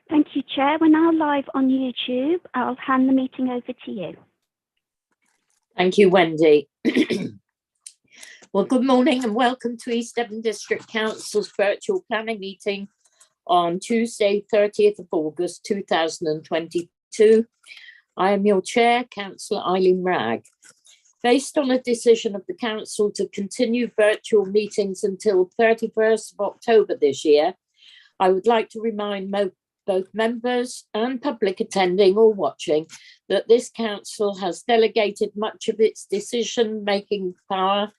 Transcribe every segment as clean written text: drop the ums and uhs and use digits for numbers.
Thank you, Chair. We're now live on YouTube. I'll hand the meeting over to you. Thank you, Wendy. Well, good morning and welcome to East Devon District Council's virtual planning meeting on Tuesday, 30th of August 2022. I am your chair, Councillor Eileen Wragg. Based on a decision of the council to continue virtual meetings until 31st of October this year, I would like to remind both members and public attending or watching that this council has delegated much of its decision-making power,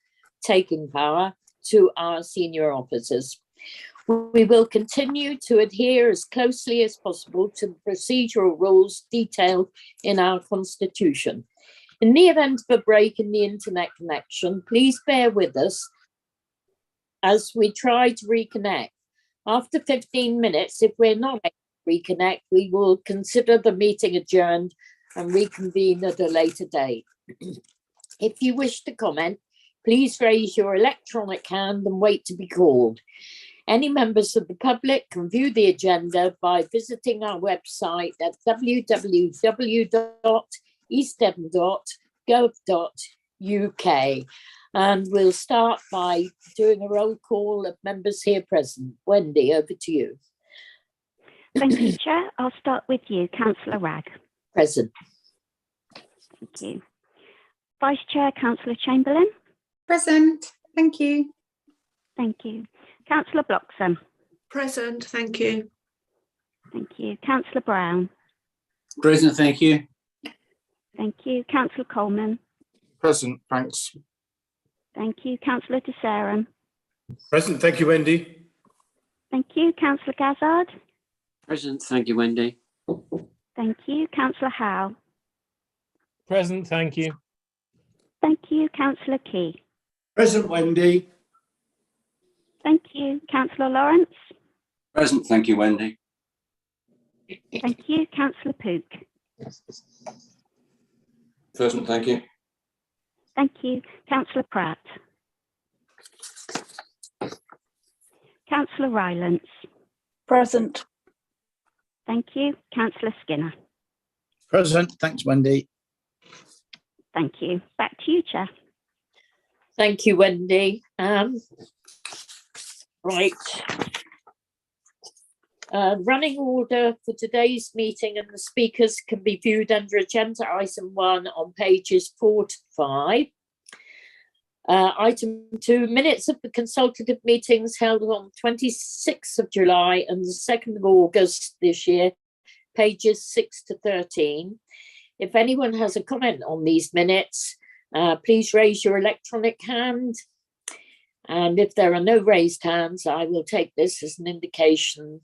taking power, to our senior officers. We will continue to adhere as closely as possible to the procedural rules detailed in our constitution. In the event of a break in the internet connection, please bear with us as we try to reconnect. After 15 minutes, if we're not able to reconnect, we will consider the meeting adjourned and reconvene at a later date. If you wish to comment, please raise your electronic hand and wait to be called. Any members of the public can view the agenda by visiting our website at www.eastdevon.gov.uk. And we'll start by doing a roll call of members here present. Wendy, over to you. Thank you, Chair. I'll start with you, Councillor Wragg. Present. Thank you. Vice Chair, Councillor Chamberlain. Present. Thank you. Thank you. Councillor Bloxham. Present. Thank you. Thank you. Councillor Brown. Present. Thank you. Thank you. Councillor Coleman. Present. Thanks. Thank you. Councillor De Sarum. Present. Thank you, Wendy. Thank you. Councillor Gazzard. Present. Thank you, Wendy. Thank you. Councillor Howe. Present. Thank you. Thank you. Councillor Key. Present. Wendy. Thank you. Councillor Lawrence. Present. Thank you, Wendy. Thank you. Councillor Pook. Present. Thank you. Thank you. Councillor Pratt. Councillor Rylance. Present. Thank you. Councillor Skinner. Present. Thanks, Wendy. Thank you. Back to you, Chair. Thank you, Wendy. Right. Running order for today's meeting and the speakers can be viewed under agenda item 1 on pages 4 to 5. Item 2, minutes of the consultative meetings held on 26th of July and the 2nd of August this year, pages 6 to 13. If anyone has a comment on these minutes, please raise your electronic hand. And if there are no raised hands, I will take this as an indication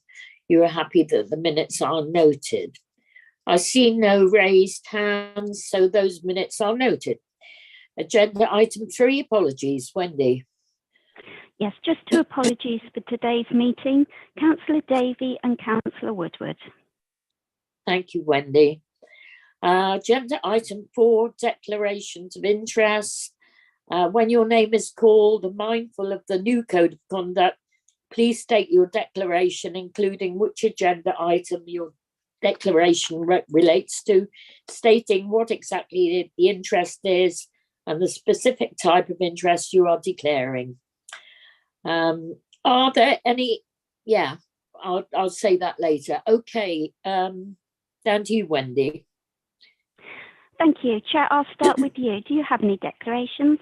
you are happy that the minutes are noted. I see no raised hands, so those minutes are noted. Agenda item 3, apologies. Wendy. Yes, just 2 apologies for today's meeting. Councillor Davey and Councillor Woodward. Thank you, Wendy. Agenda item 4, declarations of interest. When your name is called and mindful of the new code of conduct, please state your declaration, including which agenda item your declaration relates to, stating what exactly the interest is and the specific type of interest you are declaring. Are there any? Yeah, I'll say that later. Okay, down to you, Wendy. Thank you. Chair, I'll start with you. Do you have any declarations?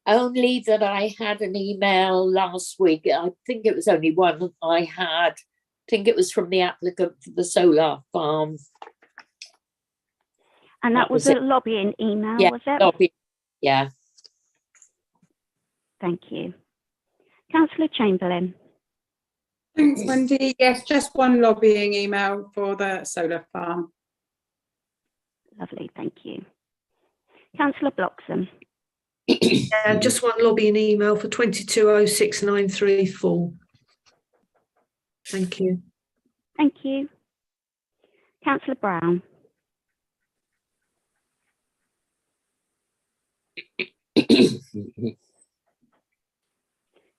Only that I had an email last week. I think it was only one I had. I think it was from the applicant for the solar farm. And that was a lobbying email, yeah, was it? Lobbying. Yeah. Thank you. Councillor Chamberlain. Thanks, Wendy. Yes, just one lobbying email for the solar farm. Lovely, thank you. Councillor Bloxham. Just one lobbying email for 22069334. Thank you. Thank you. Councillor Brown.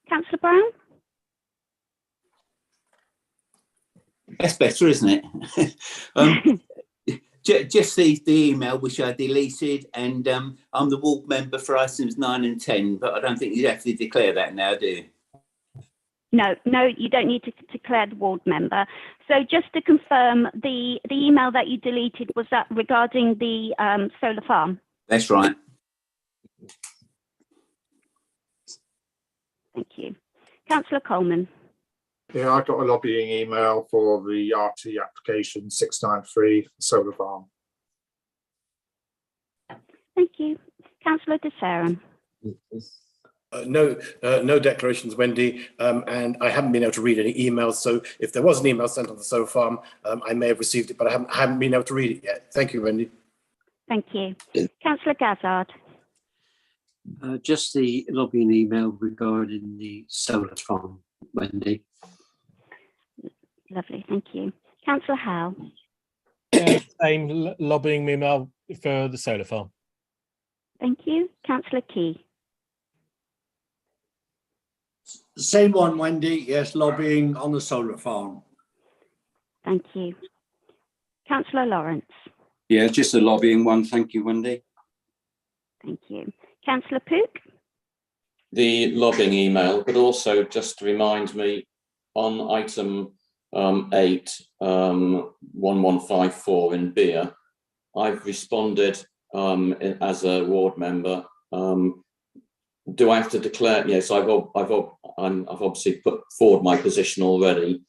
Councillor Brown? That's better, isn't it? Just the email which I deleted, and I'm the ward member for items 9 and 10, but I don't think you have to declare that now, do you? No, you don't need to declare the ward member. So just to confirm, the email that you deleted, was that regarding the solar farm? That's right. Thank you. Councillor Coleman. Yeah, I got a lobbying email for the RT application 693 solar farm. Thank you. Councillor De Sarum. No declarations, Wendy, and I haven't been able to read any emails. So if there was an email sent on the solar farm, I may have received it, but I haven't been able to read it yet. Thank you, Wendy. Thank you. Councillor Gazzard. Just the lobbying email regarding the solar farm, Wendy. Lovely, thank you. Councillor Howe. Same lobbying email for the solar farm. Thank you. Councillor Key. Same one, Wendy. Yes, lobbying on the solar farm. Thank you. Councillor Lawrence. Yeah, just the lobbying one. Thank you, Wendy. Thank you. Councillor Pook. The lobbying email, but also just to remind me on item 8, 1154 in beer, I've responded as a ward member. Do I have to declare? Yes, I've obviously put forward my position already.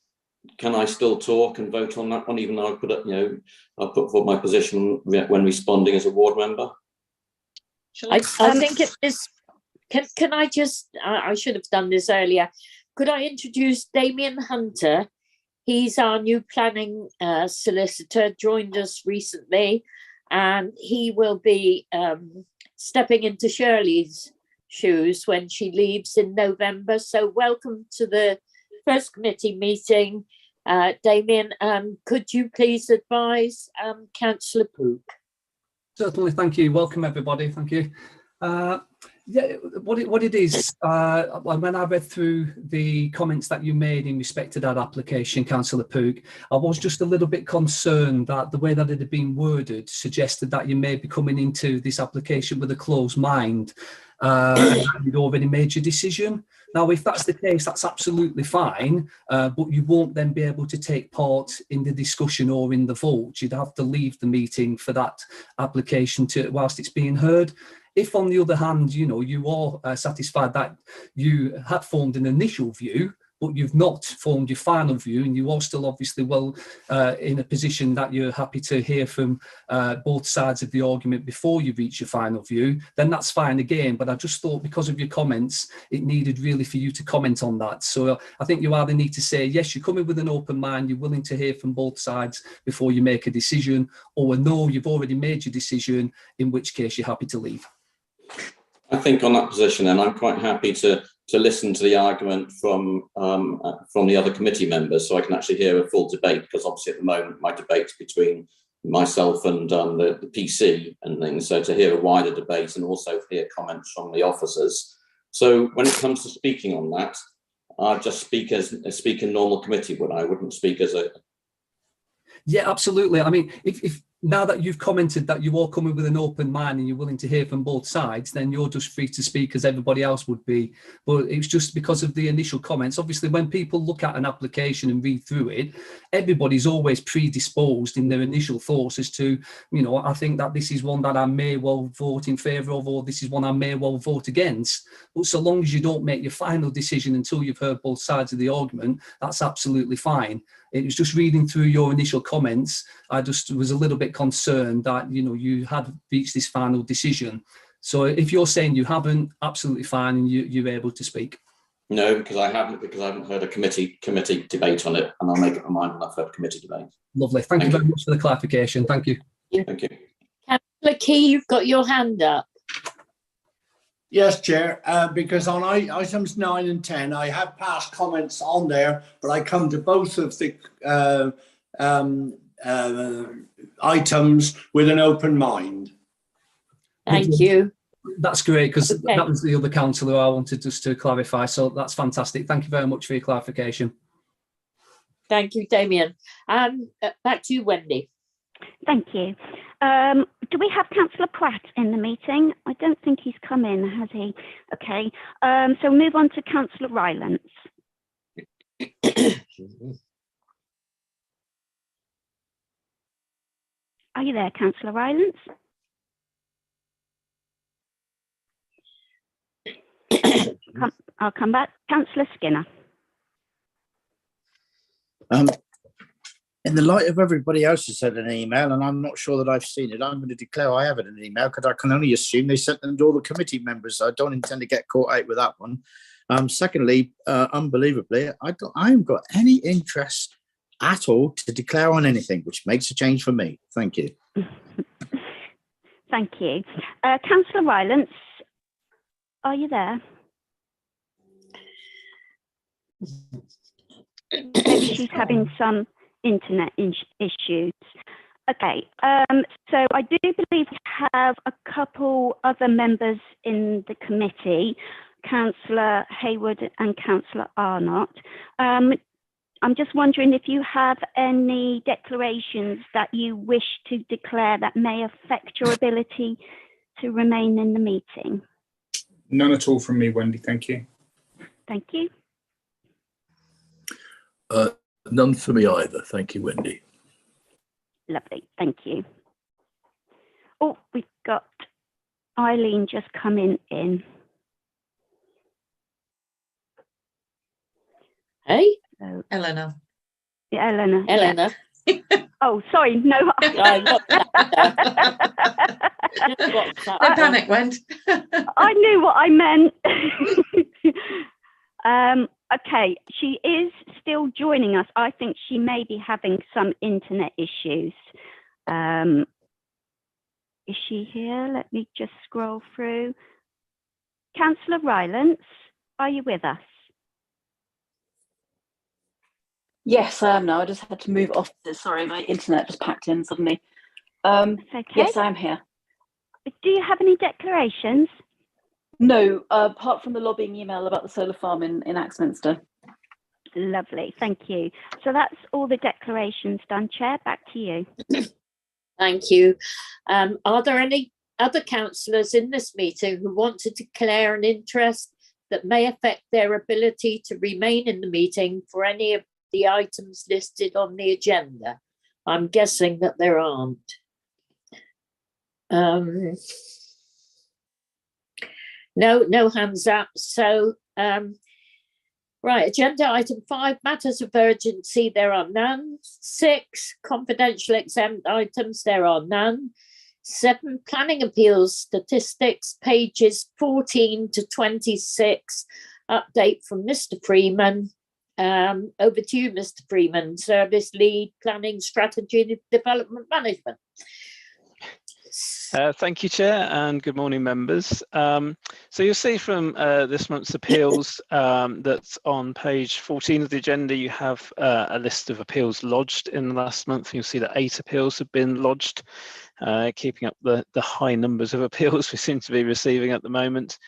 Can I still talk and vote on that one, even though I put it, I put forward my position when responding as a ward member? I think it is. Can I just? I should have done this earlier. Could I introduce Damien Hunter? He's our new planning solicitor, joined us recently, and he will be stepping into Shirley's shoes when she leaves in November. So welcome to the first committee meeting, Damien. Could you please advise Councillor Pook? Certainly, thank you. Welcome, everybody. Thank you. Yeah, what it is, when I read through the comments that you made in respect to that application, Councillor Pook, I was just a little bit concerned that the way that it had been worded suggested that you may be coming into this application with a closed mind. You'd already made your decision. Now, if that's the case, that's absolutely fine, but you won't then be able to take part in the discussion or in the vote. You'd have to leave the meeting for that application whilst it's being heard. If, on the other hand, you are satisfied that you had formed an initial view, but you've not formed your final view, and you are still obviously in a position that you're happy to hear from both sides of the argument before you reach your final view, then that's fine again. But I just thought, because of your comments, it needed really for you to comment on that. So I think you either need to say, yes, you're coming with an open mind, you're willing to hear from both sides before you make a decision, or no, you've already made your decision, in which case you're happy to leave. I think on that position, and I'm quite happy to listen to the argument from the other committee members, so I can actually hear a full debate, because obviously at the moment my debate's between myself and the PC and things, so to hear a wider debate and also hear comments from the officers. So when it comes to speaking on that, I'd just speak in normal committee, but I wouldn't speak as a... Yeah, absolutely. I mean, if now that you've commented that you are coming with an open mind and you're willing to hear from both sides, then you're just free to speak as everybody else would be. But it's just because of the initial comments. Obviously, when people look at an application and read through it, everybody's always predisposed in their initial thoughts as to, I think that this is one that I may well vote in favour of, or this is one I may well vote against. But so long as you don't make your final decision until you've heard both sides of the argument, that's absolutely fine. It was just reading through your initial comments, I just was a little bit concerned that, you had reached this final decision. So if you're saying you haven't, absolutely fine, and you're able to speak. No, because I haven't heard a committee debate on it, and I'll make up my mind when I've heard committee debate. Lovely. Thank you very much for the clarification. Thank you. Thank you. Councillor Key, you've got your hand up. Yes, Chair, because on items 9 and 10, I have passed comments on there, but I come to both of the items with an open mind. Thank you. That's great, because that was the other councillor I wanted just to clarify. So that's fantastic. Thank you very much for your clarification. Thank you, Damien. Back to you, Wendy. Thank you. Do we have Councillor Pratt in the meeting? I don't think he's come in, has he? Okay. So move on to Councillor Rylance. Are you there, Councillor Rylance? I'll come back. Councillor Skinner. In the light of everybody else has sent an email, and I'm not sure that I've seen it, I'm going to declare I haven't an email because I can only assume they sent them to all the committee members. I don't intend to get caught out with that one. Secondly, unbelievably, I haven't got any interest at all to declare on anything, which makes a change for me. Thank you. Thank you. Councillor Rylance, are you there? Maybe she's having some internet issues. Okay, so I do believe we have a couple other members in the committee, Councillor Hayward and Councillor Arnott. I'm just wondering if you have any declarations that you wish to declare that may affect your ability to remain in the meeting. None at all from me, Wendy. Thank you. Thank you. None for me either. Thank you, Wendy. Lovely. Thank you. Oh, we've got Eileen just coming in. Hey, Eleanor. Yeah, Eleanor. Eleanor. Yeah. Oh, sorry. No. No panic, Wendy. I knew what I meant. Okay, she is still joining us. I think she may be having some internet issues. Is she here? Let me just scroll through. Councillor Rylance, are you with us? Yes, I am now. I just had to move off. Sorry, my internet just packed in suddenly. Okay. Yes, I am here. Do you have any declarations? No, apart from the lobbying email about the solar farm in Axminster. Lovely, thank you. So that's all the declarations done, Chair. Back to you. Thank you. Are there any other councillors in this meeting who want to declare an interest that may affect their ability to remain in the meeting for any of the items listed on the agenda? I'm guessing that there aren't. No hands up. So, right, agenda item 5, matters of urgency, there are none. 6, confidential exempt items, there are none. 7, planning appeals statistics, pages 14 to 26, update from Mr. Freeman. Over to you, Mr. Freeman, Service Lead, Planning, Strategy and Development Management. Thank you, Chair, and good morning, members. So you'll see from this month's appeals that on page 14 of the agenda, you have a list of appeals lodged in the last month. You'll see that 8 appeals have been lodged, keeping up the high numbers of appeals we seem to be receiving at the moment.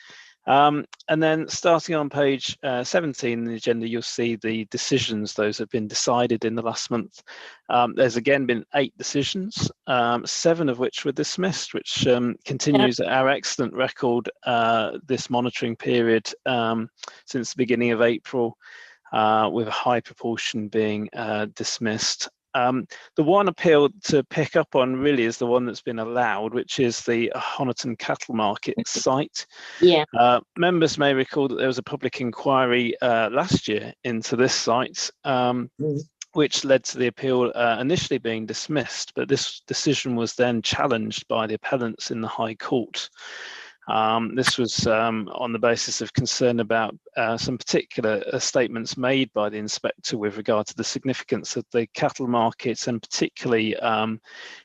And then starting on page 17 in the agenda, you'll see the decisions, those have been decided in the last month. There's again been 8 decisions, 7 of which were dismissed, which continues our excellent record this monitoring period since the beginning of April, with a high proportion being dismissed. The one appeal to pick up on really is the one that's been allowed, which is the Honiton Cattle Market site. Yeah. Members may recall that there was a public inquiry last year into this site, which led to the appeal initially being dismissed, but this decision was then challenged by the appellants in the High Court. This was on the basis of concern about some particular statements made by the inspector with regard to the significance of the cattle market, and particularly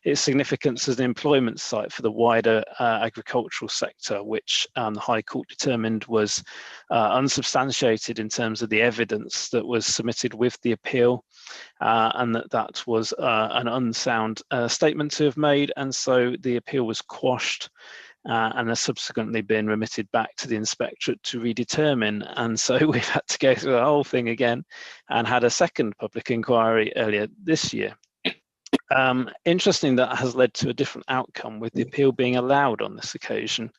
its significance as an employment site for the wider agricultural sector, which the High Court determined was unsubstantiated in terms of the evidence that was submitted with the appeal, and that was an unsound statement to have made, and so the appeal was quashed. and has subsequently been remitted back to the inspectorate to redetermine. And so we've had to go through the whole thing again and had a second public inquiry earlier this year. Interesting, that has led to a different outcome, with the appeal being allowed on this occasion.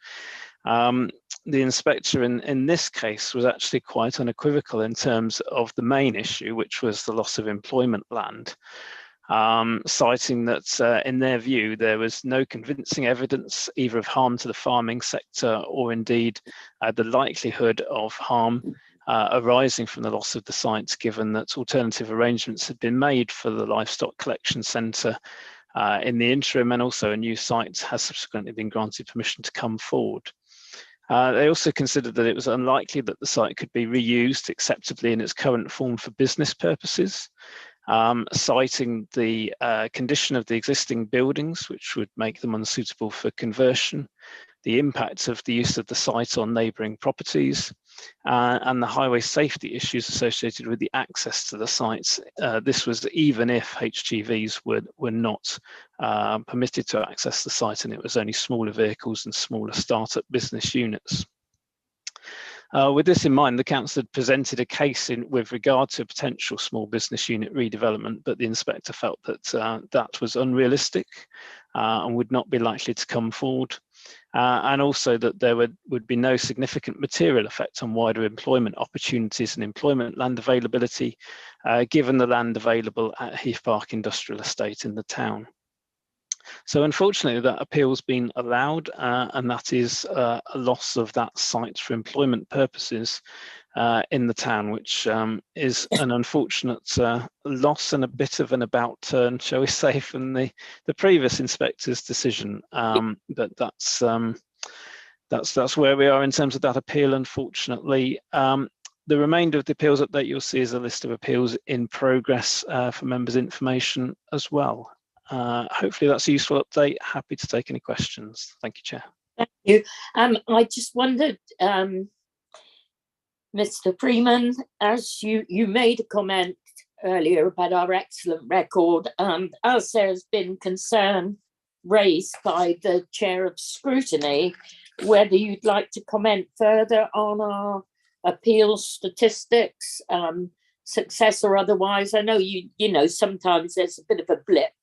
The inspector in this case was actually quite unequivocal in terms of the main issue, which was the loss of employment land, citing that in their view there was no convincing evidence either of harm to the farming sector or indeed the likelihood of harm arising from the loss of the site, given that alternative arrangements had been made for the livestock collection centre in the interim, and also a new site has subsequently been granted permission to come forward. They also considered that it was unlikely that the site could be reused acceptably in its current form for business purposes, citing the condition of the existing buildings, which would make them unsuitable for conversion, the impact of the use of the site on neighbouring properties, and the highway safety issues associated with the access to the sites. This was even if HGVs were not permitted to access the site, and it was only smaller vehicles and smaller startup business units. With this in mind, the council had presented a case with regard to a potential small business unit redevelopment, but the inspector felt that that was unrealistic and would not be likely to come forward. And also that there would be no significant material effect on wider employment opportunities and employment land availability, given the land available at Heath Park Industrial Estate in the town. So unfortunately, that appeal's been allowed, and that is a loss of that site for employment purposes in the town, which is an unfortunate loss and a bit of an about turn, shall we say, from the previous inspector's decision. But that's where we are in terms of that appeal, unfortunately. The remainder of the appeals update you'll see is a list of appeals in progress for members' information as well. Hopefully that's a useful update. Happy to take any questions. Thank you, Chair. Thank you. I just wondered, Mr. Freeman, as you made a comment earlier about our excellent record, as there has been concern raised by the Chair of Scrutiny, whether you'd like to comment further on our appeals statistics, success or otherwise. I know you know sometimes there's a bit of a blip,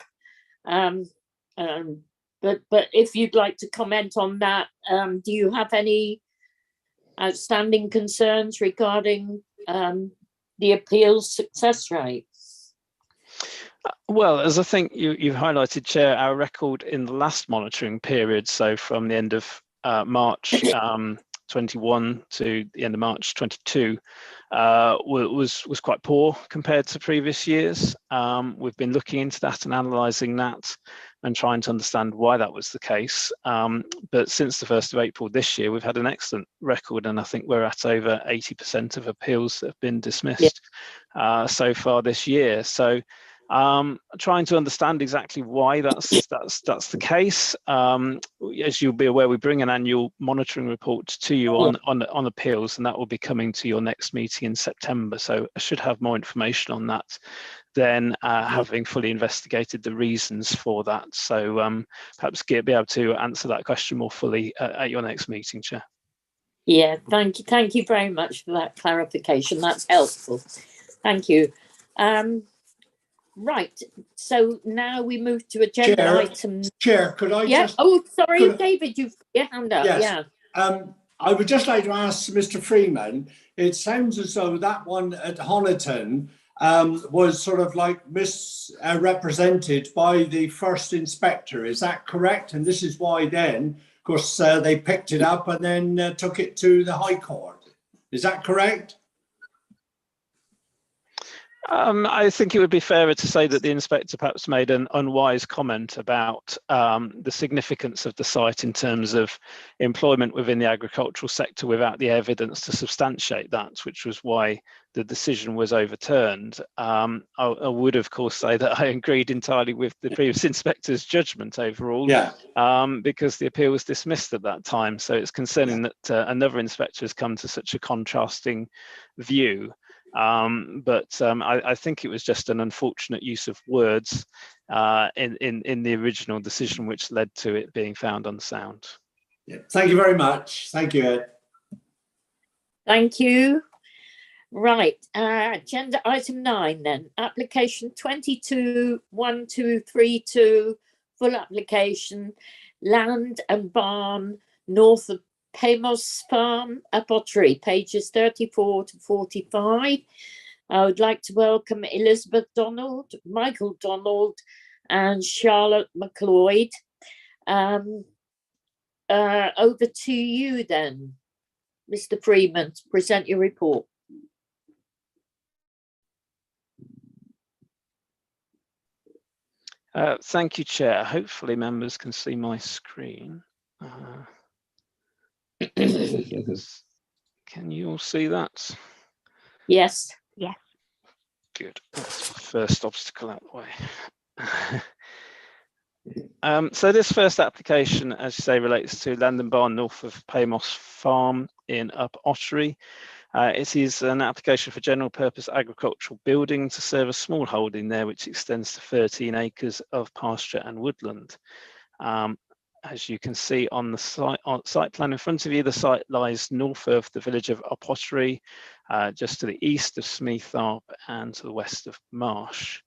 but if you'd like to comment on that, do you have any outstanding concerns regarding the appeals success rate? Well, as I think you've highlighted, Chair, our record in the last monitoring period, so from the end of March 21 to the end of March 22, was quite poor compared to previous years. We've been looking into that and analysing that and trying to understand why that was the case. But since the 1st of April this year, we've had an excellent record, and I think we're at over 80% of appeals that have been dismissed so far this year. So trying to understand exactly why that's the case. As you'll be aware, we bring an annual monitoring report to you on appeals, and that will be coming to your next meeting in September. So I should have more information on that then, having fully investigated the reasons for that. So perhaps be able to answer that question more fully at your next meeting, Chair. Yeah, thank you very much for that clarification. That's helpful. Thank you. Right, so now we move to agenda items. Chair, could I just... Oh, sorry, David, you've got your hand up. Yes. Yeah. I would just like to ask Mr. Freeman, it sounds as though that one at Honiton was sort of like misrepresented by the first inspector. Is that correct? And this is why then, of course, they picked it up and then took it to the High Court. Is that correct? I think it would be fairer to say that the inspector perhaps made an unwise comment about the significance of the site in terms of employment within the agricultural sector without the evidence to substantiate that, which was why the decision was overturned. I would, of course, say that I agreed entirely with the previous inspector's judgment overall, because the appeal was dismissed at that time. So it's concerning that another inspector has come to such a contrasting view. But I think it was just an unfortunate use of words in the original decision, which led to it being found unsound. Yeah. Thank you very much. Thank you, Ed. Thank you. Right, agenda item 9 then, application 221232, full application, land and barn north of Pamos Farm, Pottery, pages 34 to 45. I would like to welcome Elizabeth Donald, Michael Donald, and Charlotte McLeod. Over to you then, Mr. Freeman, to present your report. Thank you, Chair. Hopefully members can see my screen. Yes. Can you all see that? Yes. Yes. Good. That's the first obstacle out of the way. So this first application, as you say, relates to land and barn north of Pamos Farm in Up Ottery. It is an application for general purpose agricultural building to serve a small holding there, which extends to 13 acres of pasture and woodland. As you can see on the site plan in front of you, the site lies north of the village of Up Ottery, just to the east of Smeetharp and to the west of Marsh.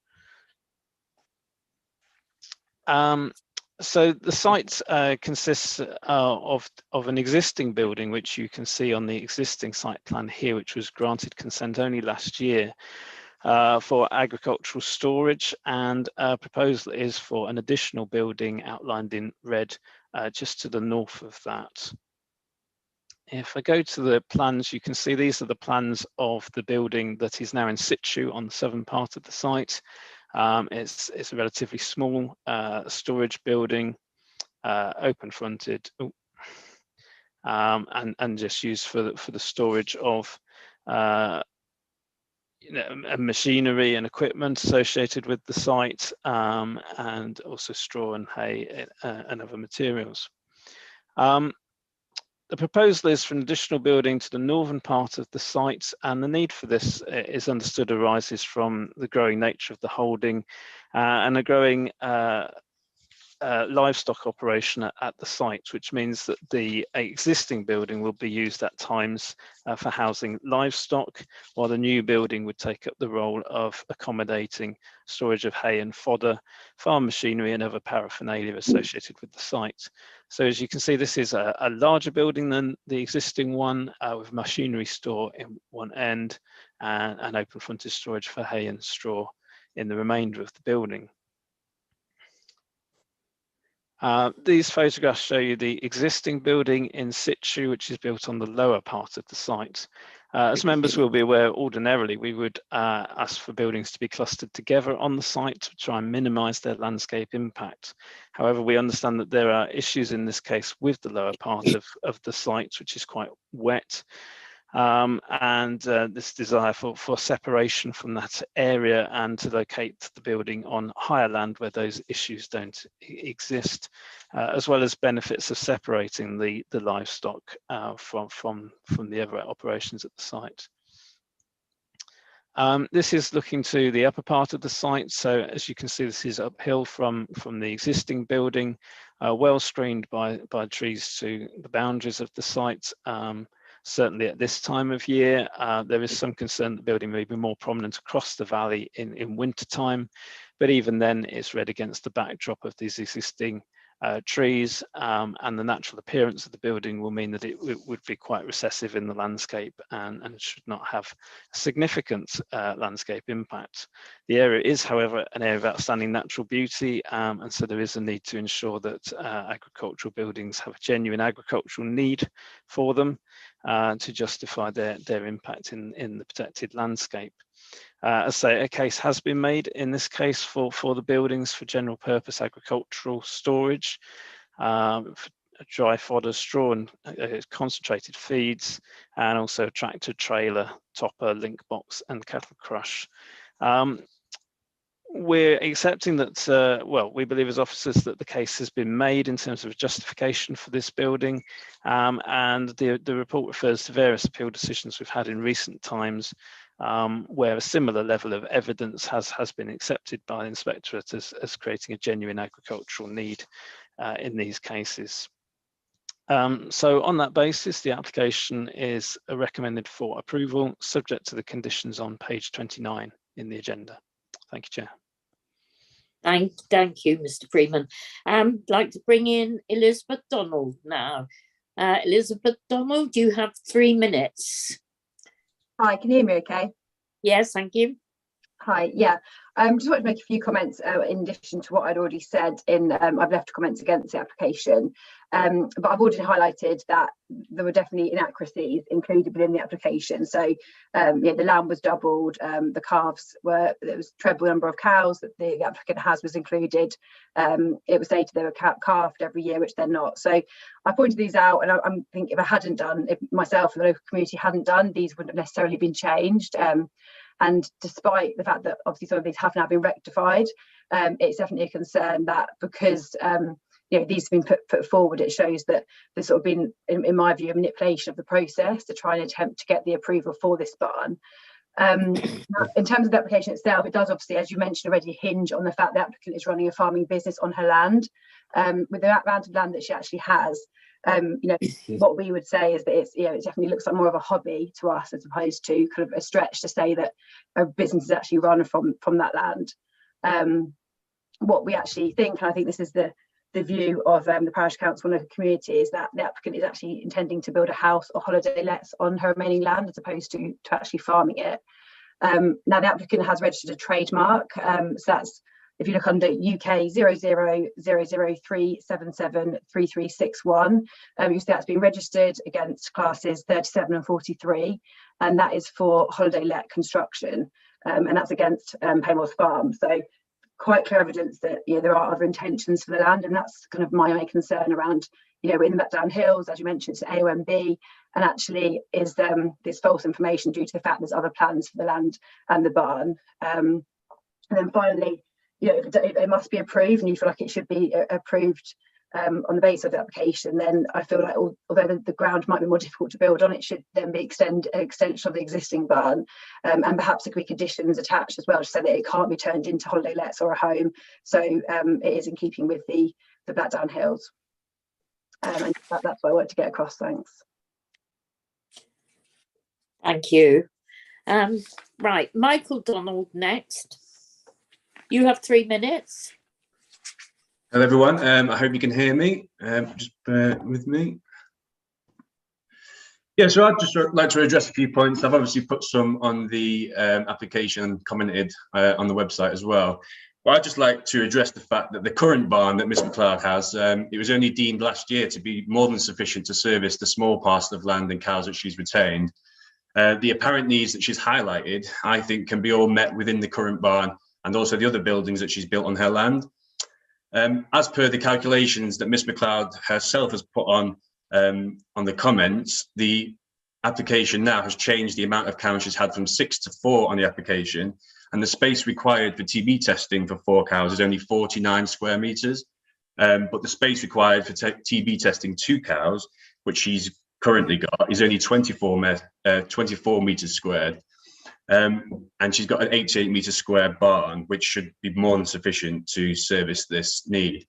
So the site consists of an existing building, which you can see on the existing site plan here, which was granted consent only last year for agricultural storage, and proposal is for an additional building outlined in red just to the north of that. If I go to the plans, you can see these are the plans of the building that is now in situ on the southern part of the site. It's a relatively small storage building, open fronted, and just used for the storage of machinery and equipment associated with the site, and also straw and hay and other materials. The proposal is for an additional building to the northern part of the site, and the need for this is understood arises from the growing nature of the holding and a growing livestock operation at the site, which means that the existing building will be used at times for housing livestock, while the new building would take up the role of accommodating storage of hay and fodder, farm machinery and other paraphernalia associated with the site. So as you can see, this is a larger building than the existing one, with machinery store in one end and open fronted storage for hay and straw in the remainder of the building. These photographs show you the existing building in situ, which is built on the lower part of the site. As members will be aware, ordinarily we would ask for buildings to be clustered together on the site to try and minimise their landscape impact. However, we understand that there are issues in this case with the lower part of the site, which is quite wet. And this desire for separation from that area and to locate the building on higher land where those issues don't exist, as well as benefits of separating the livestock from the other operations at the site. This is looking to the upper part of the site. So as you can see, this is uphill from the existing building, well screened by trees to the boundaries of the site. Certainly at this time of year, there is some concern that the building may be more prominent across the valley in winter time, but even then it's read against the backdrop of these existing trees, and the natural appearance of the building will mean that it would be quite recessive in the landscape and should not have significant landscape impact. The area is, however, an area of outstanding natural beauty, and so there is a need to ensure that agricultural buildings have a genuine agricultural need for them to justify their impact in the protected landscape. As I say, a case has been made in this case for the buildings for general purpose agricultural storage, for dry fodder, straw and concentrated feeds, and also a tractor trailer, topper, link box and cattle crush. We're accepting that, well, we believe as officers that the case has been made in terms of justification for this building, and the report refers to various appeal decisions we've had in recent times, where a similar level of evidence has been accepted by the inspectorate as creating a genuine agricultural need in these cases. So on that basis, the application is recommended for approval, subject to the conditions on page 29 in the agenda. Thank you, Chair. Thank you, Mr. Freeman. I'd like to bring in Elizabeth Donald now. Elizabeth Donald, you have 3 minutes. Hi, can you hear me okay? Yes, thank you. Hi, yeah. Just wanted to make a few comments in addition to what I'd already said in, I've left comments against the application, but I've already highlighted that there were definitely inaccuracies included within the application. So yeah, the lamb was doubled, the calves were, there was treble number of cows that the applicant has was included. It was stated they were calved every year, which they're not. So I pointed these out, and I'm thinking if I hadn't done, if myself and the local community hadn't done, these wouldn't have necessarily been changed. And despite the fact that obviously some of these have now been rectified, it's definitely a concern that because you know, these have been put forward, it shows that there's sort of been, in my view, a manipulation of the process to try and attempt to get the approval for this barn. In terms of the application itself, it does obviously, as you mentioned already, hinge on the fact the applicant is running a farming business on her land. With the amount of land that she actually has, you know, what we would say is that it's, you know, it definitely looks like more of a hobby to us as opposed to kind of a stretch to say that a business is actually run from that land. What we actually think, and I think this is the view of the parish council and the community, is that the applicant is actually intending to build a house or holiday lets on her remaining land as opposed to actually farming it. Now the applicant has registered a trademark, so that's, if you look under UK 000037733361, you see that's been registered against classes 37 and 43, and that is for holiday let construction, and that's against Paymouth Farm. So quite clear evidence that, you know, there are other intentions for the land, and that's kind of my main concern around, you know, we're in the Blackdown Hills, as you mentioned, it's AOMB, and actually is this false information due to the fact there's other plans for the land and the barn. And then finally, you know, if it must be approved and you feel like it should be approved on the basis of the application, then I feel like although the ground might be more difficult to build on, it should then be an extension of the existing barn, and perhaps agree conditions attached as well, so that it can't be turned into holiday lets or a home. So it is in keeping with the Blackdown Hills. And that's what I wanted to get across. Thanks. Thank you. Right, Michael Donald next. You have 3 minutes. Hello, everyone. I hope you can hear me. Just bear with me. Yeah, so I'd just like to address a few points. I've obviously put some on the application and commented on the website as well. But I'd just like to address the fact that the current barn that Ms McLeod has, it was only deemed last year to be more than sufficient to service the small parcel of land and cows that she's retained. The apparent needs that she's highlighted, I think, can be all met within the current barn and also the other buildings that she's built on her land. As per the calculations that Ms McLeod herself has put on the comments, the application now has changed the amount of cows she's had from 6 to 4 on the application, and the space required for TB testing for 4 cows is only 49 square meters. But the space required for TB testing 2 cows, which she's currently got, is only 24 meters squared. And she's got an 88 meter square barn, which should be more than sufficient to service this need.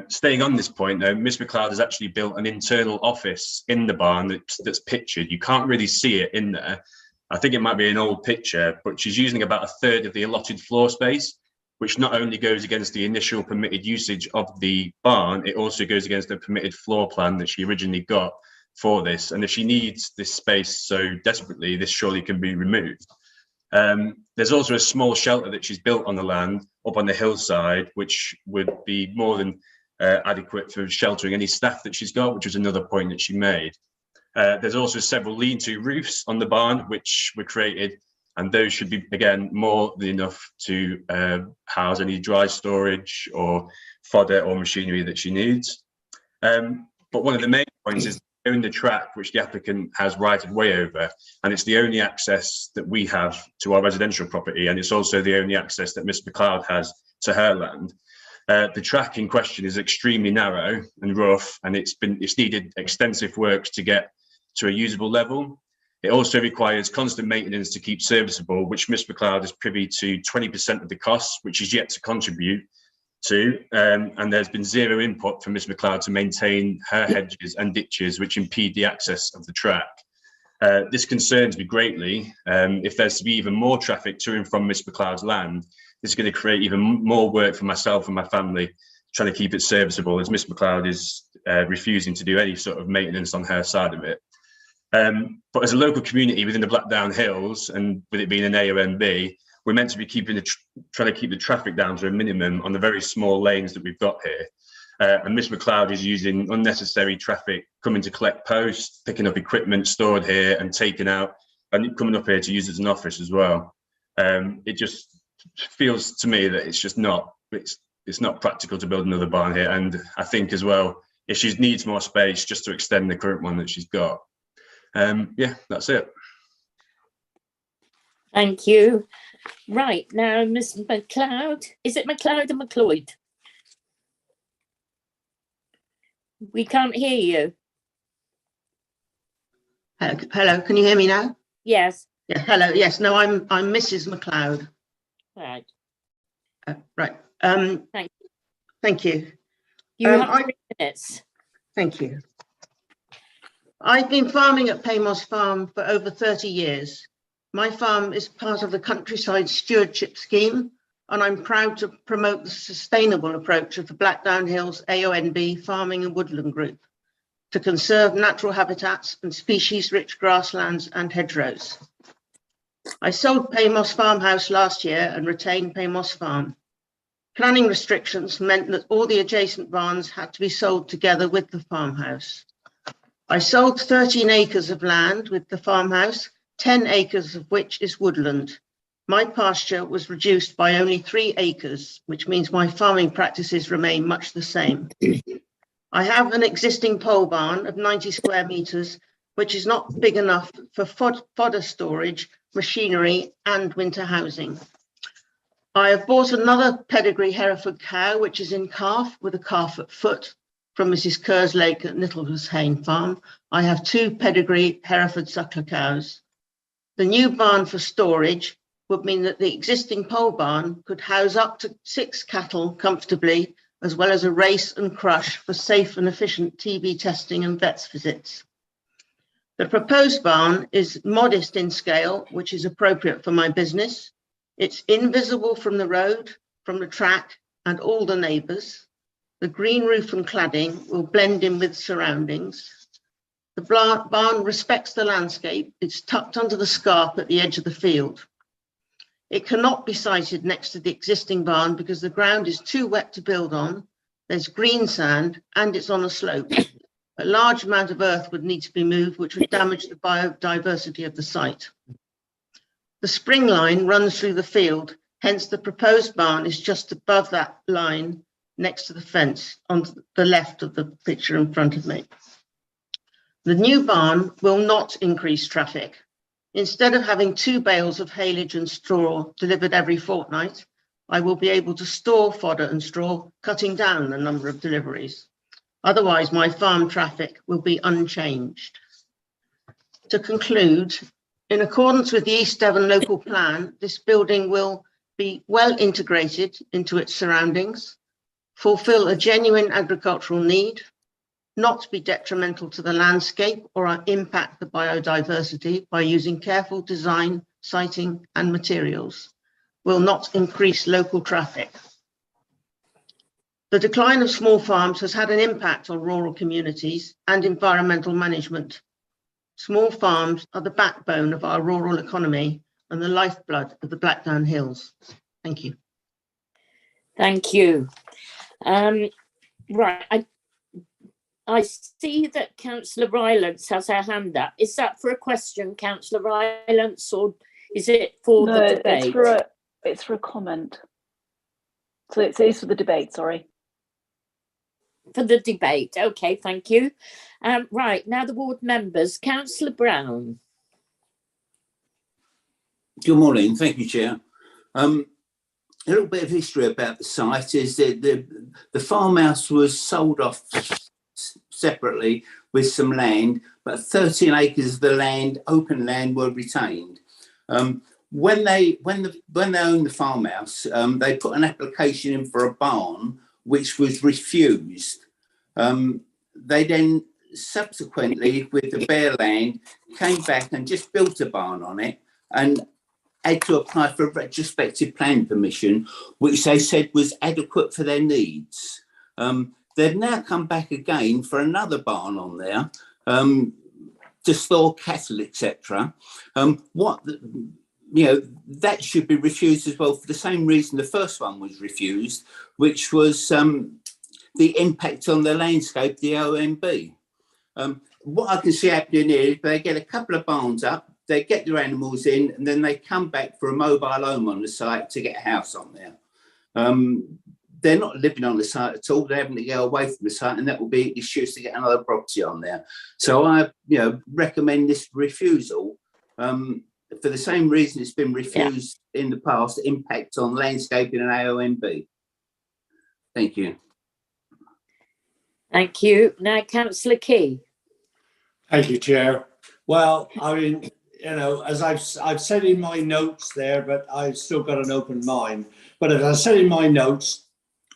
Staying on this point though, Ms McLeod has actually built an internal office in the barn that's pictured. You can't really see it in there. I think it might be an old picture, but she's using about 1/3 of the allotted floor space, which not only goes against the initial permitted usage of the barn, it also goes against the permitted floor plan that she originally got for this. And if she needs this space so desperately, this surely can be removed. There's also a small shelter that she's built on the land up on the hillside, which would be more than adequate for sheltering any staff that she's got, which was another point that she made. There's also several lean-to roofs on the barn, which were created, and those should be, again, more than enough to house any dry storage or fodder or machinery that she needs. But one of the main points is own the track which the applicant has right of way over, and it's the only access that we have to our residential property, and it's also the only access that Ms McLeod has to her land. The track in question is extremely narrow and rough, and it's needed extensive works to get to a usable level. It also requires constant maintenance to keep serviceable, which Ms McLeod is privy to 20% of the costs, which is yet to contribute. to, and there's been zero input from Ms McLeod to maintain her hedges and ditches which impede the access of the track. This concerns me greatly. If there's to be even more traffic to and from Ms McLeod's land, this is going to create even more work for myself and my family, trying to keep it serviceable, as Ms McLeod is refusing to do any sort of maintenance on her side of it. But as a local community within the Blackdown Hills, and with it being an A or NB, we're meant to be trying to keep the traffic down to a minimum on the very small lanes that we've got here. And Ms McLeod is using unnecessary traffic coming to collect posts, picking up equipment stored here and taken out, and coming up here to use it as an office as well. It just feels to me that it's just not, it's not practical to build another barn here. And I think as well, if she needs more space, just to extend the current one that she's got. Yeah, that's it. Thank you. Right, now, Ms McLeod. Is it McLeod or McLeod? We can't hear you. Hello, can you hear me now? Yes. Yeah, hello, yes, no, I'm Mrs. McLeod. Right. Right. Thank you. Thank you. You have 3 minutes. Thank you. I've been farming at Paymos Farm for over 30 years. My farm is part of the Countryside Stewardship Scheme, and I'm proud to promote the sustainable approach of the Blackdown Hills AONB Farming and Woodland Group to conserve natural habitats and species-rich grasslands and hedgerows. I sold Paymos Farmhouse last year and retained Paymos Farm. Planning restrictions meant that all the adjacent barns had to be sold together with the farmhouse. I sold 13 acres of land with the farmhouse, 10 acres of which is woodland. My pasture was reduced by only 3 acres, which means my farming practices remain much the same. I have an existing pole barn of 90 square meters, which is not big enough for fodder storage, machinery, and winter housing. I have bought another pedigree Hereford cow, which is in calf with a calf at foot from Mrs. Kerslake at Nittleshane Farm. I have 2 pedigree Hereford suckler cows. The new barn for storage would mean that the existing pole barn could house up to 6 cattle comfortably, as well as a race and crush for safe and efficient TB testing and vets visits. The proposed barn is modest in scale, which is appropriate for my business. It's invisible from the road, from the track, and all the neighbours. The green roof and cladding will blend in with surroundings. The barn respects the landscape. It's tucked under the scarp at the edge of the field. It cannot be sited next to the existing barn because the ground is too wet to build on. There's green sand and it's on a slope. A large amount of earth would need to be moved, which would damage the biodiversity of the site. The spring line runs through the field, hence the proposed barn is just above that line next to the fence on the left of the picture in front of me. The new barn will not increase traffic. Instead of having 2 bales of haylage and straw delivered every fortnight, I will be able to store fodder and straw, cutting down the number of deliveries. Otherwise, my farm traffic will be unchanged. To conclude, in accordance with the East Devon local plan, this building will be well integrated into its surroundings, fulfill a genuine agricultural need, not be detrimental to the landscape or impact the biodiversity by using careful design, siting and materials, will not increase local traffic. The decline of small farms has had an impact on rural communities and environmental management. Small farms are the backbone of our rural economy and the lifeblood of the Blackdown Hills. Thank you. Thank you. Right, I see that Councillor Rylance has her hand up. Is that for a question, Councillor Rylance, or is it for the debate? It's for a comment. So it is for the debate, sorry. For the debate, okay, thank you. Right, now the ward members. Councillor Brown. Good morning, thank you, Chair. A little bit of history about the site is that the farmhouse was sold off separately with some land, but 13 acres of the land, open land, were retained. when they owned the farmhouse, they put an application in for a barn, which was refused. They then subsequently, with the bare land, came back and just built a barn on it and had to apply for a retrospective plan permission, which they said was adequate for their needs. They've now come back again for another barn on there to store cattle, etc. That should be refused as well for the same reason the first one was refused, which was the impact on the landscape, the OMB. What I can see happening here is they get a couple of barns up, they get their animals in, and then they come back for a mobile home on the site to get a house on there. They're not living on the site at all. They're having to go away from the site, and that will be an excuse to get another property on there. So I, recommend this refusal for the same reason it's been refused in the past, impact on landscaping and AONB. Thank you. Thank you. Now, Councillor Key. Thank you, Chair. Well, I mean, as I've said in my notes there, but I've still got an open mind. But as I said in my notes,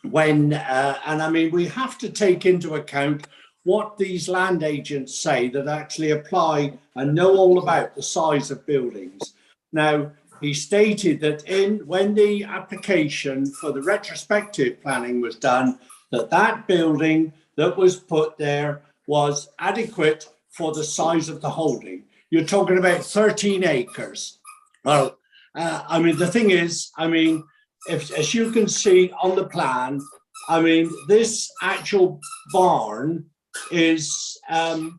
and I mean, we have to take into account what these land agents say that actually apply and know all about the size of buildings. Now, he stated that when the application for the retrospective planning was done, that building that was put there was adequate for the size of the holding. You're talking about 13 acres. Well, I mean, the thing is, I mean, as you can see on the plan, I mean, this actual barn is a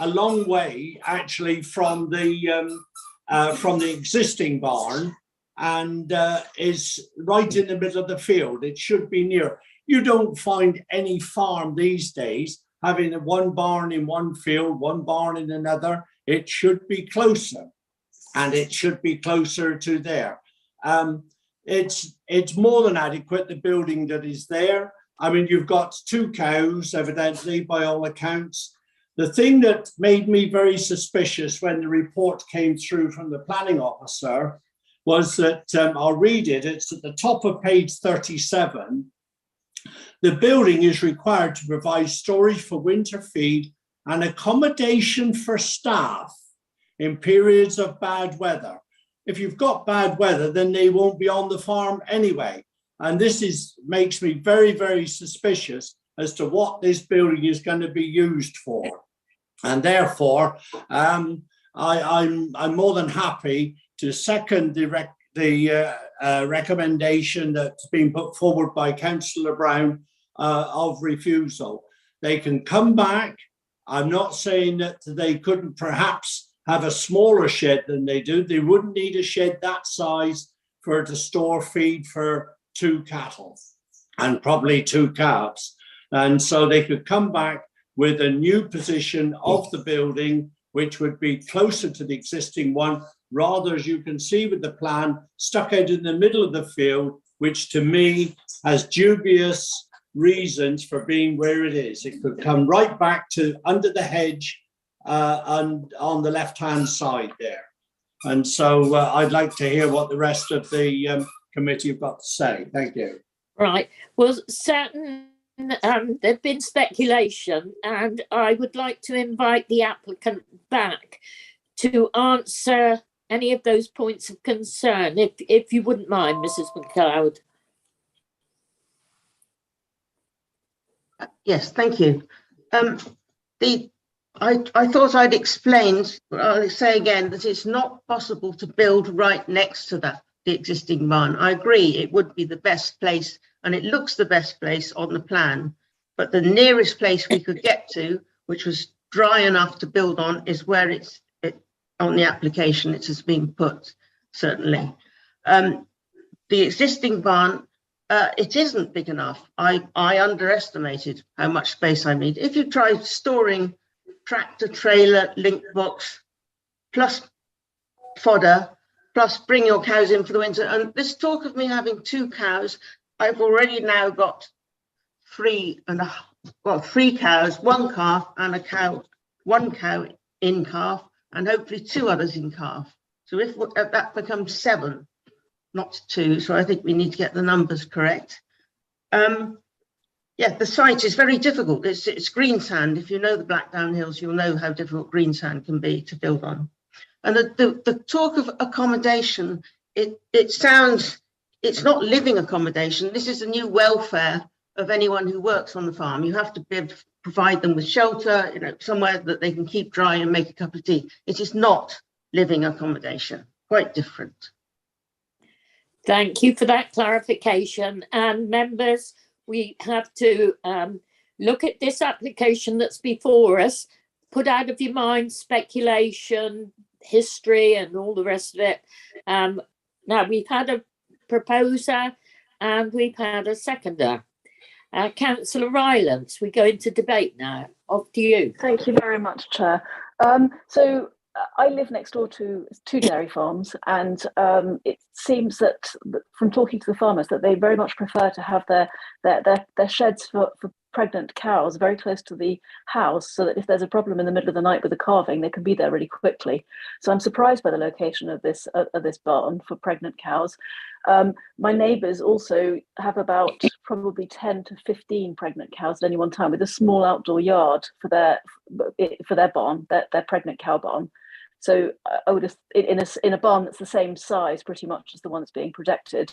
long way actually from the existing barn, and is right in the middle of the field. It should be near. You don't find any farm these days having one barn in one field, one barn in another. It should be closer, and it should be closer to there. It's more than adequate, the building that is there. I mean, you've got 2 cows, evidently, by all accounts. The thing that made me very suspicious when the report came through from the planning officer was that, I'll read it, it's at the top of page 37. The building is required to provide storage for winter feed and accommodation for staff in periods of bad weather. If you've got bad weather, then they won't be on the farm anyway. And this makes me very, very suspicious as to what this building is going to be used for. And therefore, I'm more than happy to second the recommendation that's been put forward by Councillor Brown of refusal. They can come back. I'm not saying that they couldn't perhaps have a smaller shed than they do. They wouldn't need a shed that size to store feed for 2 cattle and probably 2 calves. And so they could come back with a new position of the building, which would be closer to the existing one, rather, as you can see with the plan, stuck out in the middle of the field, which to me has dubious reasons for being where it is. It could come right back to under the hedge and on the left-hand side there. And so I'd like to hear what the rest of the committee have got to say. Thank you. Right. Well, there've been speculation, and I would like to invite the applicant back to answer any of those points of concern, if you wouldn't mind, Mrs. McLeod. Yes, thank you. I thought I'd explained, but I'll say again that it's not possible to build right next to the existing barn. I agree, it would be the best place, and it looks the best place on the plan, but the nearest place we could get to, which was dry enough to build on, is where it's on the application it has been put, certainly. The existing barn, it isn't big enough. I underestimated how much space I need. If you try storing tractor, trailer, link box, plus fodder, plus bring your cows in for the winter, and this talk of me having 2 cows, I've already now got 3 cows, 1 calf and a cow, 1 cow in calf, and hopefully 2 others in calf. So if that becomes 7, not 2, so I think we need to get the numbers correct. Yeah, the site is very difficult. It's green sand. If you know the Blackdown Hills, you'll know how difficult green sand can be to build on. And the talk of accommodation, it sounds, it's not living accommodation. This is a new welfare of anyone who works on the farm. You have to be able to provide them with shelter, you know, somewhere that they can keep dry and make a cup of tea. It is not living accommodation, quite different. Thank you for that clarification. And members, we have to look at this application that's before us, put out of your mind speculation, history, and all the rest of it. Now, we've had a proposer and we've had a seconder. Councillor Rylance, we go into debate now. Off to you. Thank you very much, Chair. So I live next door to 2 dairy farms, and it seems that from talking to the farmers that they very much prefer to have their sheds for pregnant cows very close to the house, so that if there's a problem in the middle of the night with the calving, they can be there really quickly. So I'm surprised by the location of this barn for pregnant cows. My neighbours also have about probably 10 to 15 pregnant cows at any one time, with a small outdoor yard for their barn, their pregnant cow barn. So I would have in a barn that's the same size pretty much as the one that's being protected.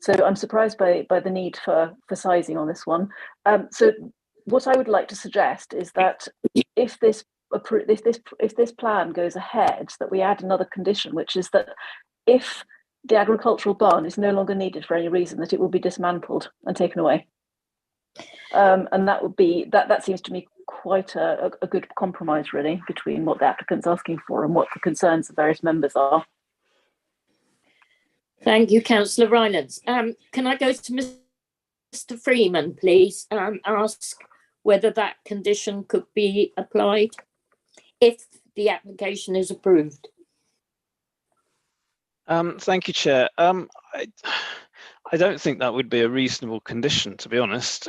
So I'm surprised by the need for sizing on this one. So what I would like to suggest is that if this plan goes ahead, that we add another condition, which is that if the agricultural barn is no longer needed for any reason, that it will be dismantled and taken away. And that seems to me quite a good compromise, really, between what the applicant's asking for and what the concerns of various members are. Thank you, Councillor Rylance. Can I go to Mr. Freeman, please, and ask whether that condition could be applied if the application is approved? Thank you, Chair. I don't think that would be a reasonable condition, to be honest.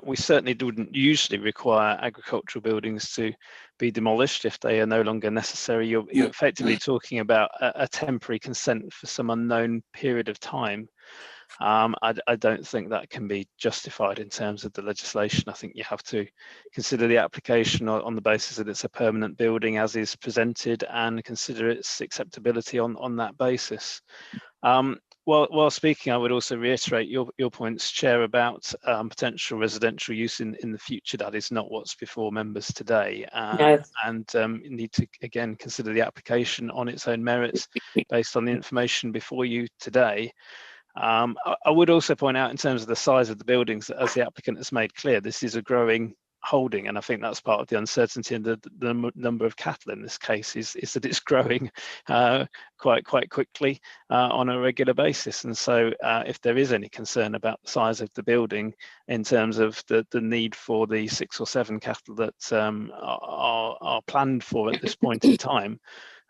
We certainly wouldn't usually require agricultural buildings to be demolished if they are no longer necessary. You're effectively talking about a temporary consent for some unknown period of time. I don't think that can be justified in terms of the legislation. I think you have to consider the application on the basis that it's a permanent building as is presented, and consider its acceptability on that basis. While speaking, I would also reiterate your points, Chair, about potential residential use in the future. That is not what's before members today. No. And you need to, again, consider the application on its own merits based on the information before you today. I would also point out, in terms of the size of the buildings, that as the applicant has made clear, this is a growing holding, and I think that's part of the uncertainty, and the number of cattle in this case is that it's growing quite quickly on a regular basis. And so if there is any concern about the size of the building in terms of the need for the 6 or 7 cattle that are planned for at this point in time,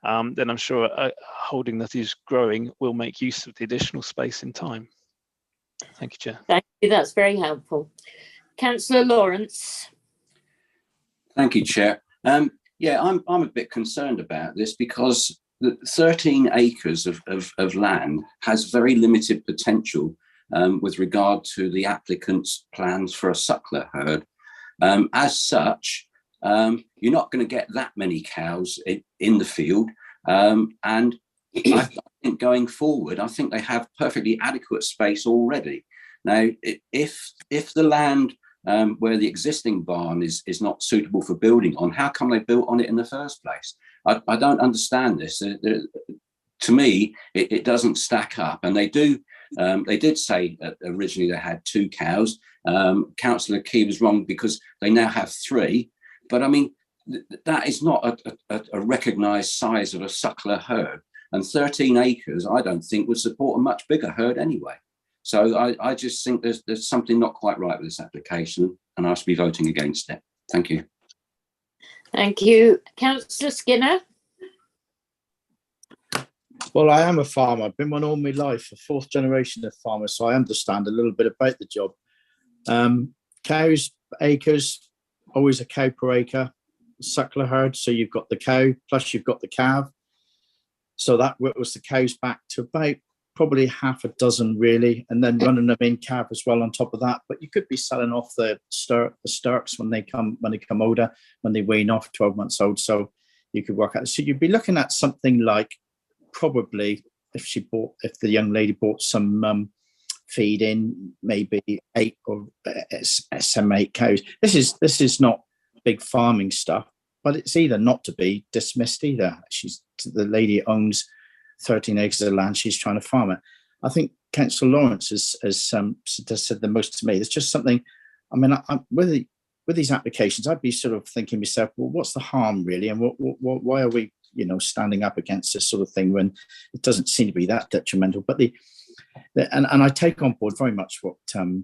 then I'm sure a holding that is growing will make use of the additional space in time. Thank you, Chair. Thank you, that's very helpful. Councillor Lawrence. Thank you, Chair. Yeah, I'm a bit concerned about this, because the 13 acres of land has very limited potential with regard to the applicant's plans for a suckler herd. As such, you're not going to get that many cows in the field. And I think going forward, I think they have perfectly adequate space already. Now, if the land where the existing barn is not suitable for building on, how come they built on it in the first place? I don't understand this. To me, it doesn't stack up. And they did say that originally they had 2 cows. Councillor Key was wrong, because they now have 3. But I mean, that is not a recognised size of a suckler herd. And 13 acres, I don't think, would support a much bigger herd anyway. So I just think there's something not quite right with this application, and I should be voting against it. Thank you. Thank you. Councillor Skinner. Well, I am a farmer. I've been one all my life, a 4th generation of farmer, so I understand a little bit about the job. Cows, acres, always a cow per acre. Suckler herd, so you've got the cow, plus you've got the calf. So that whittles the cows back to about probably half a dozen really, and then running them in calf as well on top of that. But you could be selling off the stirks when they come older, when they wean off 12 months old. So you could work out. So you'd be looking at something like probably if the young lady bought some feed in, maybe 8 or some 8 cows. This is not big farming stuff, but it's either not to be dismissed either. The lady owns 13 acres of land. She's trying to farm it. I think Councillor Lawrence has said the most to me. It's just something. I mean, with these applications, I'd be sort of thinking myself, well, what's the harm really, and why are we, standing up against this sort of thing when it doesn't seem to be that detrimental? But and I take on board very much what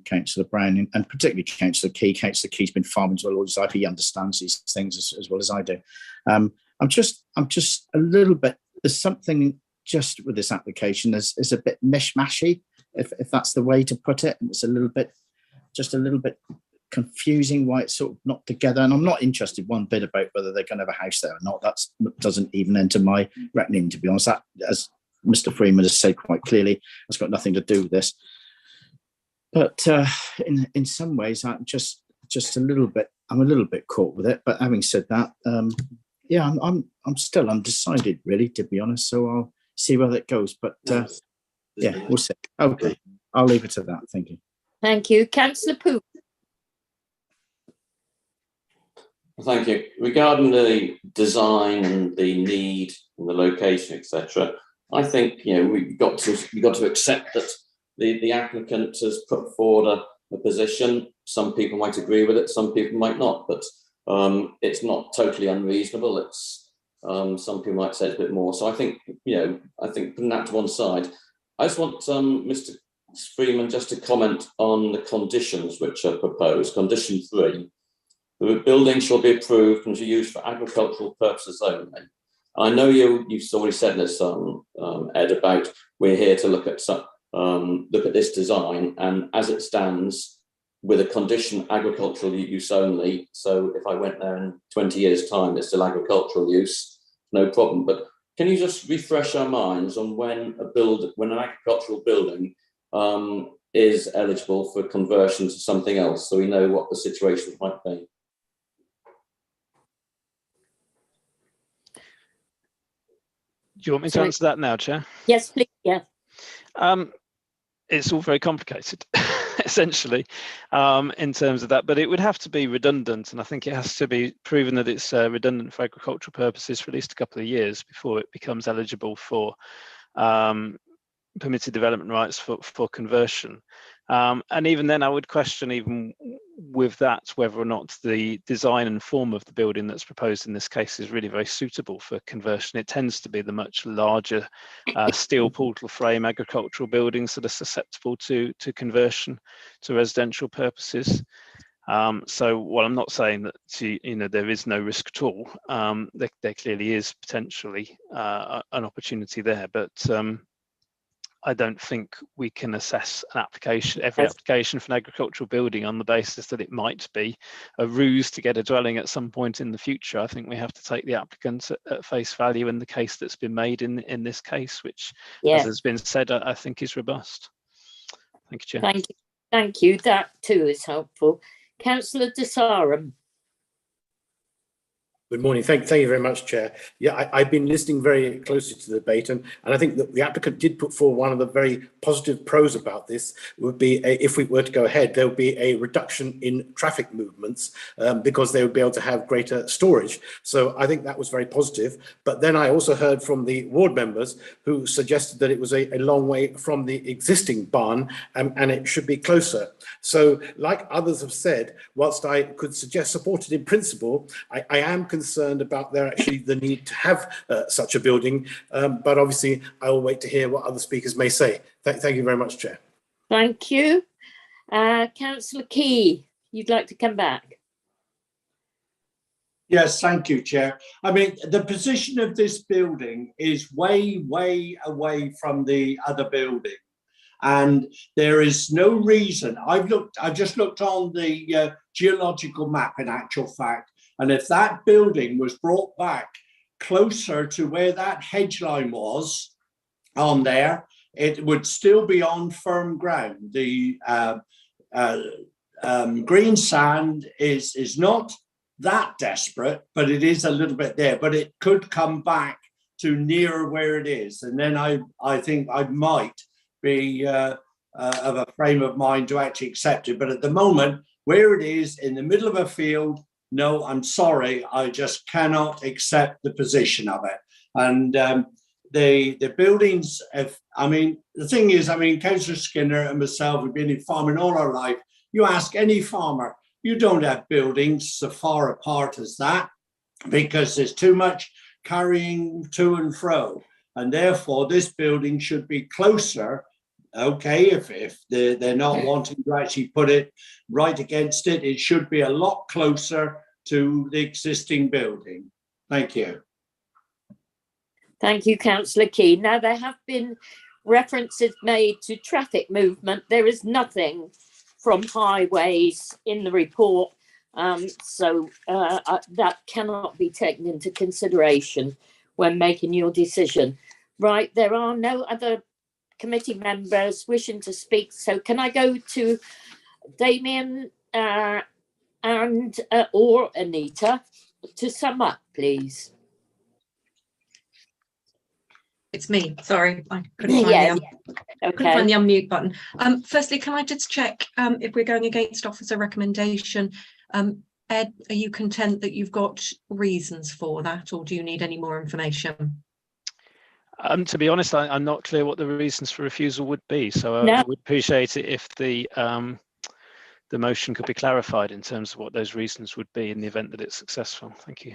Councillor Brown and particularly Councillor Key. Councillor Key's been farming as well all his life. He understands these things as well as I do. I'm just a little bit. There's something just with this application is a bit mishmashy, if that's the way to put it. And it's a little bit confusing why it's sort of not together. And I'm not interested one bit about whether they're going to have a house there or not. That doesn't even enter my reckoning, to be honest. That, as Mr. Freeman has said quite clearly, has got nothing to do with this. But in some ways, I'm just a little bit caught with it. But having said that, yeah, I'm still undecided, really, to be honest. So I'll see where that goes. But yeah, we'll see. Okay, I'll leave it to that. Thank you. Thank you. Councillor Poole. Thank you. Regarding the design and the need and the location, etc., I think we've got to accept that the applicant has put forward a position. Some people might agree with it, some people might not, but it's not totally unreasonable. It's some people might say it's a bit more. So I think putting that to one side, I just want Mr. Freeman just to comment on the conditions which are proposed. Condition 3. The building shall be approved and be used for agricultural purposes only. I know you've already said this, Ed, about we're here to look at this design, and as it stands, with a condition agricultural use only. So if I went there in 20 years' time, it's still agricultural use, no problem. But can you just refresh our minds on when an agricultural building is eligible for conversion to something else, so we know what the situation might be? Do you want me to answer that now, Chair? Yes, please. Yeah. It's all very complicated, essentially, in terms of that. But it would have to be redundant, and I think it has to be proven that it's redundant for agricultural purposes for at least a couple of years before it becomes eligible for permitted development rights for conversion. And even then, I would question, even with that, whether or not the design and form of the building that's proposed in this case is really very suitable for conversion. It tends to be the much larger steel portal frame agricultural buildings that are susceptible to conversion to residential purposes. So while I'm not saying that there is no risk at all, there clearly is potentially an opportunity there, but I don't think we can assess every application for an agricultural building on the basis that it might be a ruse to get a dwelling at some point in the future. I think we have to take the applicant at face value in the case that's been made in this case, which, as has been said, I think is robust. Thank you, Chair. Thank you. That too is helpful. Councillor Desarum. Good morning. Thank you very much, Chair. Yeah, I've been listening very closely to the debate, and I think that the applicant did put forward one of the very positive pros about this would be, if we were to go ahead, there would be a reduction in traffic movements because they would be able to have greater storage. So I think that was very positive. But then I also heard from the ward members who suggested that it was a long way from the existing barn and it should be closer. So like others have said, whilst I could suggest support it in principle, I am concerned about the need to have such a building, but obviously I will wait to hear what other speakers may say. Thank you very much, Chair. Thank you. Councillor Key, you'd like to come back? Yes, thank you, Chair. I mean, the position of this building is way, way away from the other building. And there is no reason. I've just looked on the geological map, in actual fact, and if that building was brought back closer to where that hedge line was on there, it would still be on firm ground. The green sand is not that desperate, but it is a little bit there, but it could come back to nearer where it is. And then I think I might be of a frame of mind to actually accept it. But at the moment, where it is in the middle of a field, no, I'm sorry, I just cannot accept the position of it. And the buildings, the thing is, Councillor Skinner and myself have been in farming all our life. You ask any farmer, you don't have buildings so far apart as that, because there's too much carrying to and fro. And therefore, this building should be closer. Okay, if they're not wanting to actually put it right against it, it should be a lot closer to the existing building. Thank you. Thank you, Councillor Keane. Now, there have been references made to traffic movement. There is nothing from highways in the report, so that cannot be taken into consideration when making your decision. Right, there are no other committee members wishing to speak, so can I go to Damien and or Anita to sum up, please? It's me. Sorry, I couldn't find, couldn't find the unmute button. Firstly, can I just check if we're going against officer recommendation? Ed, are you content that you've got reasons for that, or do you need any more information? To be honest, I'm not clear what the reasons for refusal would be, so I would appreciate it if the motion could be clarified in terms of what those reasons would be in the event that it's successful. Thank you.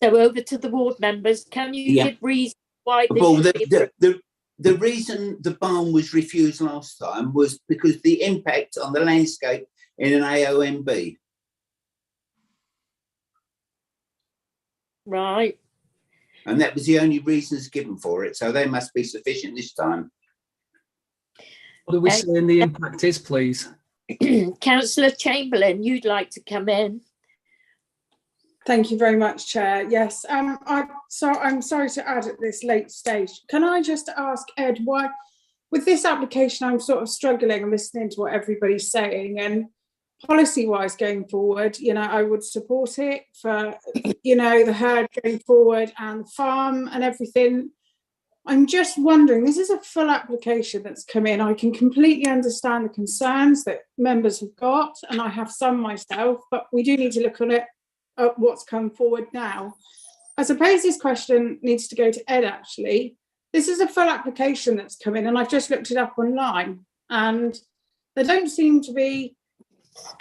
So over to the ward members. Can you give reasons why this Well, should be the reason the barn was refused last time was because the impact on the landscape in an AONB. Right. And that was the only reasons given for it. So they must be sufficient this time. What do we say in the impact is, please? Councillor Chamberlain, you'd like to come in? Thank you very much, Chair. Yes, I'm sorry to add at this late stage. Can I just ask Ed why, with this application, I'm sort of struggling and listening to what everybody's saying, and policy-wise going forward, I would support it for, the herd going forward and the farm and everything. I'm just wondering, this is a full application that's come in. I can completely understand the concerns that members have got, and I have some myself, but we do need to look at what's come forward now. I suppose this question needs to go to Ed, actually. This is a full application that's come in, and I've just looked it up online, and there don't seem to be,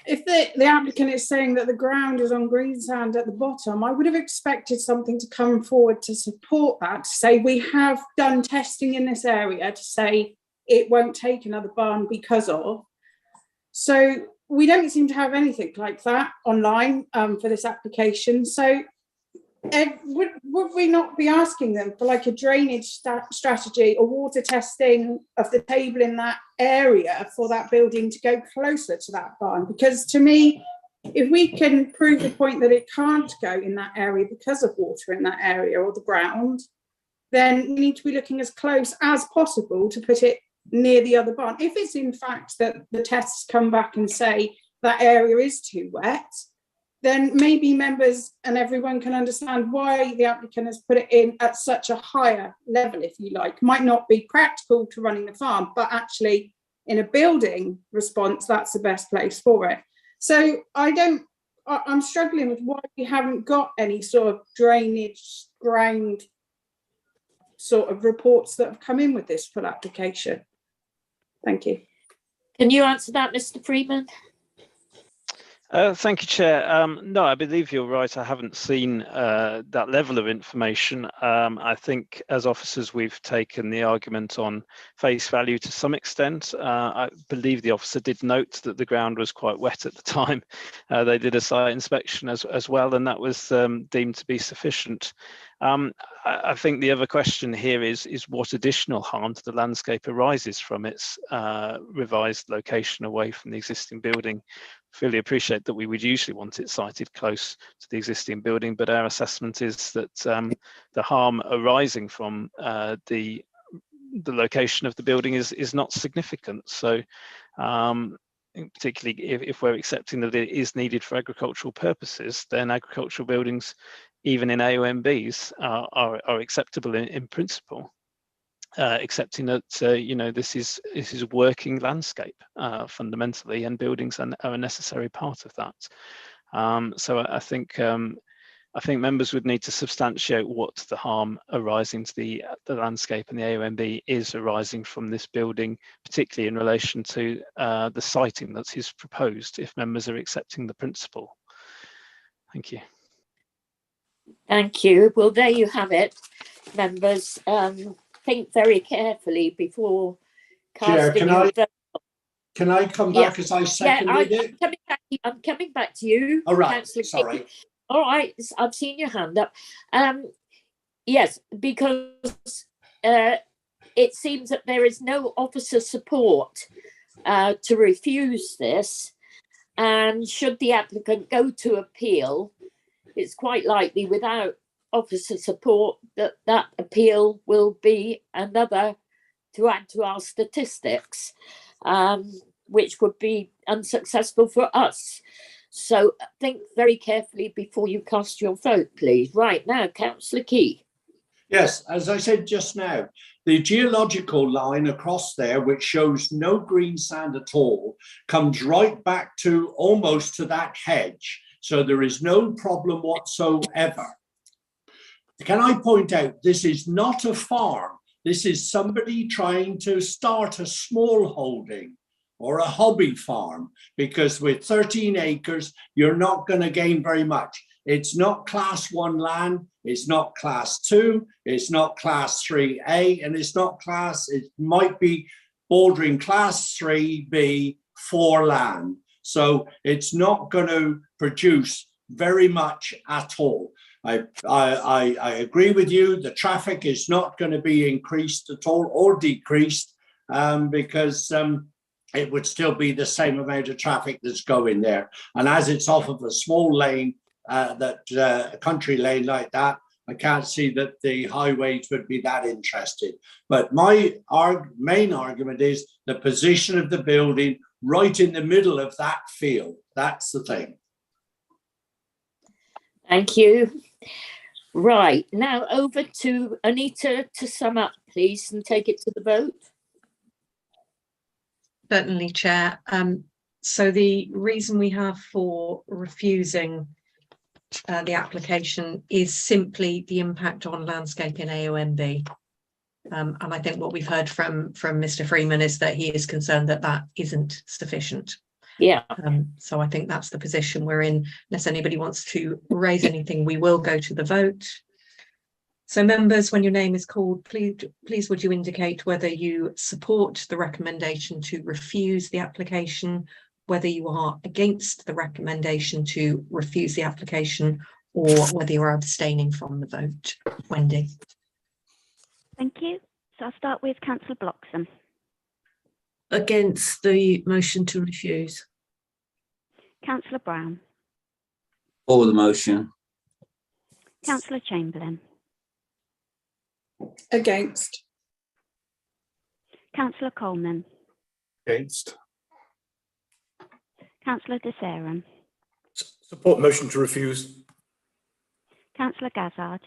if the applicant is saying that the ground is on green sand at the bottom, I would have expected something to come forward to support that, to say we have done testing in this area to say it won't take another barn because of. So we don't seem to have anything like that online for this application. So Ed, would we not be asking them for like a drainage strategy or water testing of the table in that area for that building to go closer to that barn? Because to me, if we can prove the point that it can't go in that area because of water in that area or the ground, then we need to be looking as close as possible to put it near the other barn. If it's in fact that the tests come back and say that area is too wet, then maybe members and everyone can understand why the applicant has put it in at such a higher level, if you like. Might not be practical to running the farm, but actually in a building response, that's the best place for it. So I'm struggling with why we haven't got any sort of drainage ground sort of reports that have come in with this full application. Thank you. Can you answer that, Mr. Freeman? Thank you, Chair. No, I believe you're right. I haven't seen that level of information. I think as officers, we've taken the argument on face value to some extent. I believe the officer did note that the ground was quite wet at the time. They did a site inspection as well, and that was deemed to be sufficient. I think the other question here is what additional harm to the landscape arises from its revised location away from the existing building. Fully appreciate that we would usually want it sited close to the existing building, but our assessment is that the harm arising from the location of the building is not significant. So particularly if we're accepting that it is needed for agricultural purposes, then agricultural buildings, even in AOMBs, are acceptable in principle, accepting that this is a working landscape fundamentally, and buildings are a necessary part of that. So I think members would need to substantiate what the harm arising to the landscape and the AOMB is arising from this building, particularly in relation to the siting that is proposed, if members are accepting the principle. Thank you. Thank you. Well, there you have it, members. Think very carefully before casting your vote. Can I come back as I seconded it? I'm coming back to you. All right, Councillor sorry. King. All right, I've seen your hand up. Yes, because it seems that there is no officer support to refuse this, and should the applicant go to appeal, it's quite likely without officer support that appeal will be another to add to our statistics, which would be unsuccessful for us. So think very carefully before you cast your vote, please. Right now, Councillor Key. Yes, as I said just now, the geological line across there, which shows no green sand at all, comes right back to almost to that hedge. So there is no problem whatsoever. Can I point out, this is not a farm. This is somebody trying to start a small holding or a hobby farm, because with 13 acres, you're not going to gain very much. It's not class 1 land, it's not class 2, it's not class 3A, and it's not it might be bordering class 3B for land. So it's not going to produce very much at all. I agree with you, the traffic is not going to be increased at all or decreased, because it would still be the same amount of traffic that's going there. And as it's off of a small lane, a country lane like that, I can't see that the highways would be that interested. But my main argument is the position of the building right in the middle of that field. That's the thing. Thank you. Right, now over to Anita to sum up, please, and take it to the vote. Certainly, Chair. So the reason we have for refusing the application is simply the impact on landscape in AOMB. And I think what we've heard from Mr. Freeman is that he is concerned that that isn't sufficient. Yeah. So I think that's the position we're in. Unless anybody wants to raise anything, we will go to the vote. So members, when your name is called, please would you indicate whether you support the recommendation to refuse the application, whether you are against the recommendation to refuse the application, or whether you're abstaining from the vote. Wendy. Thank you. So I'll start with Councillor Bloxham. Against the motion to refuse. Councillor Brown. For the motion. Councillor Chamberlain. Against. Councillor Coleman. Against. Councillor De Saran. Support motion to refuse. Councillor Gazzard.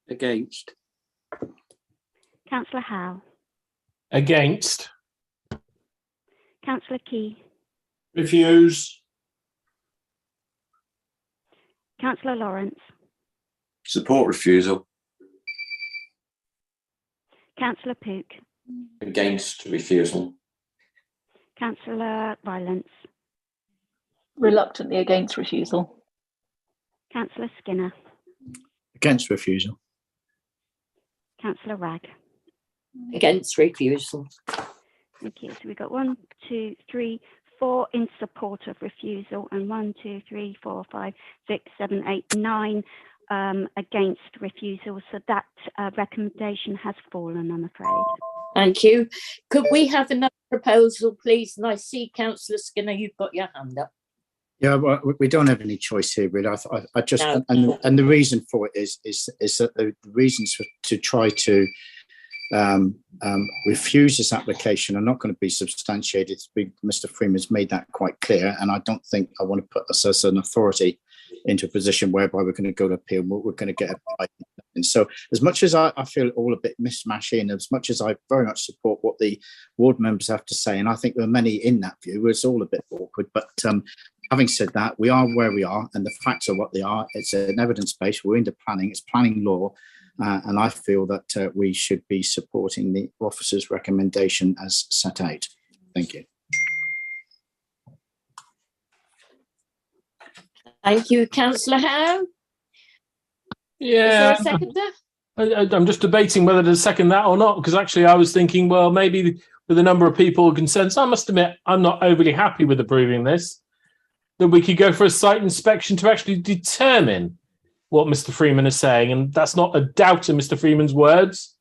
Against. Councillor Howe. Against. Councillor Key. Refuse. Councillor Lawrence. Support refusal. Councillor Pook. Against refusal. Councillor Rylance. Reluctantly against refusal. Councillor Skinner. Against refusal. Councillor Ragg. Against refusal. Thank you. So we've got 1, 2, 3, 4 in support of refusal, and 1, 2, 3, 4, 5, 6, 7, 8, 9 against refusal, so that recommendation has fallen, I'm afraid. Thank you. Could we have another proposal, please? And I see Councillor Skinner, you've got your hand up. Yeah, well, we don't have any choice here, really. I just No. and the reason for it is that the reasons to try to refuse this application are not going to be substantiated. Mr. Freeman's made that quite clear, and I don't think I want to put us as an authority into a position whereby we're going to go to appeal. We're going to get it. And so, as much as I feel all a bit mishmashy, and as much as I very much support what the ward members have to say, and I think there are many in that view, it's all a bit awkward. But having said that, we are where we are, and the facts are what they are. It's an evidence base. We're into planning. It's planning law. And I feel that we should be supporting the officer's recommendation as set out. Thank you. Thank you, Councillor Howe. Yeah. Is there a seconder? I'm just debating whether to second that or not, because actually I was thinking, well, maybe with a number of people concerned, I must admit I'm not overly happy with approving this, that we could go for a site inspection to actually determine what Mr. Freeman is saying, and that's not a doubt in Mr. Freeman's words.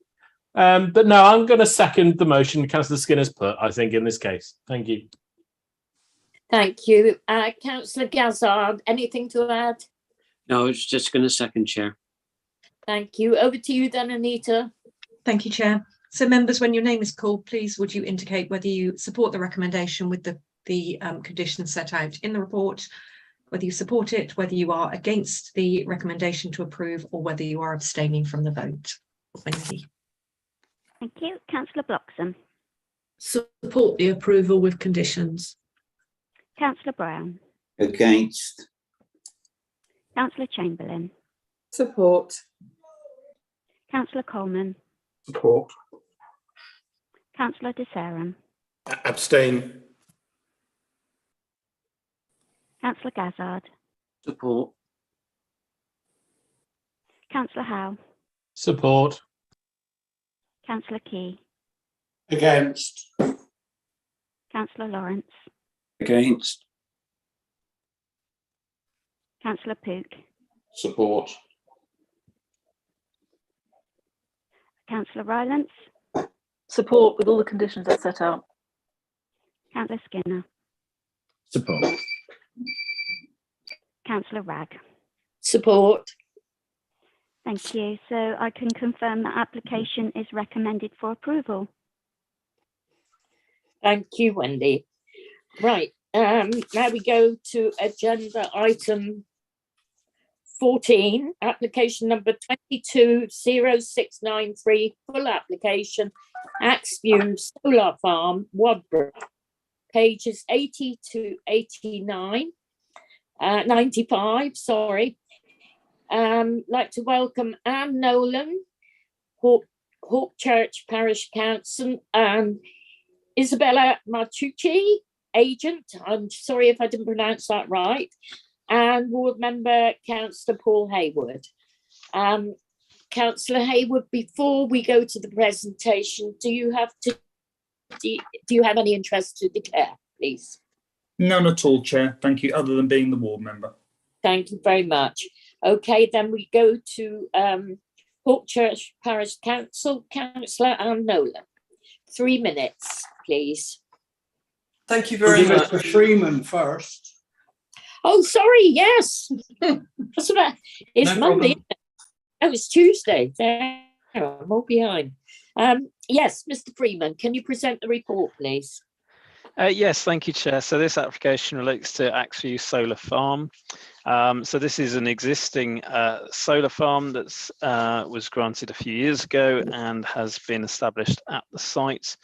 But no, I'm going to second the motion Councillor Skinner's put, I think, in this case. Thank you. Thank you. Councillor Gazzard, anything to add? No, I was just going to second, Chair. Thank you. Over to you then, Anita. Thank you, Chair. So members, when your name is called, please would you indicate whether you support the recommendation with the conditions set out in the report, whether you support it, whether you are against the recommendation to approve, or whether you are abstaining from the vote. Wendy. Thank you. Councillor Bloxham. Support the approval with conditions. Councillor Brown. Against. Councillor Chamberlain. Support. Councillor Coleman. Support. Councillor De Saram. Abstain. Councillor Gazzard. Support. Councillor Howe. Support. Councillor Key. Against. Councillor Lawrence. Against. Councillor Pook. Support. Councillor Rylance. Support with all the conditions that's set out. Councillor Skinner. Support. Councillor Ragg. Support. Thank you. So I can confirm that application is recommended for approval. Thank you, Wendy. Right, now we go to agenda item 14, application number 220693, full application, Axview Solar Farm, Wadborough, pages 80 to 89, 95, sorry. Like to welcome Anne Nolan, Hawkchurch Parish Council, and Isabella Martucci, agent. I'm sorry if I didn't pronounce that right. And ward member Councillor Paul Hayward. Councillor Hayward, before we go to the presentation, do you have any interest to declare, please? None at all, Chair. Thank you, other than being the ward member. Thank you very much. Okay, then we go to Hawkchurch Parish Council, Councillor Anne Nolan. 3 minutes, please. Thank you very much. Mr. Freeman first. Oh, sorry, yes. It's No Monday. problem. Oh, it's Tuesday. There, I'm all behind. Yes, Mr. Freeman, can you present the report, please? Yes, thank you, Chair. So this application relates to Axview Solar Farm. So this is an existing solar farm that was granted a few years ago and has been established at the site.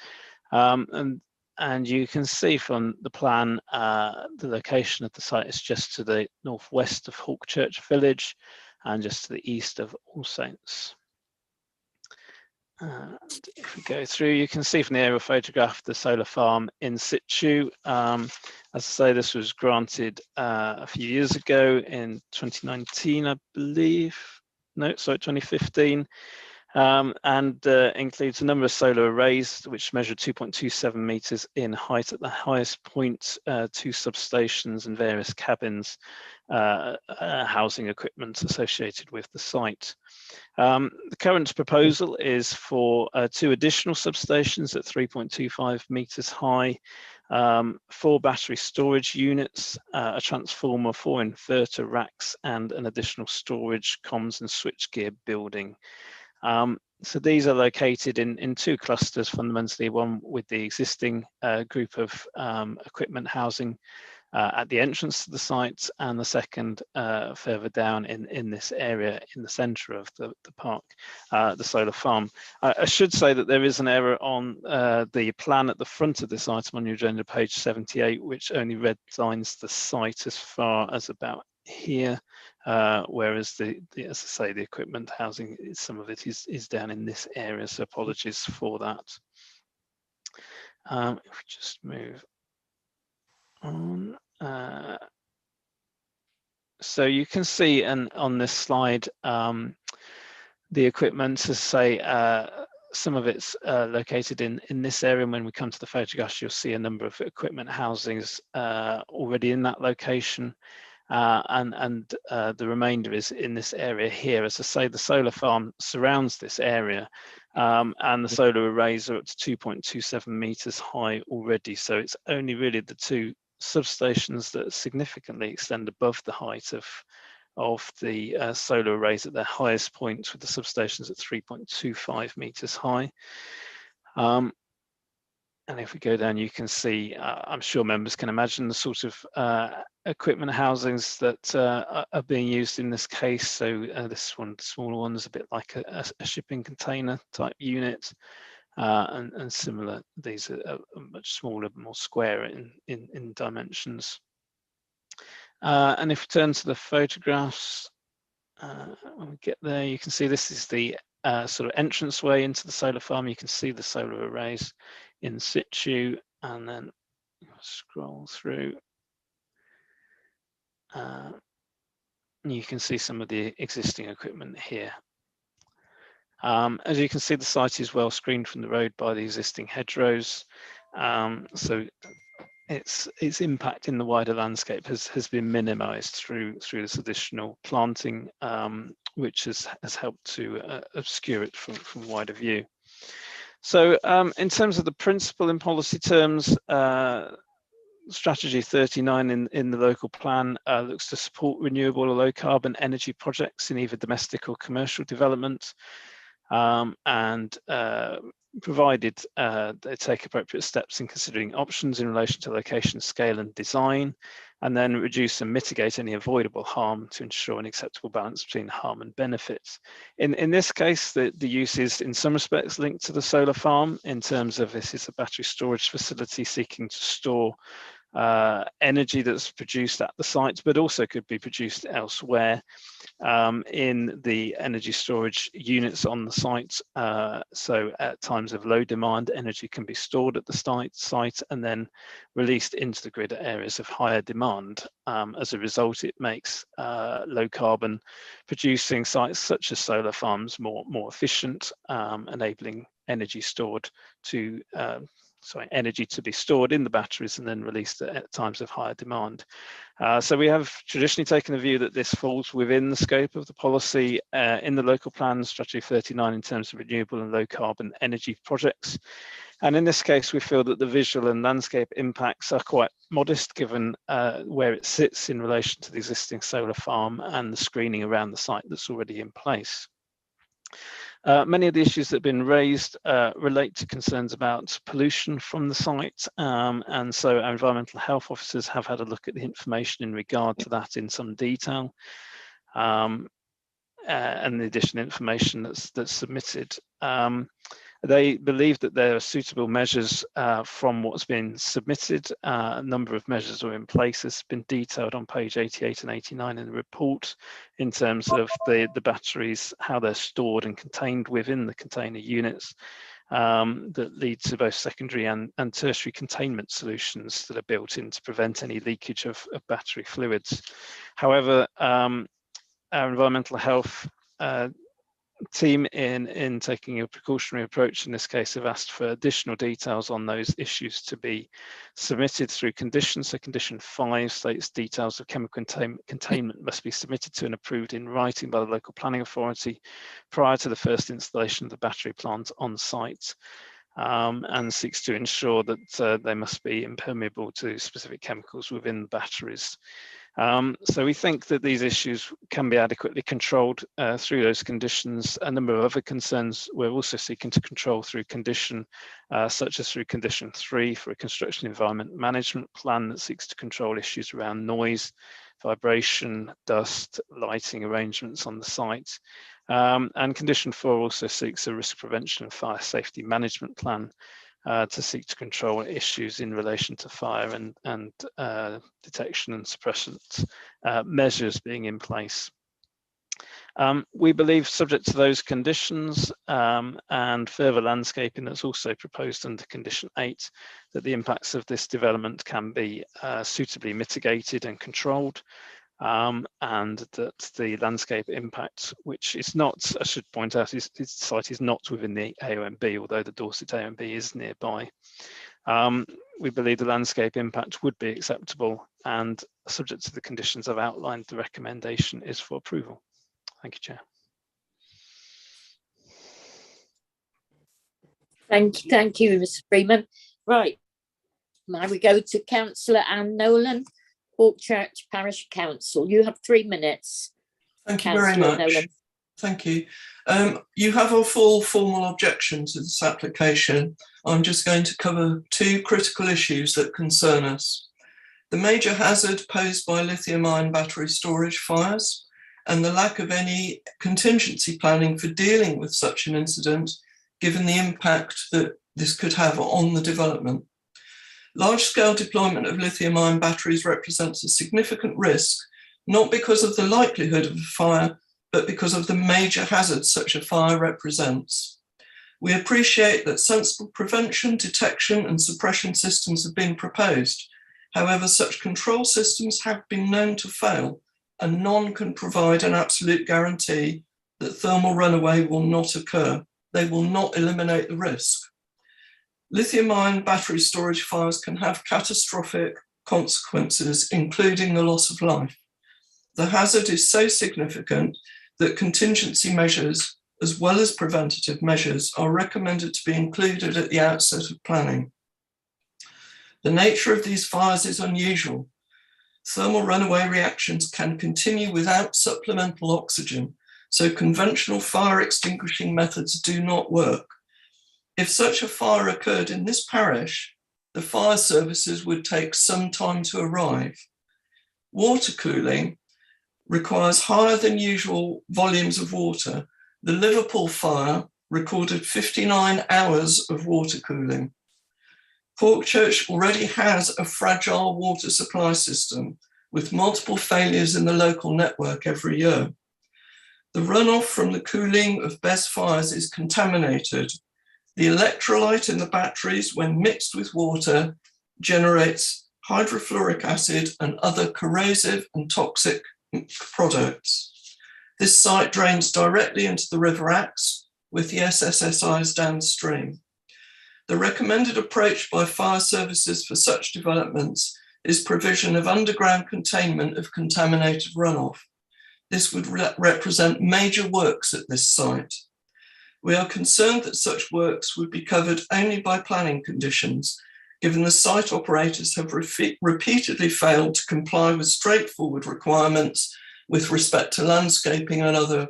And you can see from the plan, the location of the site is just to the northwest of Hawkchurch Village and just to the east of All Saints. If we go through, you can see from the aerial photograph the solar farm in situ. As I say, this was granted a few years ago in 2019, I believe. No, sorry, 2015. and includes a number of solar arrays which measure 2.27 meters in height at the highest point, 2 substations and various cabins housing equipment associated with the site. The current proposal is for 2 additional substations at 3.25 meters high, 4 battery storage units, a transformer, 4 inverter racks, and an additional storage, comms and switchgear building. So these are located in 2 clusters, fundamentally, one with the existing group of equipment housing at the entrance to the site, and the second further down in this area in the centre of the park, the solar farm. I should say that there is an error on the plan at the front of this item on your agenda, page 78, which only redlines the site as far as about here, whereas as I say, the equipment housing, some of it is down in this area, so apologies for that. If we just move on. So you can see on this slide the equipment, as say, some of it's located in this area, and when we come to the photographs you'll see a number of equipment housings already in that location, and the remainder is in this area here. As I say, the solar farm surrounds this area, and the solar arrays are up to 2.27 meters high already, so it's only really the 2 substations that significantly extend above the height of the solar arrays at their highest point, with the substations at 3.25 meters high. And if we go down, you can see, I'm sure members can imagine the sort of equipment housings that are being used in this case. So this one, the smaller one, is a bit like a shipping container type unit, and similar. These are much smaller, more square in dimensions. And if we turn to the photographs, when we get there, you can see this is the sort of entranceway into the solar farm. You can see the solar arrays in situ, and then scroll through. You can see some of the existing equipment here. As you can see, the site is well screened from the road by the existing hedgerows, so its impact in the wider landscape has been minimised through this additional planting, which has helped to obscure it from wider view. So in terms of the principle in policy terms, strategy 39 in the local plan looks to support renewable or low carbon energy projects in either domestic or commercial development, and provided they take appropriate steps in considering options in relation to location, scale and design, and then reduce and mitigate any avoidable harm to ensure an acceptable balance between harm and benefits. In this case, the use is in some respects linked to the solar farm, in terms of this is a battery storage facility seeking to store energy that's produced at the site, but also could be produced elsewhere in the energy storage units on the site. So at times of low demand, energy can be stored at the site and then released into the grid at areas of higher demand. As a result, it makes low carbon producing sites such as solar farms more efficient, enabling energy to be stored in the batteries and then released at times of higher demand. So we have traditionally taken the view that this falls within the scope of the policy in the local plan, strategy 39, in terms of renewable and low carbon energy projects. And in this case, we feel that the visual and landscape impacts are quite modest, given where it sits in relation to the existing solar farm and the screening around the site that's already in place. Many of the issues that have been raised relate to concerns about pollution from the site, and so our environmental health officers have had a look at the information in regard to that in some detail, and the additional information that's submitted. They believe that there are suitable measures from what's been submitted. A number of measures are in place. It's been detailed on page 88 and 89 in the report in terms of the batteries, how they're stored and contained within the container units, that lead to both secondary and tertiary containment solutions that are built in to prevent any leakage of battery fluids. However, our environmental health team in taking a precautionary approach in this case have asked for additional details on those issues to be submitted through conditions. So condition 5 states details of chemical containment must be submitted to and approved in writing by the local planning authority prior to the first installation of the battery plant on site, and seeks to ensure that they must be impermeable to specific chemicals within the batteries. So we think that these issues can be adequately controlled through those conditions. A number of other concerns we're also seeking to control through condition, such as through condition 3 for a construction environment management plan that seeks to control issues around noise, vibration, dust, lighting arrangements on the site. And condition 4 also seeks a risk prevention and fire safety management plan to seek to control issues in relation to fire and detection and suppressant measures being in place. We believe, subject to those conditions and further landscaping that's also proposed under condition 8, that the impacts of this development can be suitably mitigated and controlled, and that the landscape impact, which is not, I should point out, this site is not within the AONB, although the Dorset AONB is nearby. We believe the landscape impact would be acceptable, and subject to the conditions I've outlined, the recommendation is for approval. Thank you, Chair. Thank you, Mr. Freeman. Right, now we go to Councillor Anne Nolan, Church Parish Council. You have 3 minutes. Thank you very much. Nolan. Thank you. You have a full formal objection to this application. I'm just going to cover 2 critical issues that concern us. The major hazard posed by lithium-ion battery storage fires and the lack of any contingency planning for dealing with such an incident, given the impact that this could have on the development. Large-scale deployment of lithium-ion batteries represents a significant risk, not because of the likelihood of a fire, but because of the major hazards such a fire represents. We appreciate that sensible prevention, detection, and suppression systems have been proposed. However, such control systems have been known to fail, and none can provide an absolute guarantee that thermal runaway will not occur. They will not eliminate the risk. Lithium-ion battery storage fires can have catastrophic consequences, including the loss of life. The hazard is so significant that contingency measures, as well as preventative measures, are recommended to be included at the outset of planning. The nature of these fires is unusual. Thermal runaway reactions can continue without supplemental oxygen, so conventional fire extinguishing methods do not work. If such a fire occurred in this parish, the fire services would take some time to arrive. Water cooling requires higher than usual volumes of water. The Liverpool fire recorded 59 hours of water cooling. Portchurch already has a fragile water supply system with multiple failures in the local network every year. The runoff from the cooling of BESS fires is contaminated. The electrolyte in the batteries, when mixed with water, generates hydrofluoric acid and other corrosive and toxic products. This site drains directly into the River Axe, with the SSSIs downstream. The recommended approach by fire services for such developments is provision of underground containment of contaminated runoff. This would represent major works at this site. We are concerned that such works would be covered only by planning conditions, given the site operators have repeatedly failed to comply with straightforward requirements with respect to landscaping and other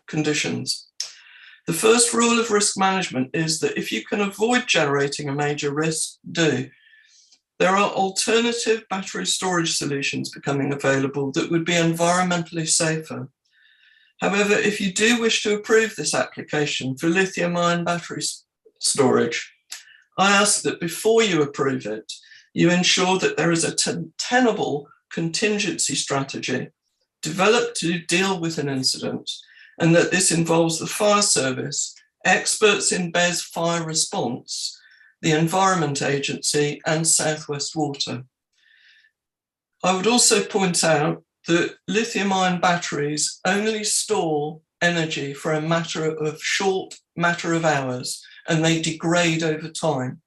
conditions. The first rule of risk management is that if you can avoid generating a major risk, do. There are alternative battery storage solutions becoming available that would be environmentally safer. However, if you do wish to approve this application for lithium-ion battery storage, I ask that before you approve it, you ensure that there is a tenable contingency strategy developed to deal with an incident, and that this involves the fire service, experts in BESS fire response, the Environment Agency, and South West Water. I would also point out that lithium-ion batteries only store energy for a short matter of hours, and they degrade over time.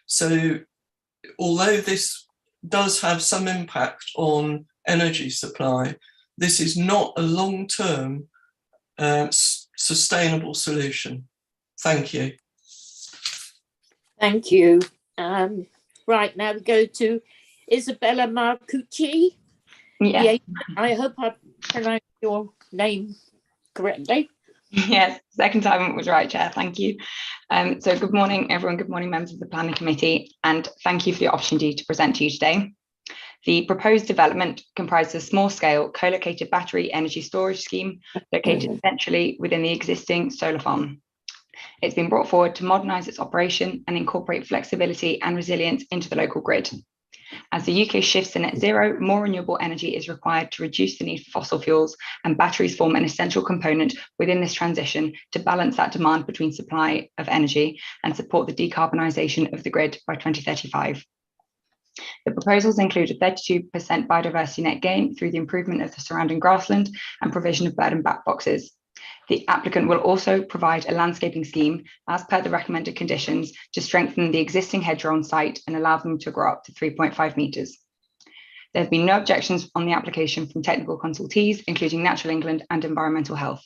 So although this does have some impact on energy supply, this is not a long-term sustainable solution. Thank you. Thank you. Right, now we go to Isabella Marcucci. Yeah. I hope I pronounced your name correctly. Yes, second time was right, Chair. Thank you. So good morning, everyone. Good morning, members of the Planning Committee, and thank you for the opportunity to present to you today. The proposed development comprises a small-scale co-located battery energy storage scheme located centrally within the existing solar farm. It's been brought forward to modernise its operation and incorporate flexibility and resilience into the local grid. As the UK shifts to net zero, more renewable energy is required to reduce the need for fossil fuels, and batteries form an essential component within this transition to balance that demand between supply of energy and support the decarbonisation of the grid by 2035. The proposals include a 32% biodiversity net gain through the improvement of the surrounding grassland and provision of bird and bat boxes. The applicant will also provide a landscaping scheme as per the recommended conditions to strengthen the existing hedgerow on site and allow them to grow up to 3.5 metres. There have been no objections on the application from technical consultees, including Natural England and Environmental Health.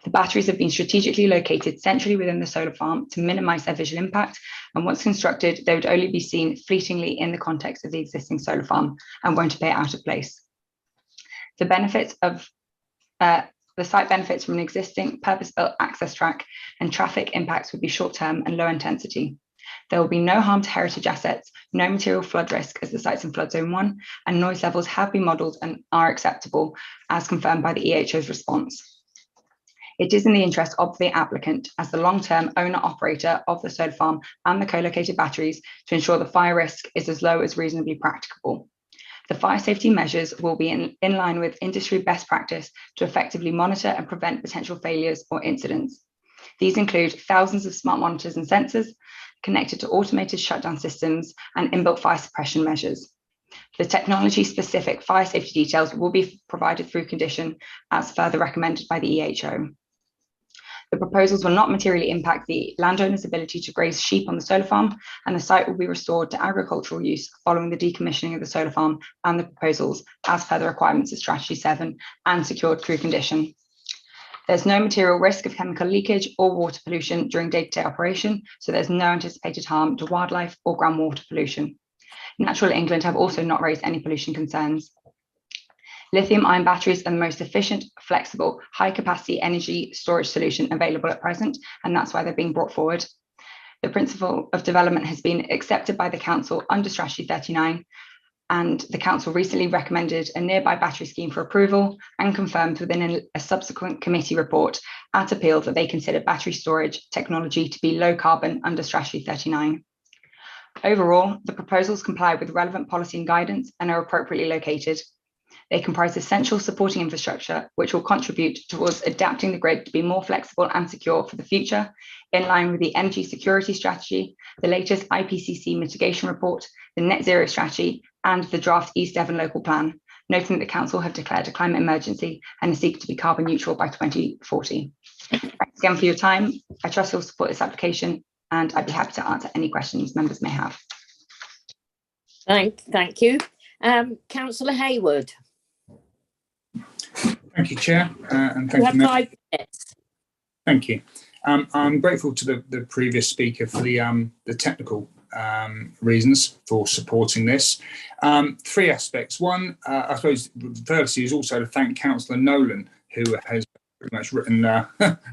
The batteries have been strategically located centrally within the solar farm to minimise their visual impact, and once constructed, they would only be seen fleetingly in the context of the existing solar farm and won't appear out of place. The benefits of the site benefits from an existing purpose-built access track, and traffic impacts would be short-term and low intensity. There will be no harm to heritage assets, no material flood risk as the site's in flood zone 1, and noise levels have been modelled and are acceptable as confirmed by the EHO's response. It is in the interest of the applicant as the long-term owner-operator of the solar farm and the co-located batteries to ensure the fire risk is as low as reasonably practicable. The fire safety measures will be in line with industry best practice to effectively monitor and prevent potential failures or incidents. These include thousands of smart monitors and sensors connected to automated shutdown systems and inbuilt fire suppression measures. The technology-specific fire safety details will be provided through condition as further recommended by the EHO. The proposals will not materially impact the landowner's ability to graze sheep on the solar farm, and the site will be restored to agricultural use following the decommissioning of the solar farm and the proposals as per the requirements of Strategy 7 and secured through condition. There's no material risk of chemical leakage or water pollution during day-to-day operation, so there's no anticipated harm to wildlife or groundwater pollution. Natural England have also not raised any pollution concerns. Lithium-ion batteries are the most efficient, flexible, high-capacity energy storage solution available at present, and that's why they're being brought forward. The principle of development has been accepted by the Council under Strategy 39, and the Council recently recommended a nearby battery scheme for approval and confirmed within a subsequent committee report at appeal that they consider battery storage technology to be low carbon under Strategy 39. Overall, the proposals comply with relevant policy and guidance and are appropriately located. They comprise essential supporting infrastructure, which will contribute towards adapting the grid to be more flexible and secure for the future, in line with the energy security strategy, the latest IPCC mitigation report, the net zero strategy, and the draft East Devon local plan, noting that the Council have declared a climate emergency and seek to be carbon neutral by 2040. Thanks again for your time. I trust you'll support this application, and I'd be happy to answer any questions members may have. Thank you. Councillor Hayward. Thank you, Chair, and thank you. 5 minutes. Thank you. I'm grateful to the previous speaker for the technical reasons for supporting this. 3 aspects. One, I suppose, firstly, is also to thank Councillor Nolan, who has pretty much written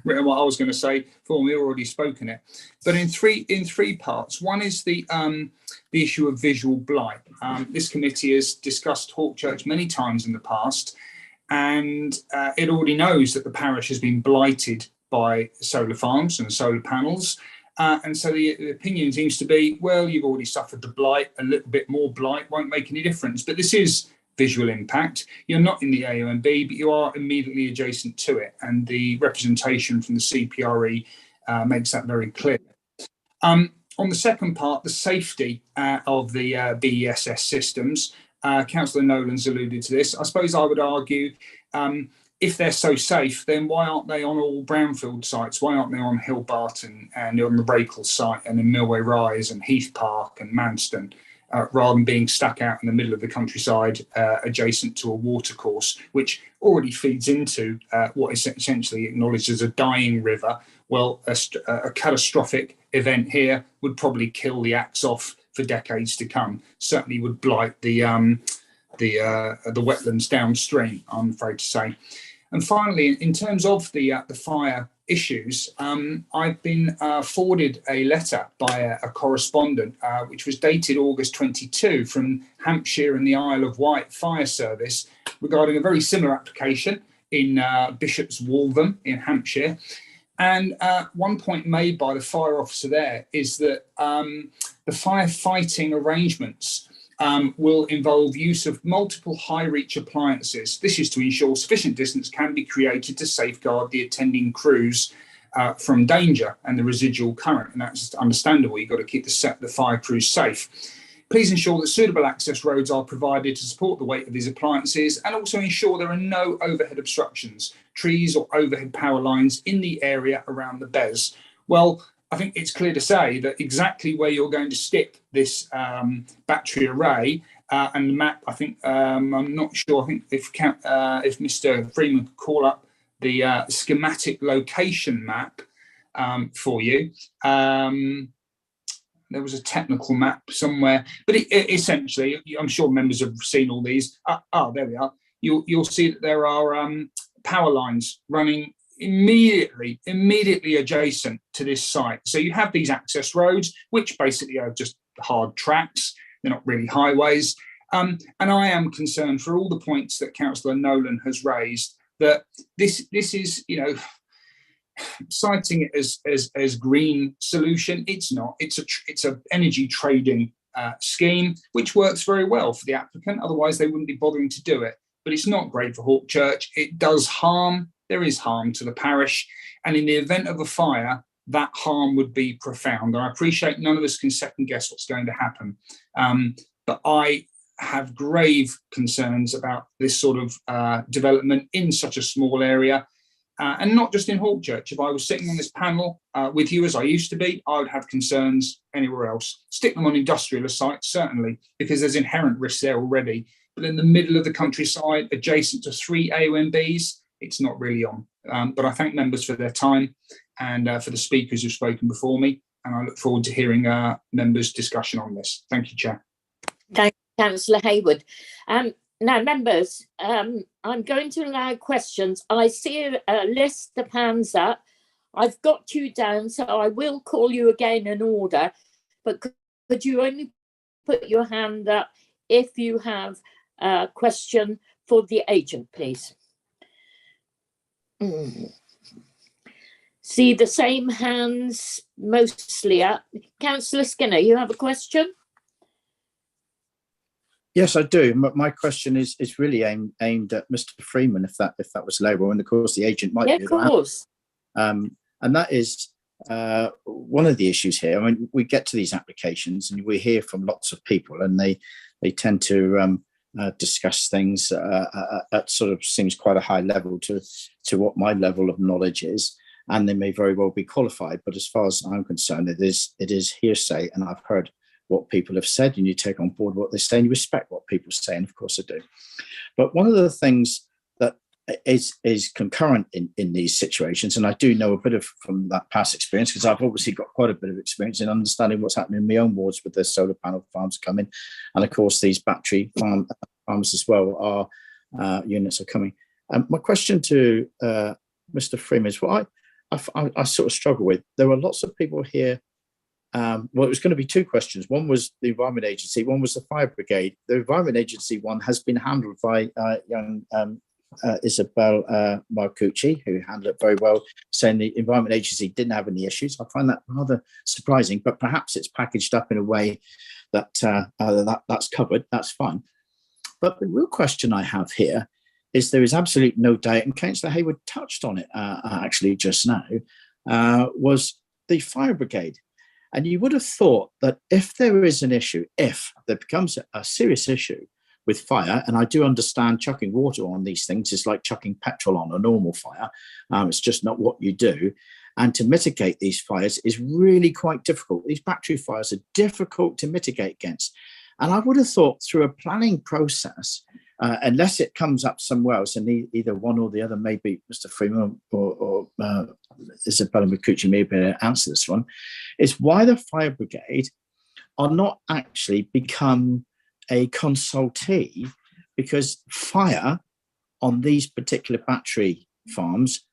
written what I was going to say for me, already spoken it. But in three parts. One is the issue of visual blight. This committee has discussed Hawkchurch many times in the past, and it already knows that the parish has been blighted by solar farms and solar panels. And so the opinion seems to be, well, you've already suffered the blight, a little bit more blight won't make any difference. But this is visual impact. You're not in the AONB, but you are immediately adjacent to it. And the representation from the CPRE makes that very clear. On the second part, the safety of the BESS systems, Councillor Nolan's alluded to this. I suppose I would argue, if they're so safe, then why aren't they on all brownfield sites? Why aren't they on Hill Barton and on the Brakel site and in Millway Rise and Heath Park and Manston, rather than being stuck out in the middle of the countryside adjacent to a watercourse, which already feeds into what is essentially acknowledged as a dying river? Well, a catastrophic event here would probably kill the axe off for decades to come. Certainly would blight the wetlands downstream, I'm afraid to say. And finally, in terms of the fire issues, I've been forwarded a letter by a correspondent, which was dated August 22 from Hampshire and the Isle of Wight Fire Service regarding a very similar application in Bishop's Waltham in Hampshire. And one point made by the fire officer there is that the firefighting arrangements will involve use of multiple high-reach appliances. This is to ensure sufficient distance can be created to safeguard the attending crews from danger and the residual current, and that's understandable. You've got to keep the fire crews safe. Please ensure that suitable access roads are provided to support the weight of these appliances, and also ensure there are no overhead obstructions, trees or overhead power lines in the area around the BES. Well, I think it's clear to say that exactly where you're going to stick this battery array and the map, I think, I'm not sure, I think if Mr. Freeman could call up the schematic location map for you. There was a technical map somewhere, but essentially, I'm sure members have seen all these. There we are. You'll see that there are power lines running immediately adjacent to this site. So you have these access roads, which basically are just hard tracks. They're not really highways. And I am concerned for all the points that Councillor Nolan has raised, that this is, citing it as green solution. It's not. It's a energy trading scheme, which works very well for the applicant. Otherwise, they wouldn't be bothering to do it. But it's not great for Hawkchurch. It does harm. There is harm to the parish. And in the event of a fire, that harm would be profound. And I appreciate none of us can second guess what's going to happen. But I have grave concerns about this sort of development in such a small area. And not just in Hawkchurch. If I was sitting on this panel with you as I used to be, I would have concerns anywhere else. Stick them on industrial sites, certainly, because there's inherent risks there already. But in the middle of the countryside, adjacent to 3 AONBs, it's not really on. But I thank members for their time and for the speakers who've spoken before me. And I look forward to hearing members' discussion on this. Thank you, Chair. Thank you, Councillor Hayward. Now, members, I'm going to allow questions. I see a list of hands up. I've got you down, so I will call you again in order. But could you only put your hand up if you have a question for the agent, please? See the same hands mostly up. Councillor Skinner, you have a question? Yes, I do. My question is really aimed at Mr. Freeman, if that was allowable, and of course the agent might be. Of course. And that is one of the issues here. I mean, we get to these applications and we hear from lots of people, and they tend to discuss things at sort of seems quite a high level to what my level of knowledge is, and they may very well be qualified. But as far as I'm concerned, it is hearsay, and I've heard what people have said, and you take on board what they say and you respect what people say, and of course I do. But one of the things that is concurrent in these situations, and I do know a bit of from that past experience, because I've obviously got quite a bit of experience in understanding what's happening in my own wards with the solar panel farms coming, and of course these battery farms as well are units are coming. My question to Mr. Freeman is what I sort of struggle with. There are lots of people here. Well, it was going to be two questions. One was the Environment Agency, one was the Fire Brigade. The Environment Agency one has been handled by young Isabel Marcucci, who handled it very well, saying the Environment Agency didn't have any issues. I find that rather surprising, but perhaps it's packaged up in a way that that's covered. That's fine. But the real question I have here is there is absolutely no doubt, and Councillor Hayward touched on it actually just now, was the Fire Brigade. And you would have thought that if there is an issue, if there becomes a serious issue with fire, and I do understand chucking water on these things is like chucking petrol on a normal fire. It's just not what you do. And to mitigate these fires is really quite difficult. These battery fires are difficult to mitigate against. And I would have thought through a planning process, unless it comes up somewhere else, and either one or the other, maybe Mr. Freeman or Isabella McCucci may be able to answer this one, is why the fire brigade are not actually become a consultee, because fire on these particular battery farms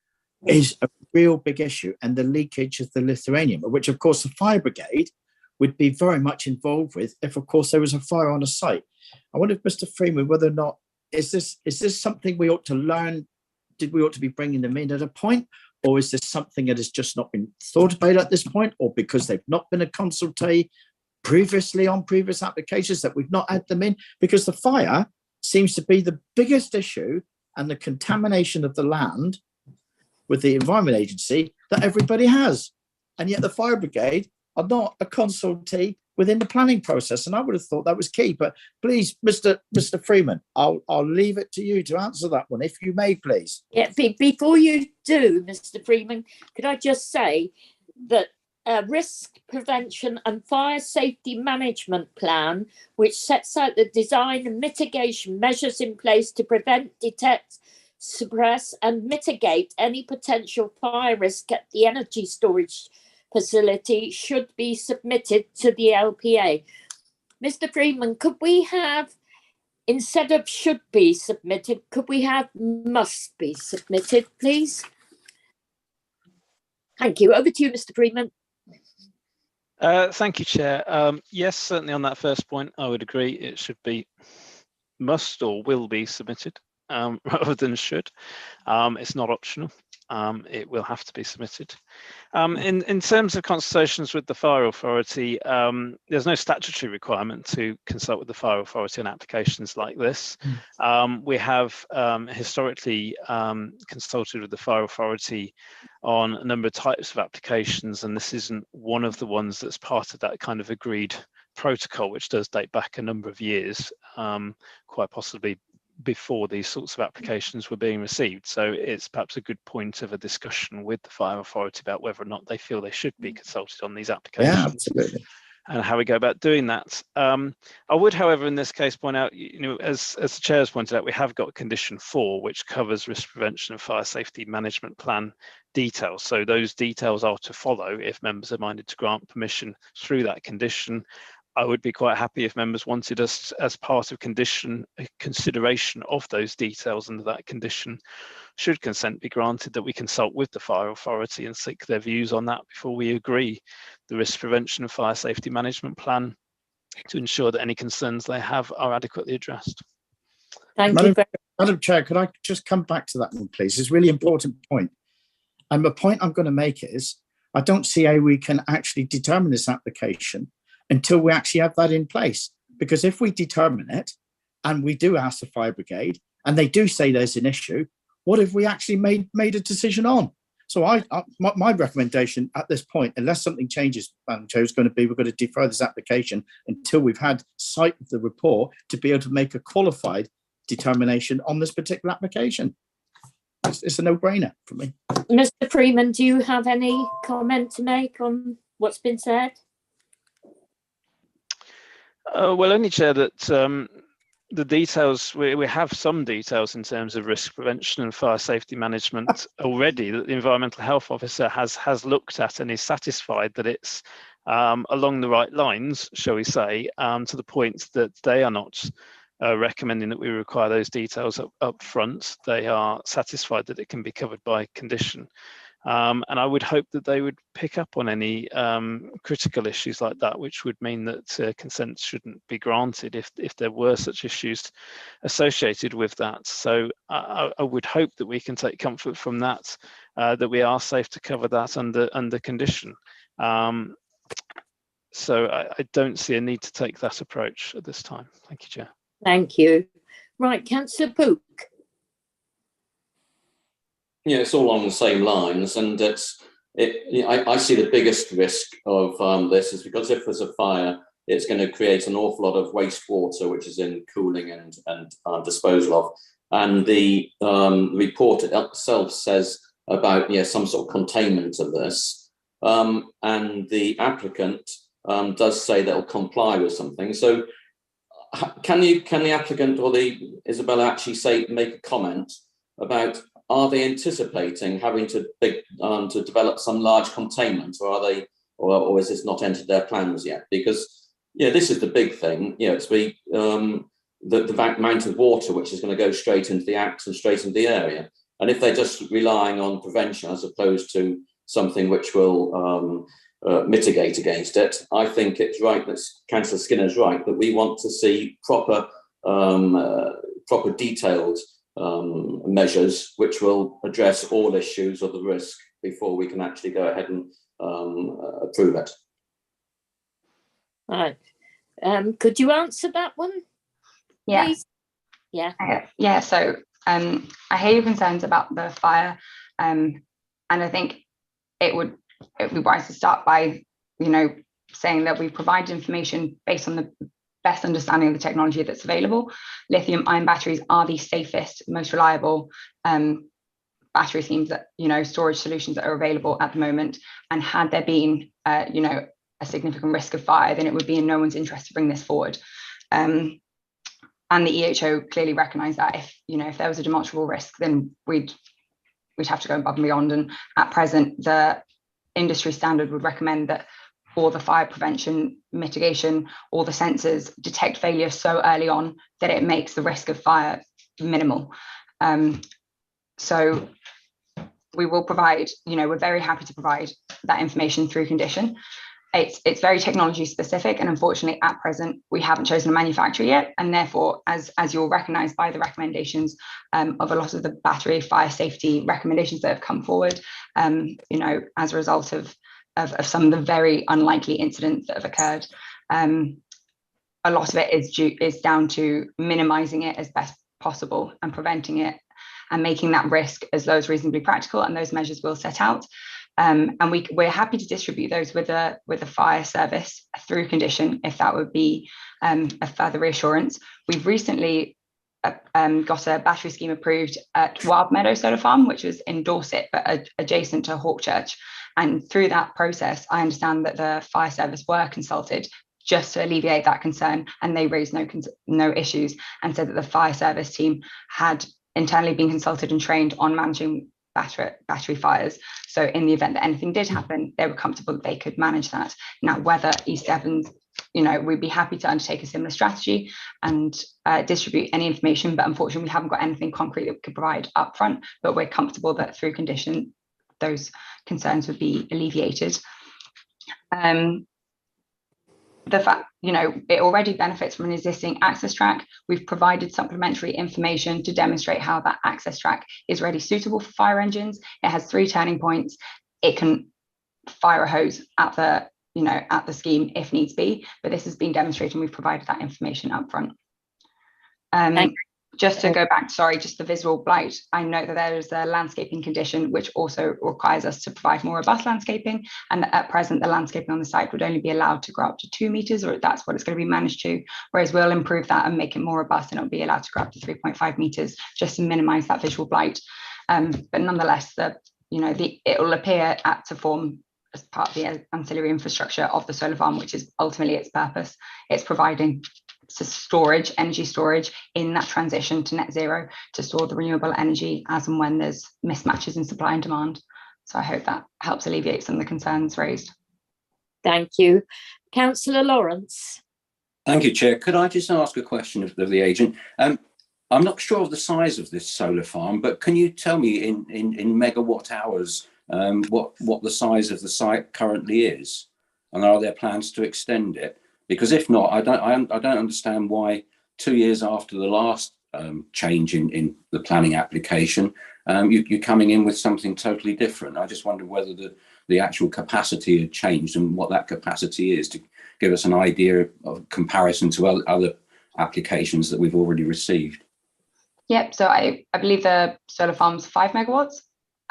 is a real big issue, and the leakage of the Lithuanian, which of course the fire brigade would be very much involved with if of course there was a fire on a site. I wonder if Mr. Freeman, whether or not is this something we ought to learn? Did we ought to be bringing them in at a point, or is this something that has just not been thought about at this point, or because they've not been a consultee previously on previous applications that we've not had them in? Because the fire seems to be the biggest issue, and the contamination of the land with the Environment Agency that everybody has, and yet the fire brigade are not a consultee within the planning process. And I would have thought that was key. But please, Mr. Freeman, I'll leave it to you to answer that one, if you may, please. Yeah, before you do, Mr. Freeman, could I just say that risk prevention and fire safety management plan, which sets out the design and mitigation measures in place to prevent, detect, suppress and mitigate any potential fire risk at the energy storage facility, should be submitted to the LPA. Mr. Freeman, could we have, instead of should be submitted, could we have must be submitted, please? Thank you. Over to you, Mr. Freeman. Thank you, Chair. Yes, certainly on that first point, I would agree. It should be must or will be submitted rather than should. It's not optional. It will have to be submitted. In terms of consultations with the Fire Authority, there's no statutory requirement to consult with the Fire Authority on applications like this. We have historically consulted with the Fire Authority on a number of types of applications, and this isn't one of the ones that's part of that kind of agreed protocol, which does date back a number of years, quite possibly before these sorts of applications were being received. So it's perhaps a good point of a discussion with the Fire Authority about whether or not they feel they should be consulted on these applications. Yeah, absolutely. And how we go about doing that. I would, however, in this case point out, as the Chair has pointed out, we have got condition 4, which covers risk prevention and fire safety management plan details. So those details are to follow if members are minded to grant permission through that condition. I would be quite happy if members wanted us, as part of consideration of those details under that condition, should consent be granted, that we consult with the Fire Authority and seek their views on that before we agree the risk prevention and fire safety management plan, to ensure that any concerns they have are adequately addressed. Thank you. Madam Chair, could I just come back to that one, please? It's a really important point. And the point I'm going to make is, I don't see how we can actually determine this application until we actually have that in place. Because if we determine it and we do ask the fire brigade and they do say there's an issue, what have we actually made a decision on? So my recommendation at this point, unless something changes, Madam Chair, is going to be we're going to defer this application until we've had sight of the report to be able to make a qualified determination on this particular application. It's a no-brainer for me. Mr. Freeman, do you have any comment to make on what's been said? Well, only, Chair, that the details, we have some details in terms of risk prevention and fire safety management already that the Environmental Health Officer has looked at and is satisfied that it's along the right lines, shall we say, to the point that they are not recommending that we require those details up front. They are satisfied that it can be covered by condition. And I would hope that they would pick up on any critical issues like that, which would mean that consent shouldn't be granted if there were such issues associated with that. So I would hope that we can take comfort from that, that we are safe to cover that under condition. So I don't see a need to take that approach at this time. Thank you, Chair. Thank you. Right, Councillor Pook. Yeah, it's all along the same lines, and I see the biggest risk of this is because if there's a fire it's going to create an awful lot of wastewater, which is in cooling and disposal of. And the report itself says about some sort of containment of this. And the applicant does say that it'll comply with something. So can the applicant or Isabella actually make a comment about, are they anticipating having to develop some large containment, or are they, or is this not entered their plans yet? Because this is the big thing. It's the amount of water which is going to go straight into the acts and straight into the area. And if they're just relying on prevention as opposed to something which will mitigate against it, I think it's right that Councillor Skinner's right that we want to see proper detailed measures which will address all issues of the risk before we can actually go ahead and approve it. Right. Could you answer that one? Yeah. Please? Yeah. So I hear your concerns about the fire, and I think it would be wise to start by, saying that we provide information based on the best understanding of the technology that's available. Lithium-ion batteries are the safest, most reliable battery schemes that, storage solutions that are available at the moment. And had there been, a significant risk of fire, then it would be in no one's interest to bring this forward. And the EHO clearly recognised that if there was a demonstrable risk, then we'd have to go above and beyond. And at present, the industry standard would recommend that all the fire prevention, mitigation, all the sensors detect failure so early on that it makes the risk of fire minimal. So we will provide, we're very happy to provide that information through condition. It's very technology specific, and unfortunately at present we haven't chosen a manufacturer yet, and therefore as you'll recognise by the recommendations of a lot of the battery fire safety recommendations that have come forward, as a result of some of the very unlikely incidents that have occurred, a lot of it is down to minimising it as best possible and preventing it and making that risk as low as reasonably practical, and those measures will set out. And we're happy to distribute those with a fire service through condition, if that would be a further reassurance. We've recently got a battery scheme approved at Wild Meadow Solar Farm, which was in Dorset, but adjacent to Hawkchurch. And through that process, I understand that the fire service were consulted just to alleviate that concern, and they raised no issues, and said that the fire service team had internally been consulted and trained on managing battery fires. So in the event that anything did happen, they were comfortable that they could manage that. Now, whether East Devon's, we'd be happy to undertake a similar strategy and distribute any information, but unfortunately we haven't got anything concrete that we could provide upfront, but we're comfortable that through condition, those concerns would be alleviated. The fact, it already benefits from an existing access track. We've provided supplementary information to demonstrate how that access track is really suitable for fire engines. It has 3 turning points. It can fire a hose at the scheme if needs be, but this has been demonstrated and we've provided that information up front. Just to go back, just the visual blight, I know that there is a landscaping condition which also requires us to provide more robust landscaping, and that at present the landscaping on the site would only be allowed to grow up to 2 metres, or that's what it's going to be managed to, whereas we'll improve that and make it more robust, and it'll be allowed to grow up to 3.5 metres just to minimise that visual blight. But nonetheless, it will appear to form as part of the ancillary infrastructure of the solar farm, which is ultimately its purpose. It's providing energy storage in that transition to net zero, to store the renewable energy as and when there's mismatches in supply and demand. So I hope that helps alleviate some of the concerns raised. Thank you. Councillor Lawrence. Thank you, Chair. Could I just ask a question of the agent? I'm not sure of the size of this solar farm, but can you tell me in megawatt hours what the size of the site currently is, and are there plans to extend it? Because if not, I don't understand why 2 years after the last change in the planning application, you're coming in with something totally different. I just wondered whether the actual capacity had changed and what that capacity is, to give us an idea of comparison to other applications that we've already received. Yep, so I believe the solar farm's 5 megawatts,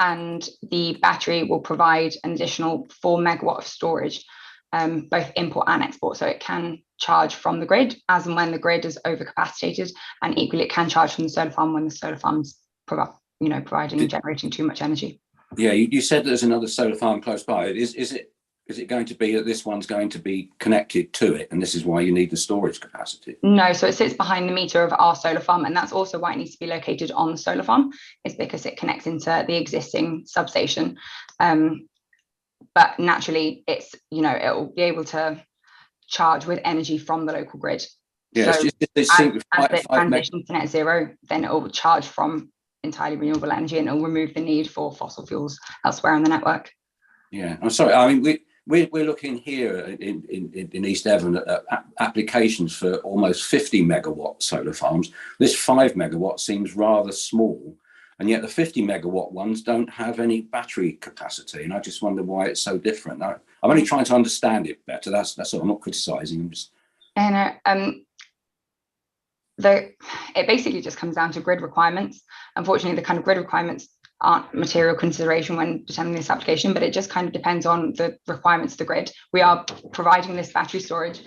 and the battery will provide an additional 4 megawatt of storage, both import and export. So it can charge from the grid as and when the grid is overcapacitated, and equally it can charge from the solar farm when the solar farm's providing and generating too much energy. Yeah, you said there's another solar farm close by. Is it going to be that this one's going to be connected to it, and this is why you need the storage capacity? No, so it sits behind the meter of our solar farm, and that's also why it needs to be located on the solar farm, is because it connects into the existing substation. But naturally, it's it will be able to charge with energy from the local grid. Yeah, so it's as it transitions to net zero, then it will charge from entirely renewable energy, and it will remove the need for fossil fuels elsewhere on the network. Yeah, I'm sorry. I mean, we're looking here in East Devon at applications for almost 50 megawatt solar farms. This 5 megawatt seems rather small, and yet the 50 megawatt ones don't have any battery capacity. And I just wonder why it's so different. I'm only trying to understand it better. That's all. I'm not criticising. I'm just... It basically just comes down to grid requirements. Unfortunately, the kind of grid requirements aren't material consideration when determining this application, but it just kind of depends on the requirements of the grid. We are providing this battery storage,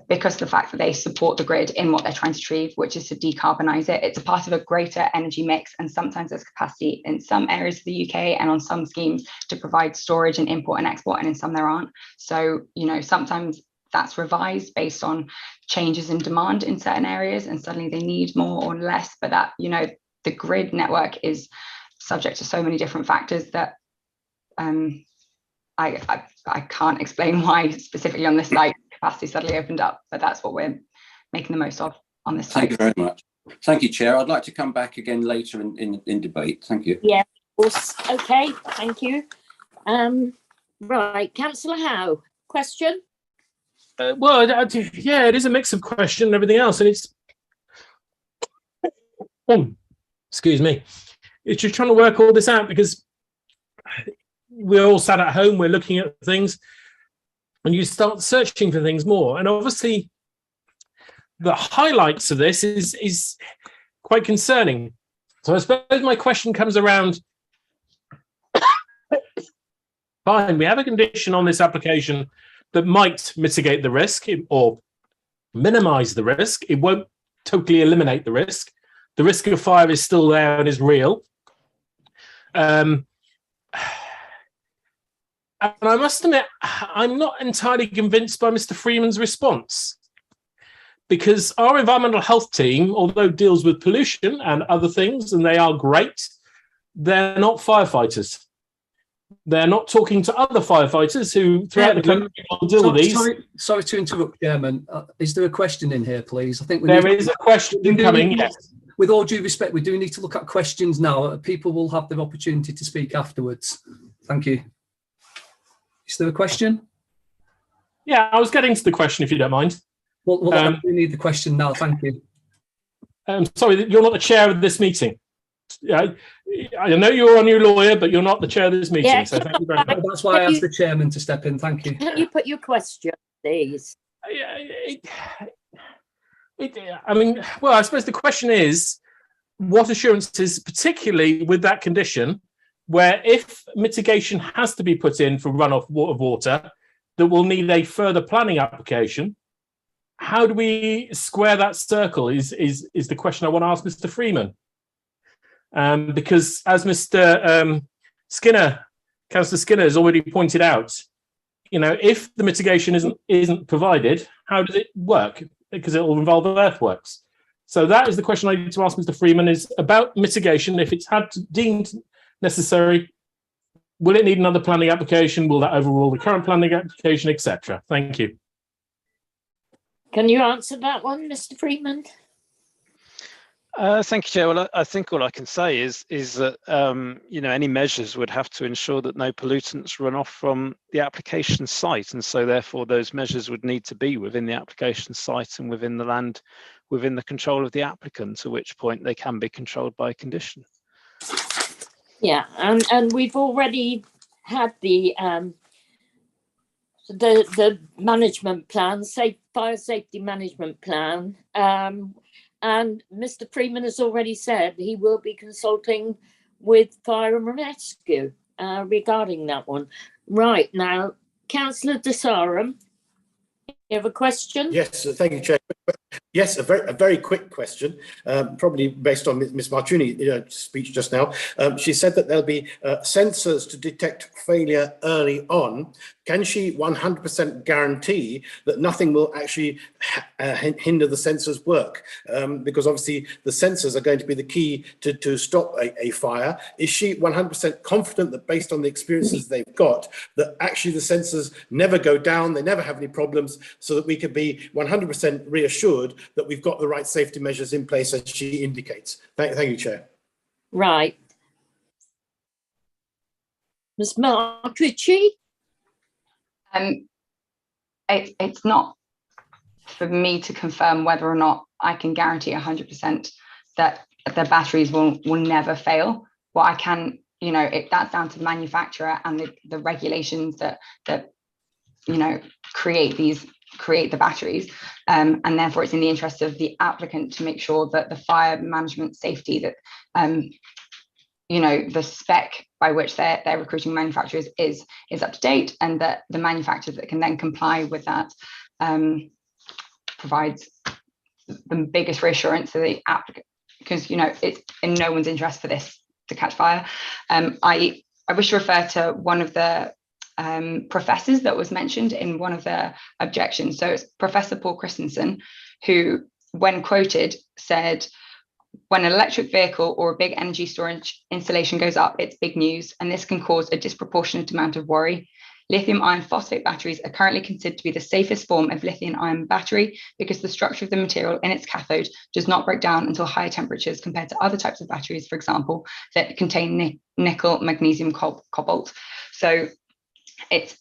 because of the fact that they support the grid in what they're trying to achieve, which is to decarbonize it. It's a part of a greater energy mix, and sometimes there's capacity in some areas of the UK and on some schemes to provide storage and import and export, and in some there aren't. So, sometimes that's revised based on changes in demand in certain areas, and suddenly they need more or less. But that, the grid network is subject to so many different factors that I can't explain why specifically on this site capacity suddenly opened up, but that's what we're making the most of on this site. Thank you very much. Thank you, Chair. I'd like to come back again later in debate. Thank you. Yeah, okay, thank you. Right, Councillor Howe, question? Yeah, it is a mix of question and everything else, and it's excuse me, it's just trying to work all this out, because we're all sat at home, we're looking at things, and you start searching for things more, and obviously the highlights of this is quite concerning. So I suppose my question comes around, fine, we have a condition on this application that might mitigate the risk or minimize the risk. It won't totally eliminate the risk. The risk of fire is still there and is real. And I must admit, I'm not entirely convinced by Mr. Freeman's response, because our environmental health team, although deals with pollution and other things, and they are great, they're not firefighters. They're not talking to other firefighters who throughout the country will deal with these. Sorry to interrupt, Chairman. Is there a question in here, please? I think there is a question incoming, yes. With all due respect, we do need to look at questions now. People will have the opportunity to speak afterwards. Thank you. Is there a question? Yeah, I was getting to the question, if you don't mind. Well, I do need the question now. Thank you. I'm sorry, you're not the chair of this meeting. I know you're a new lawyer, but you're not the chair of this meeting. Yeah, so thank you very much. That's why I asked the chairman to step in. Thank you. Can you put your question, please? I mean, well, I suppose the question is, what assurances, particularly with that condition, where if mitigation has to be put in for runoff water, that will need a further planning application, how do we square that circle is the question I want to ask Mr. Freeman. Because as Mr. Councillor Skinner has already pointed out, if the mitigation isn't provided, how does it work? Because it will involve earthworks. So that is the question I need to ask Mr. Freeman, is about mitigation. If it's deemed necessary, will it need another planning application? Will that overrule the current planning application, etc.? Thank you. Can you answer that one, Mr. Freeman? Thank you, Chair. Well, I think all I can say is that any measures would have to ensure that no pollutants run off from the application site, and so therefore those measures would need to be within the application site and within the land, within the control of the applicant. At which point they can be controlled by condition. Yeah, and we've already had the management plan, fire safety management plan. And Mr. Freeman has already said he will be consulting with Fire and Rescue regarding that one. Right, now, Councillor Desarum. You have a question? Yes, thank you, Chair. Yes, a very quick question, probably based on Ms. Martuni's speech just now. She said that there'll be sensors to detect failure early on. Can she 100% guarantee that nothing will actually hinder the sensors' work? Because obviously the sensors are going to be the key to stop a fire. Is she 100% confident that based on the experiences they've got, that actually the sensors never go down, they never have any problems, so that we can be 100% reassured that we've got the right safety measures in place as she indicates? Thank you, Chair. Right. Ms. Marcucci? It's not for me to confirm whether or not I can guarantee 100% that the batteries will never fail. What I can, that's down to the manufacturer and the regulations that create the batteries, and therefore it's in the interest of the applicant to make sure that the fire management safety that the spec by which they're recruiting manufacturers is up to date, and that the manufacturer that can then comply with that provides the biggest reassurance to the applicant, because it's in no one's interest for this to catch fire. I wish to refer to one of the professors that was mentioned in one of the objections. So it's Professor Paul Christensen, who, when quoted, said, when an electric vehicle or a big energy storage installation goes up, it's big news, and this can cause a disproportionate amount of worry. Lithium iron phosphate batteries are currently considered to be the safest form of lithium ion battery because the structure of the material in its cathode does not break down until higher temperatures compared to other types of batteries, for example, that contain nickel, magnesium, cobalt. So it's,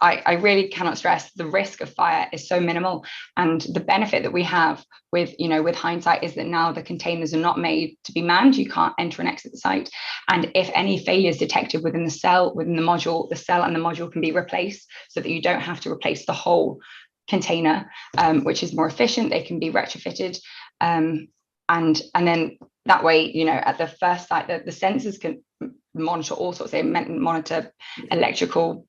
I really cannot stress the risk of fire is so minimal, and the benefit that we have with hindsight is that now the containers are not made to be manned. You can't enter and exit the site, and if any failure is detected within the cell, within the module, the cell and the module can be replaced so that you don't have to replace the whole container, which is more efficient. They can be retrofitted, and then that way, at the first site, the sensors can monitor all sorts. They monitor electrical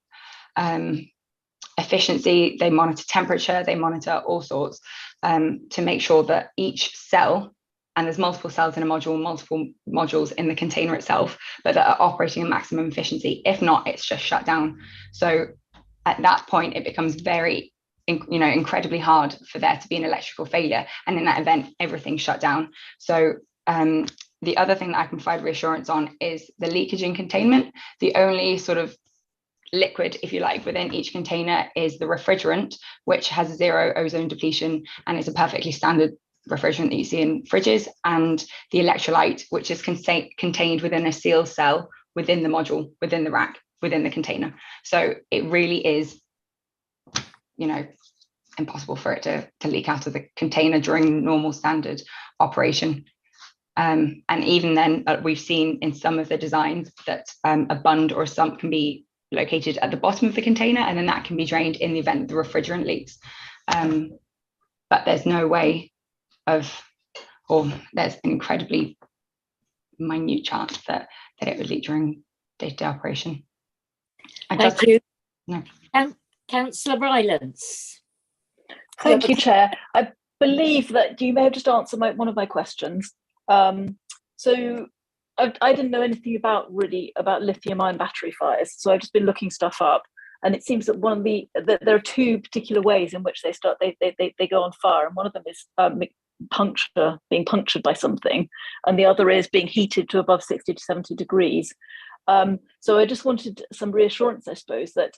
efficiency, they monitor temperature, they monitor all sorts, to make sure that each cell, and there's multiple cells in a module, multiple modules in the container itself, but that are operating at maximum efficiency. If not, it's just shut down. So at that point, it becomes very, incredibly hard for there to be an electrical failure. And in that event, everything's shut down. So the other thing that I can provide reassurance on is the leakage in containment. The only sort of liquid, if you like, within each container is the refrigerant, which has zero ozone depletion and is a perfectly standard refrigerant that you see in fridges, and the electrolyte, which is contained within a sealed cell within the module, within the rack, within the container. So it really is, impossible for it to leak out of the container during normal standard operation. And even then, we've seen in some of the designs that a bund or a sump can be located at the bottom of the container, and then that can be drained in the event the refrigerant leaks. But there's no way of, or there's an incredibly minute chance that it would leak during day-to-day operation. Thank you. No. Councillor Rylance. Thank you, Chair. I believe that you may have just answered one of my questions. So I didn't know anything about lithium-ion battery fires, so I've just been looking stuff up, and it seems that there are two particular ways in which they go on fire, and one of them is being punctured by something, and the other is being heated to above 60 to 70 degrees. So I just wanted some reassurance, I suppose, that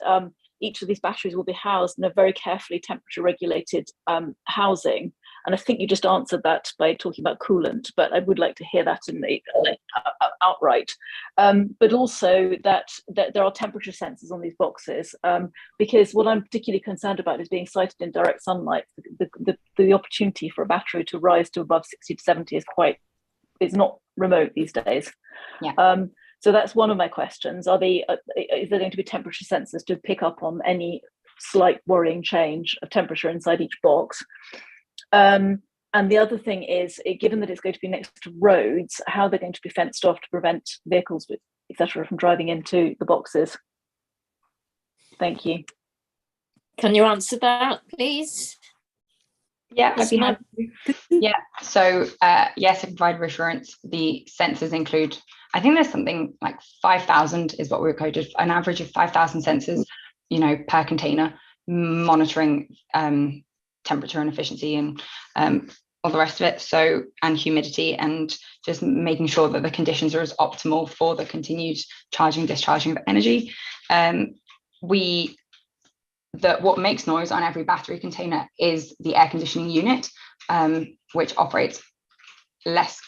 each of these batteries will be housed in a very carefully temperature-regulated housing. And I think you just answered that by talking about coolant, but I would like to hear that in the outright. But also that there are temperature sensors on these boxes, because what I'm particularly concerned about is being sited in direct sunlight. The opportunity for a battery to rise to above 60 to 70 is not remote these days. Yeah. So that's one of my questions. Is there going to be temperature sensors to pick up on any slight worrying change of temperature inside each box? And the other thing is, given that it's going to be next to roads, how they're going to be fenced off to prevent vehicles, etc., from driving into the boxes. Thank you. Can you answer that, please? Yeah, I'd be happy to. Yeah, so yes, I provide reassurance. The sensors include, I think there's something like 5,000 is what we were quoted, an average of 5,000 sensors, you know, per container, monitoring temperature and efficiency and all the rest of it. So, and humidity, and just making sure that the conditions are as optimal for the continued charging, discharging of energy. What makes noise on every battery container is the air conditioning unit, which operates less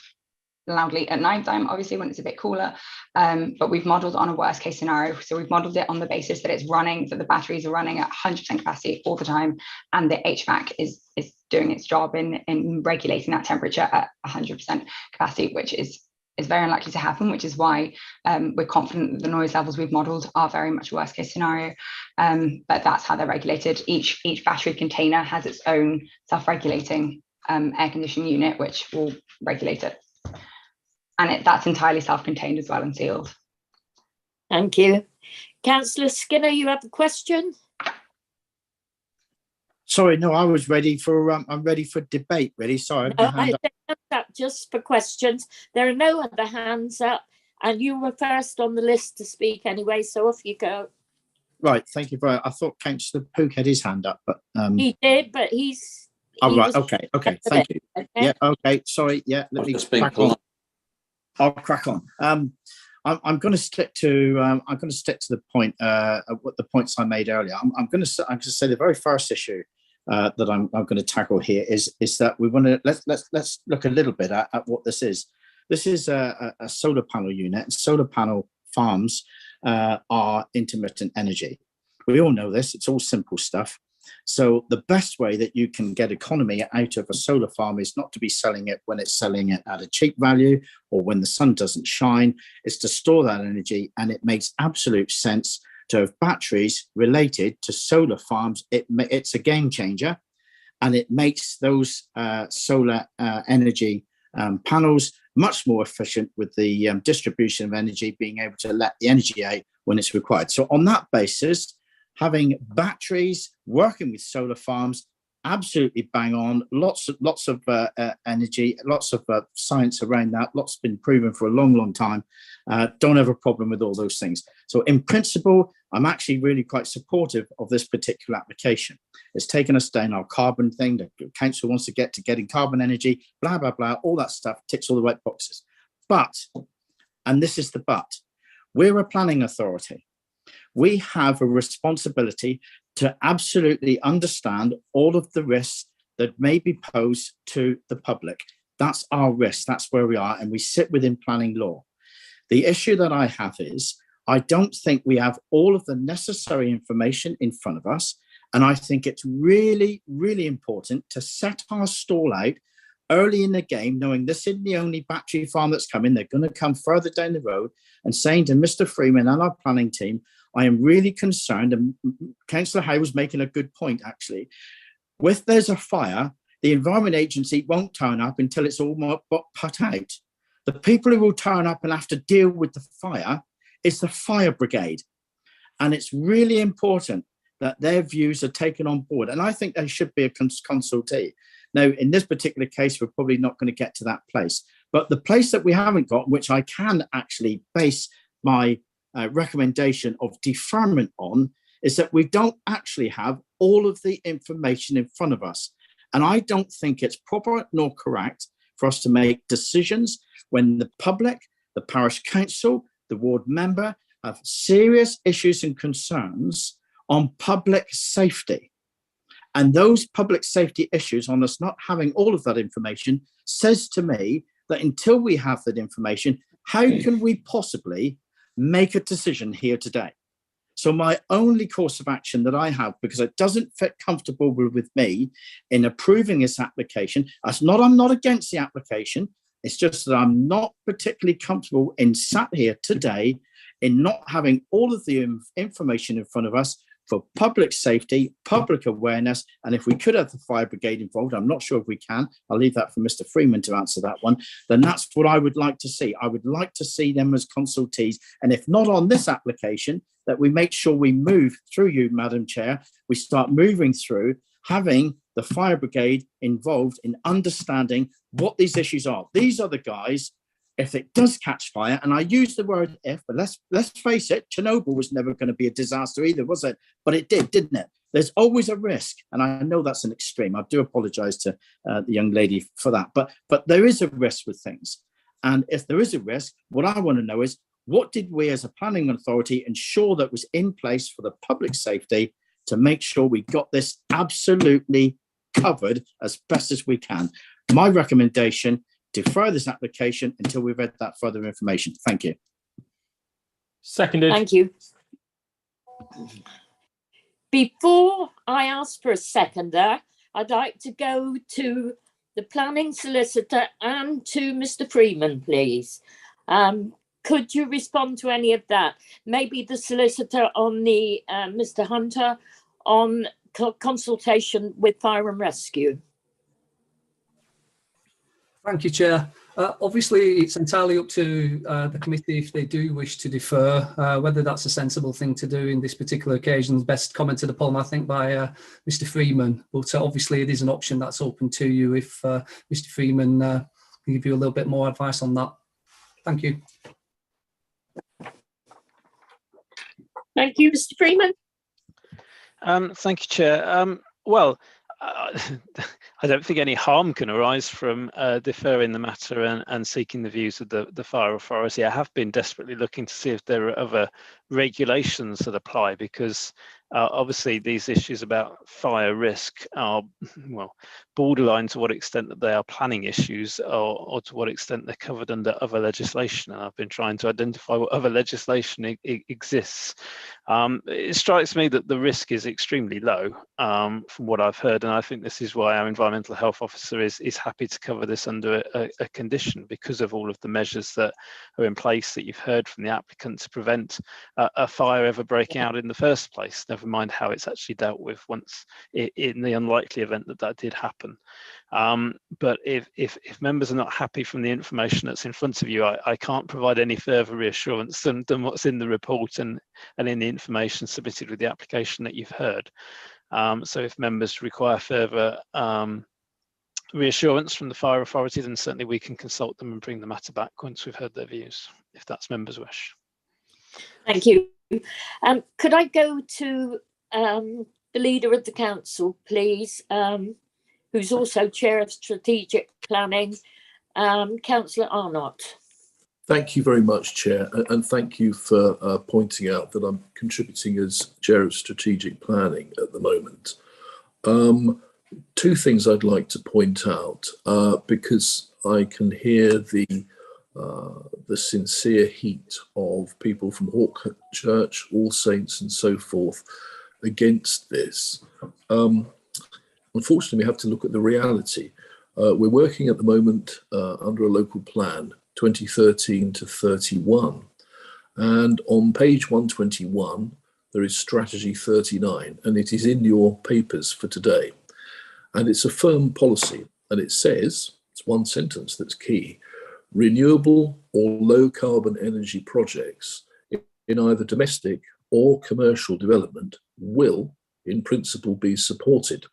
loudly at night time, obviously when it's a bit cooler, but we've modeled on a worst case scenario. So we've modeled it on the basis that it's running, that the batteries are running at 100% capacity all the time, and the HVAC is doing its job in regulating that temperature at 100% capacity, which is very unlikely to happen, which is why we're confident that the noise levels we've modelled are very much worst case scenario. But that's how they're regulated. Each battery container has its own self-regulating air conditioning unit, which will regulate it. And that's entirely self-contained as well and sealed. Thank you. Councillor Skinner, you have a question? Sorry, no, I was ready for, I'm ready for debate, really. Sorry. No, I stand up just for questions. There are no other hands up, and you were first on the list to speak anyway, so off you go. Right, thank you very much. I thought Councillor Pook had his hand up, but... He did, but he's... Oh, right, okay, thank you. Okay. Yeah, okay, sorry, yeah, let me crack on. I'll crack on. I'm going to stick to the point, what the points I made earlier. I'm going to say the very first issue that I'm going to tackle here is that we want to let's look a little bit at what this is. This is a solar panel unit. Solar panel farms are intermittent energy. We all know this. It's all simple stuff. So the best way that you can get economy out of a solar farm is not to be selling it when it's selling it at a cheap value or when the sun doesn't shine. It's to store that energy, and it makes absolute sense to have batteries related to solar farms. It's a game changer, and it makes those solar energy panels much more efficient with the distribution of energy, being able to let the energy out when it's required. So on that basis, having batteries working with solar farms, absolutely bang on. Lots of energy, lots of science around that. Lots been proven for a long time. Don't have a problem with all those things. So in principle, I'm actually really quite supportive of this particular application. It's taken us down our carbon thing. The council wants to get to getting carbon energy, blah, blah, blah, all that stuff ticks all the right boxes. But, and this is the but, we're a planning authority. We have a responsibility to absolutely understand all of the risks that may be posed to the public. That's our risk. That's where we are. And we sit within planning law. The issue that I have is I don't think we have all of the necessary information in front of us. And I think it's really, really important to set our stall out early in the game, knowing this isn't the only battery farm that's coming. They're going to come further down the road, and saying to Mr. Freeman and our planning team, I am really concerned, and Councillor Howe was making a good point, actually. If there's a fire, the Environment Agency won't turn up until it's all put out. The people who will turn up and have to deal with the fire is the fire brigade. And it's really important that their views are taken on board. And I think they should be a consultee. Now, in this particular case, we're probably not going to get to that place. But the place that we haven't got, which I can actually base my recommendation of deferment on, is that we don't actually have all of the information in front of us. And I don't think it's proper nor correct for us to make decisions when the public, the parish council, the ward member have serious issues and concerns on public safety. And those public safety issues on us not having all of that information says to me that until we have that information, how can we possibly make a decision here today? So my only course of action that I have, because it doesn't fit comfortable with me in approving this application, I'm not against the application. It's just that I'm not particularly comfortable in sat here today in not having all of the information in front of us for public safety, public awareness, and if we could have the fire brigade involved, I'm not sure if we can, I'll leave that for Mr. Freeman to answer that one, then that's what I would like to see. I would like to see them as consultees, and if not on this application, that we make sure we move through you, Madam Chair, we start moving through having the fire brigade involved in understanding what these issues are. These are the guys, if it does catch fire, and I use the word if, but let's face it, Chernobyl was never going to be a disaster either, was it? But it did, didn't it? There's always a risk, and I know that's an extreme. I do apologise to the young lady for that, but there is a risk with things. And if there is a risk, what I want to know is, what did we as a planning authority ensure that was in place for the public safety to make sure we got this absolutely covered as best as we can? My recommendation, defer this application until we've read that further information. Thank you. Seconded. Thank you. Before I ask for a seconder, I'd like to go to the planning solicitor and to Mr. Freeman, please. Could you respond to any of that? Maybe the solicitor on the, Mr. Hunter, on consultation with fire and rescue. Thank you, Chair. Obviously, it's entirely up to the committee if they do wish to defer, whether that's a sensible thing to do in this particular occasion. Best commented upon, I think, by Mr. Freeman. But obviously, it is an option that's open to you if Mr. Freeman can give you a little bit more advice on that. Thank you. Thank you, Mr. Freeman. Thank you, Chair. Well, I don't think any harm can arise from deferring the matter and seeking the views of the fire authority. I have been desperately looking to see if there are other regulations that apply, because obviously these issues about fire risk are, well, borderline to what extent that they are planning issues, or to what extent they're covered under other legislation. And I've been trying to identify what other legislation exists. It strikes me that the risk is extremely low from what I've heard, and I think this is why our environmental health officer is happy to cover this under a condition, because of all of the measures that are in place that you've heard from the applicant to prevent a fire ever breaking out in the first place, never mind how it's actually dealt with once in the unlikely event that that did happen. But if members are not happy from the information that's in front of you, I can't provide any further reassurance than what's in the report and in the information submitted with the application that you've heard. So if members require further reassurance from the fire authority, then certainly we can consult them and bring the matter back once we've heard their views, if that's members' wish. Thank you. Could I go to the leader of the council, please, who's also chair of strategic planning, Councillor Arnott. Thank you very much, Chair, and thank you for pointing out that I'm contributing as chair of strategic planning at the moment. Two things I'd like to point out, because I can hear the sincere heat of people from Hawke Church, All Saints and so forth against this. Unfortunately, we have to look at the reality. We're working at the moment under a local plan, 2013 to 31. And on page 121, there is strategy 39, and it is in your papers for today. And it's a firm policy, and it says, it's one sentence that's key: renewable or low carbon energy projects in either domestic or commercial development will, in principle, be supported,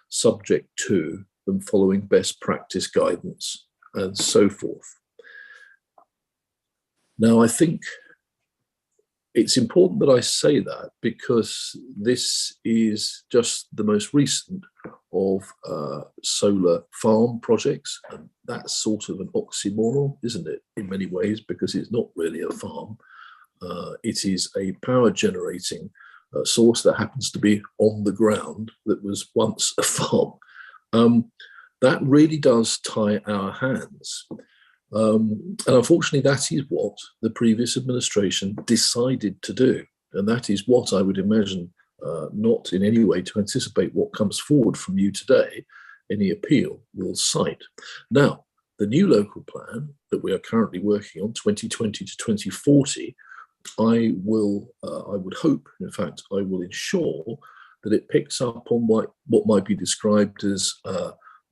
subject to them following best practice guidance and so forth. Now, I think it's important that I say that, because this is just the most recent of solar farm projects, and that's sort of an oxymoron, isn't it, in many ways, because it's not really a farm. It is a power generating source that happens to be on the ground that was once a farm. That really does tie our hands. And unfortunately, that is what the previous administration decided to do. And that is what I would imagine, not in any way to anticipate what comes forward from you today, any appeal will cite. Now, the new local plan that we are currently working on, 2020 to 2040, I would hope, in fact, I will ensure that it picks up on what might be described as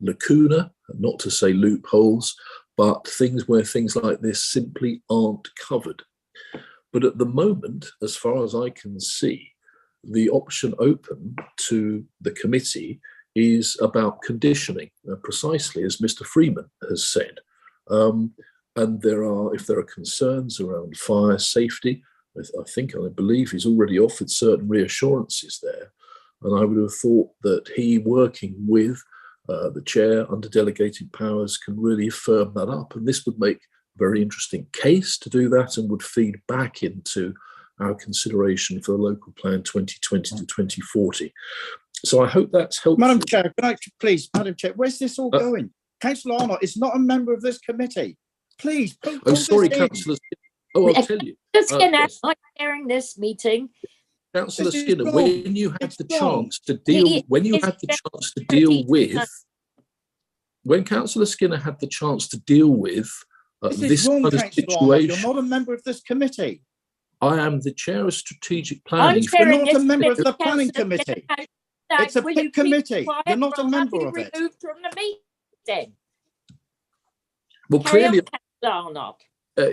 lacuna, not to say loopholes, but things where things like this simply aren't covered. But at the moment, as far as I can see, the option open to the committee is about conditioning, precisely as Mr. Freeman has said. And if there are concerns around fire safety, I believe he's already offered certain reassurances there. And I would have thought that he, working with the chair under delegated powers, can really firm that up. And this would make a very interesting case to do that, and would feed back into our consideration for the local plan 2020 to 2040. So I hope that's helpful. Madam Chair, Madam Chair, where's this all going? Councillor Arnott is not a member of this committee. Please. Oh, sorry, Councillor. Oh, I'll tell you. Skinner, I'm chairing this meeting. Councillor Skinner, when you had the chance to deal, when Councillor Skinner had the chance to deal with this wrong, kind of situation, you're not a member of this committee. I am the chair of strategic planning. You're not a member of the planning committee. It's a big committee. You're not a member of it. Removed from the meeting. Well, clearly.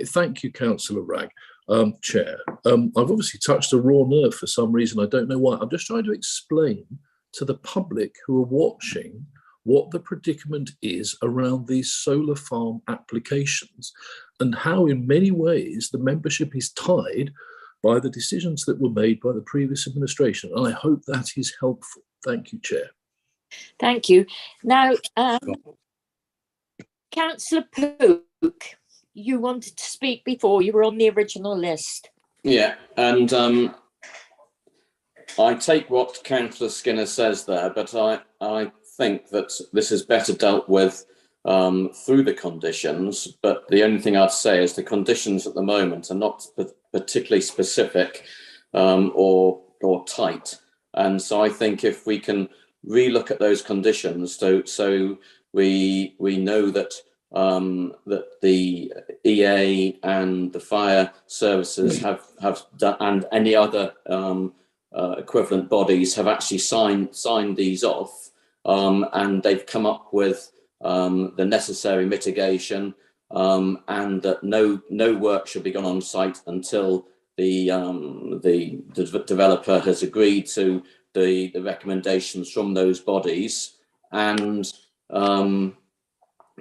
Thank you, Councillor Ragg. Chair, I've obviously touched a raw nerve for some reason. I don't know why. I'm just trying to explain to the public who are watching what the predicament is around these solar farm applications, and how in many ways the membership is tied by the decisions that were made by the previous administration. And I hope that is helpful. Thank you, Chair. Thank you. Now, Councillor Pook, you wanted to speak before. You were on the original list. Yeah, and I take what Councillor Skinner says there, but I think that this is better dealt with through the conditions. But the only thing I'd say is the conditions at the moment are not particularly specific or tight. And so I think if we can relook at those conditions, so we know that that the EA and the fire services have done, and any other equivalent bodies have actually signed these off, and they've come up with the necessary mitigation, and that no work should be done on site until the developer has agreed to the recommendations from those bodies, and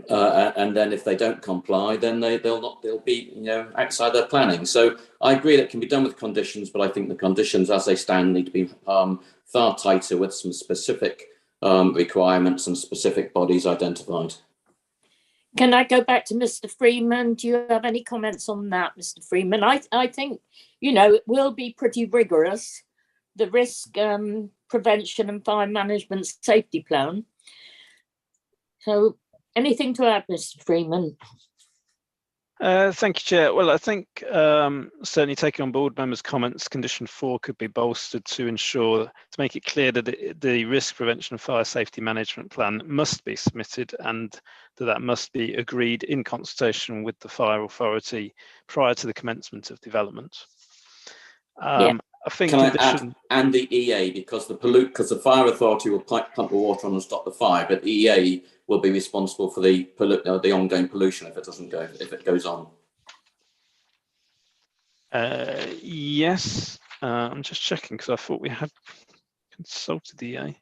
then if they don't comply, then they'll be outside their planning. So I agree that it can be done with conditions, but I think the conditions as they stand need to be far tighter, with some specific requirements and specific bodies identified. Can I go back to Mr. Freeman? Do you have any comments on that, Mr. Freeman? I think, it will be pretty rigorous, the risk prevention and fire management safety plan. So anything to add, Mr. Freeman? Thank you, Chair. Well, I think certainly taking on board members' comments, condition 4 could be bolstered to make it clear that the risk prevention and fire safety management plan must be submitted, and that must be agreed in consultation with the fire authority prior to the commencement of development. I think Can I add, and the EA, because the fire authority will pump the water on and stop the fire, but the EA will be responsible for the ongoing pollution if it goes on. Yes, I'm just checking because I thought we had consulted the EA.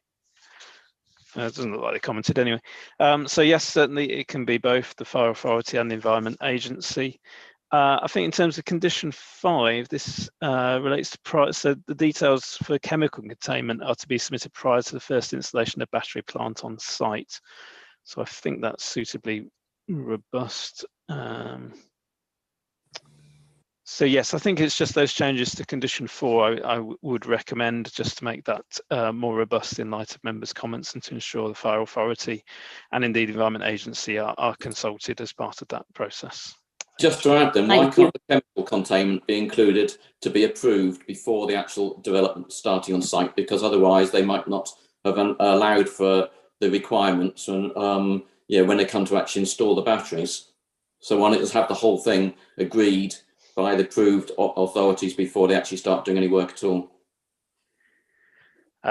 It doesn't look like they commented anyway. So yes, certainly it can be both the fire authority and the Environment Agency. I think in terms of condition 5, this relates to so the details for chemical containment are to be submitted prior to the first installation of battery plant on site. So I think that's suitably robust. So yes, I think it's just those changes to condition 4 I would recommend, just to make that more robust in light of members' comments, and to ensure the fire authority and indeed the Environment Agency are consulted as part of that process. Just to add then, why can't the chemical containment be included to be approved before the actual development starting on site? Because otherwise they might not have allowed for the requirements and when they come to actually install the batteries. So why not just have the whole thing agreed by the approved authorities before they actually start doing any work at all.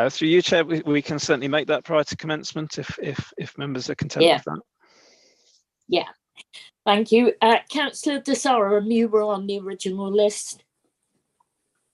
Through you, Chair, we can certainly make that prior to commencement if members are content with that. Yeah, thank you. Councillor Desara, you were on the original list.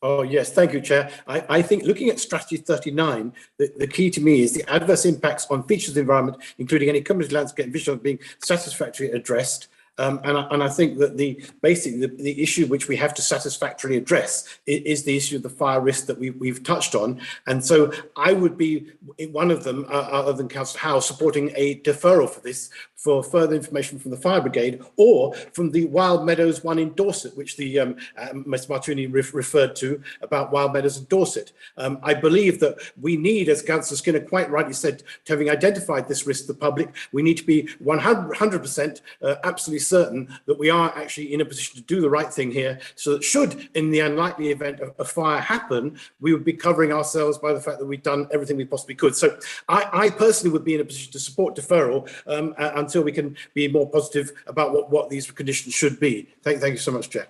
Oh, yes, thank you, Chair. I think looking at strategy 39, the key to me is the adverse impacts on features of the environment, including any community landscape and visual being satisfactorily addressed. And I think that the issue which we have to satisfactorily address is the issue of the fire risk that we've touched on. And so I would be one of them, other than Councillor Howe, supporting a deferral for this, for further information from the fire brigade or from the Wild Meadows one in Dorset, which the Ms. Martini referred to about Wild Meadows in Dorset. I believe that we need, as Councillor Skinner quite rightly said, to having identified this risk to the public, we need to be 100% absolutely certain that we are actually in a position to do the right thing here, so that should, in the unlikely event of a fire happen, we would be covering ourselves by the fact that we've done everything we possibly could. So I personally would be in a position to support deferral until we can be more positive about what these conditions should be. Thank you so much, Chair.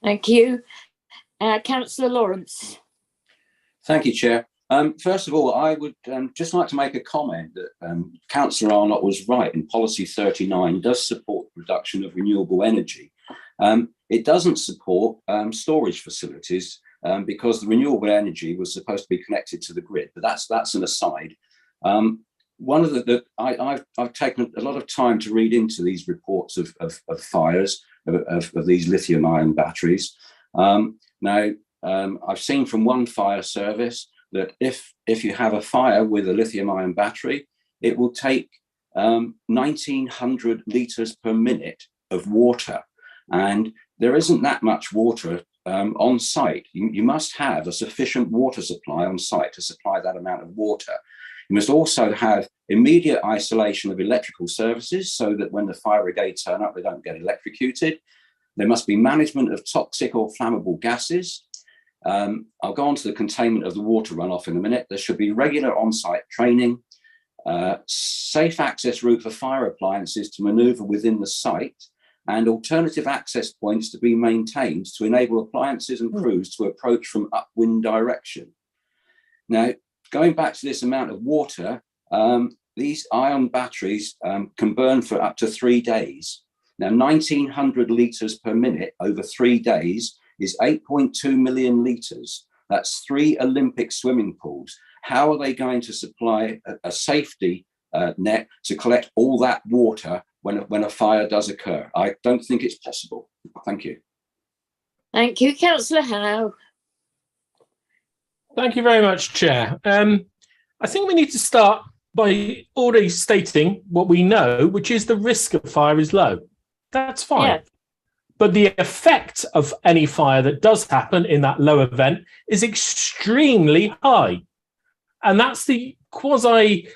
Thank you. Councillor Lawrence. Thank you, Chair. First of all, I would just like to make a comment that Councillor Arnott was right, and Policy 39 does support the production of renewable energy. It doesn't support storage facilities because the renewable energy was supposed to be connected to the grid, but that's an aside. One of I've taken a lot of time to read into these reports of fires of these lithium-ion batteries. Now, I've seen from one fire service that if you have a fire with a lithium-ion battery, it will take 1,900 litres per minute of water. And there isn't that much water on site. You must have a sufficient water supply on site to supply that amount of water. You must also have immediate isolation of electrical services so that when the fire brigade turn up, they don't get electrocuted. There must be management of toxic or flammable gases. I'll go on to the containment of the water runoff in a minute. There should be regular on-site training, safe access route for fire appliances to manoeuvre within the site, and alternative access points to be maintained to enable appliances and crews to approach from upwind direction. Now, going back to this amount of water, these ion batteries can burn for up to 3 days. Now, 1,900 litres per minute over 3 days is 8.2 million litres. That's 3 Olympic swimming pools. How are they going to supply a safety net to collect all that water when a fire does occur? I don't think it's possible. Thank you. Thank you, Councillor Howe. Thank you very much, Chair. I think we need to start by already stating what we know, which is the risk of fire is low. That's fine. Yeah. But the effect of any fire that does happen in that low event is extremely high. And that's the quasi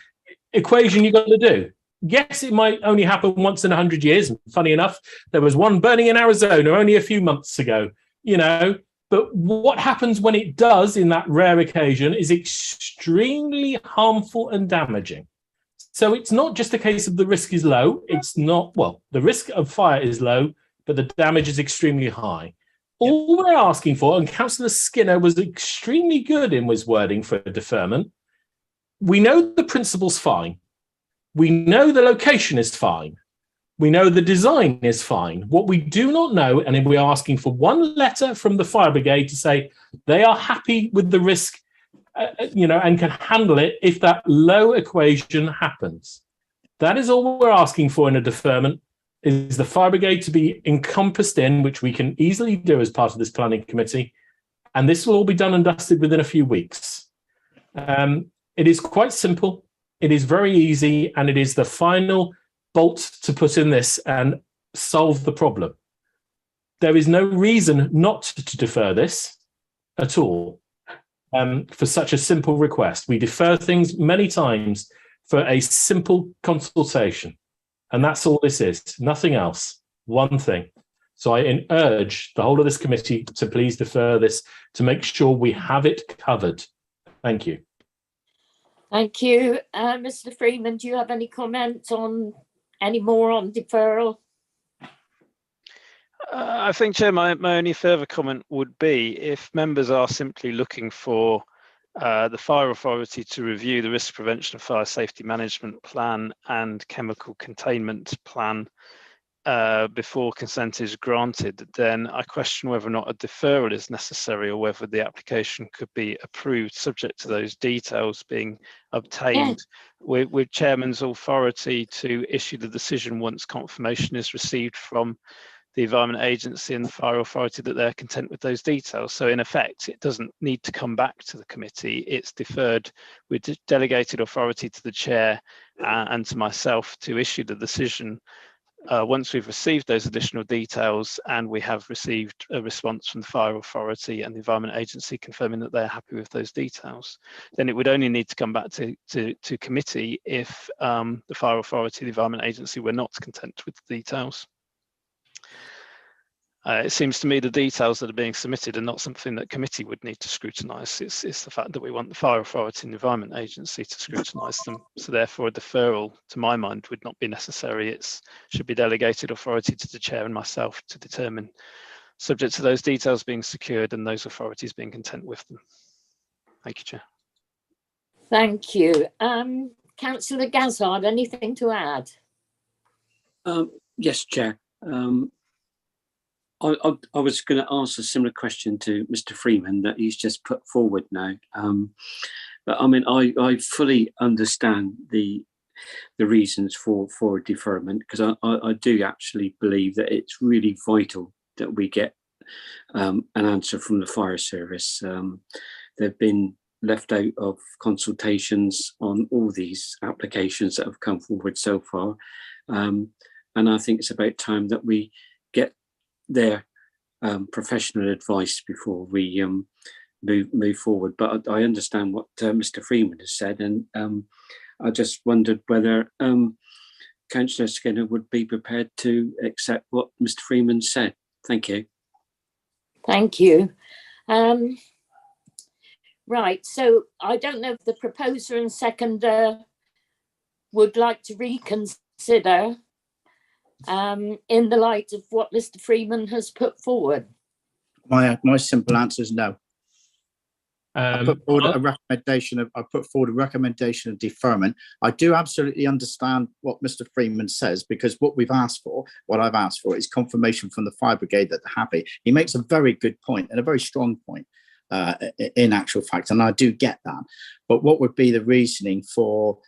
equation you've got to do. Yes, it might only happen once in 100 years. And funny enough, there was one burning in Arizona only a few months ago, But what happens when it does in that rare occasion is extremely harmful and damaging. So it's not just a case of the risk is low. It's not, well, the risk of fire is low, but the damage is extremely high. All we're asking for, and Councillor Skinner was extremely good in his wording for deferment, we know the principle's fine. We know the location is fine. We know the design is fine. What we do not know, and we're asking for one letter from the fire brigade to say they are happy with the risk, and can handle it if that low equation happens. That is all we're asking for in a deferment, is the fire brigade to be encompassed in, which we can easily do as part of this planning committee. And this will all be done and dusted within a few weeks. It is quite simple. It is very easy, and it is the final bolt to put in this and solve the problem. There is no reason not to defer this at all for such a simple request. We defer things many times for a simple consultation, and that's all this is, nothing else, one thing. So I urge the whole of this committee to please defer this to make sure we have it covered. Thank you. Thank you. Mr. Freeman, do you have any comment on any more on deferral? I think, Chair, my only further comment would be if members are simply looking for the fire authority to review the risk prevention and fire safety management plan and chemical containment plan before consent is granted, then I question whether or not a deferral is necessary or whether the application could be approved subject to those details being obtained with Chairman's authority to issue the decision once confirmation is received from the Environment Agency and the Fire Authority that they're content with those details. So in effect, it doesn't need to come back to the committee. It's deferred with delegated authority to the chair and to myself to issue the decision once we've received those additional details and we have received a response from the Fire Authority and the Environment Agency confirming that they're happy with those details. Then it would only need to come back to committee if the Fire Authority, the Environment Agency were not content with the details. It seems to me the details that are being submitted are not something that committee would need to scrutinise. It's the fact that we want the Fire Authority and the Environment Agency to scrutinise them. So therefore a deferral, to my mind, would not be necessary. It should be delegated authority to the chair and myself to determine, subject to those details being secured and those authorities being content with them. Thank you, Chair. Thank you. Councillor Gazard, anything to add? Yes, Chair. I was going to ask a similar question to Mr. Freeman that he's just put forward now. But I mean, I fully understand the reasons for a deferment, because I do actually believe that it's really vital that we get an answer from the fire service. They've been left out of consultations on all these applications that have come forward so far. And I think it's about time that we get their professional advice before we move forward. But I understand what Mr. Freeman has said, and I just wondered whether Councillor Skinner would be prepared to accept what Mr. Freeman said. Thank you. Thank you. Right, so I don't know if the proposer and seconder would like to reconsider in the light of what Mr. Freeman has put forward. My simple answer is no. I put forward a recommendation of deferment. I do absolutely understand what Mr. Freeman says, because what I've asked for is confirmation from the fire brigade that they're happy. He makes a very good point and a very strong point in actual fact, and I do get that. But what would be the reasoning for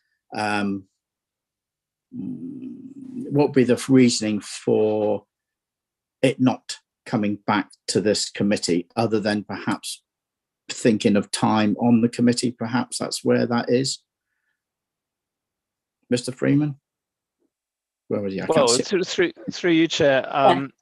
it not coming back to this committee, other than perhaps thinking of time on the committee? Perhaps that's where that is. Mr. Freeman? Where was he? Well, through you, Chair,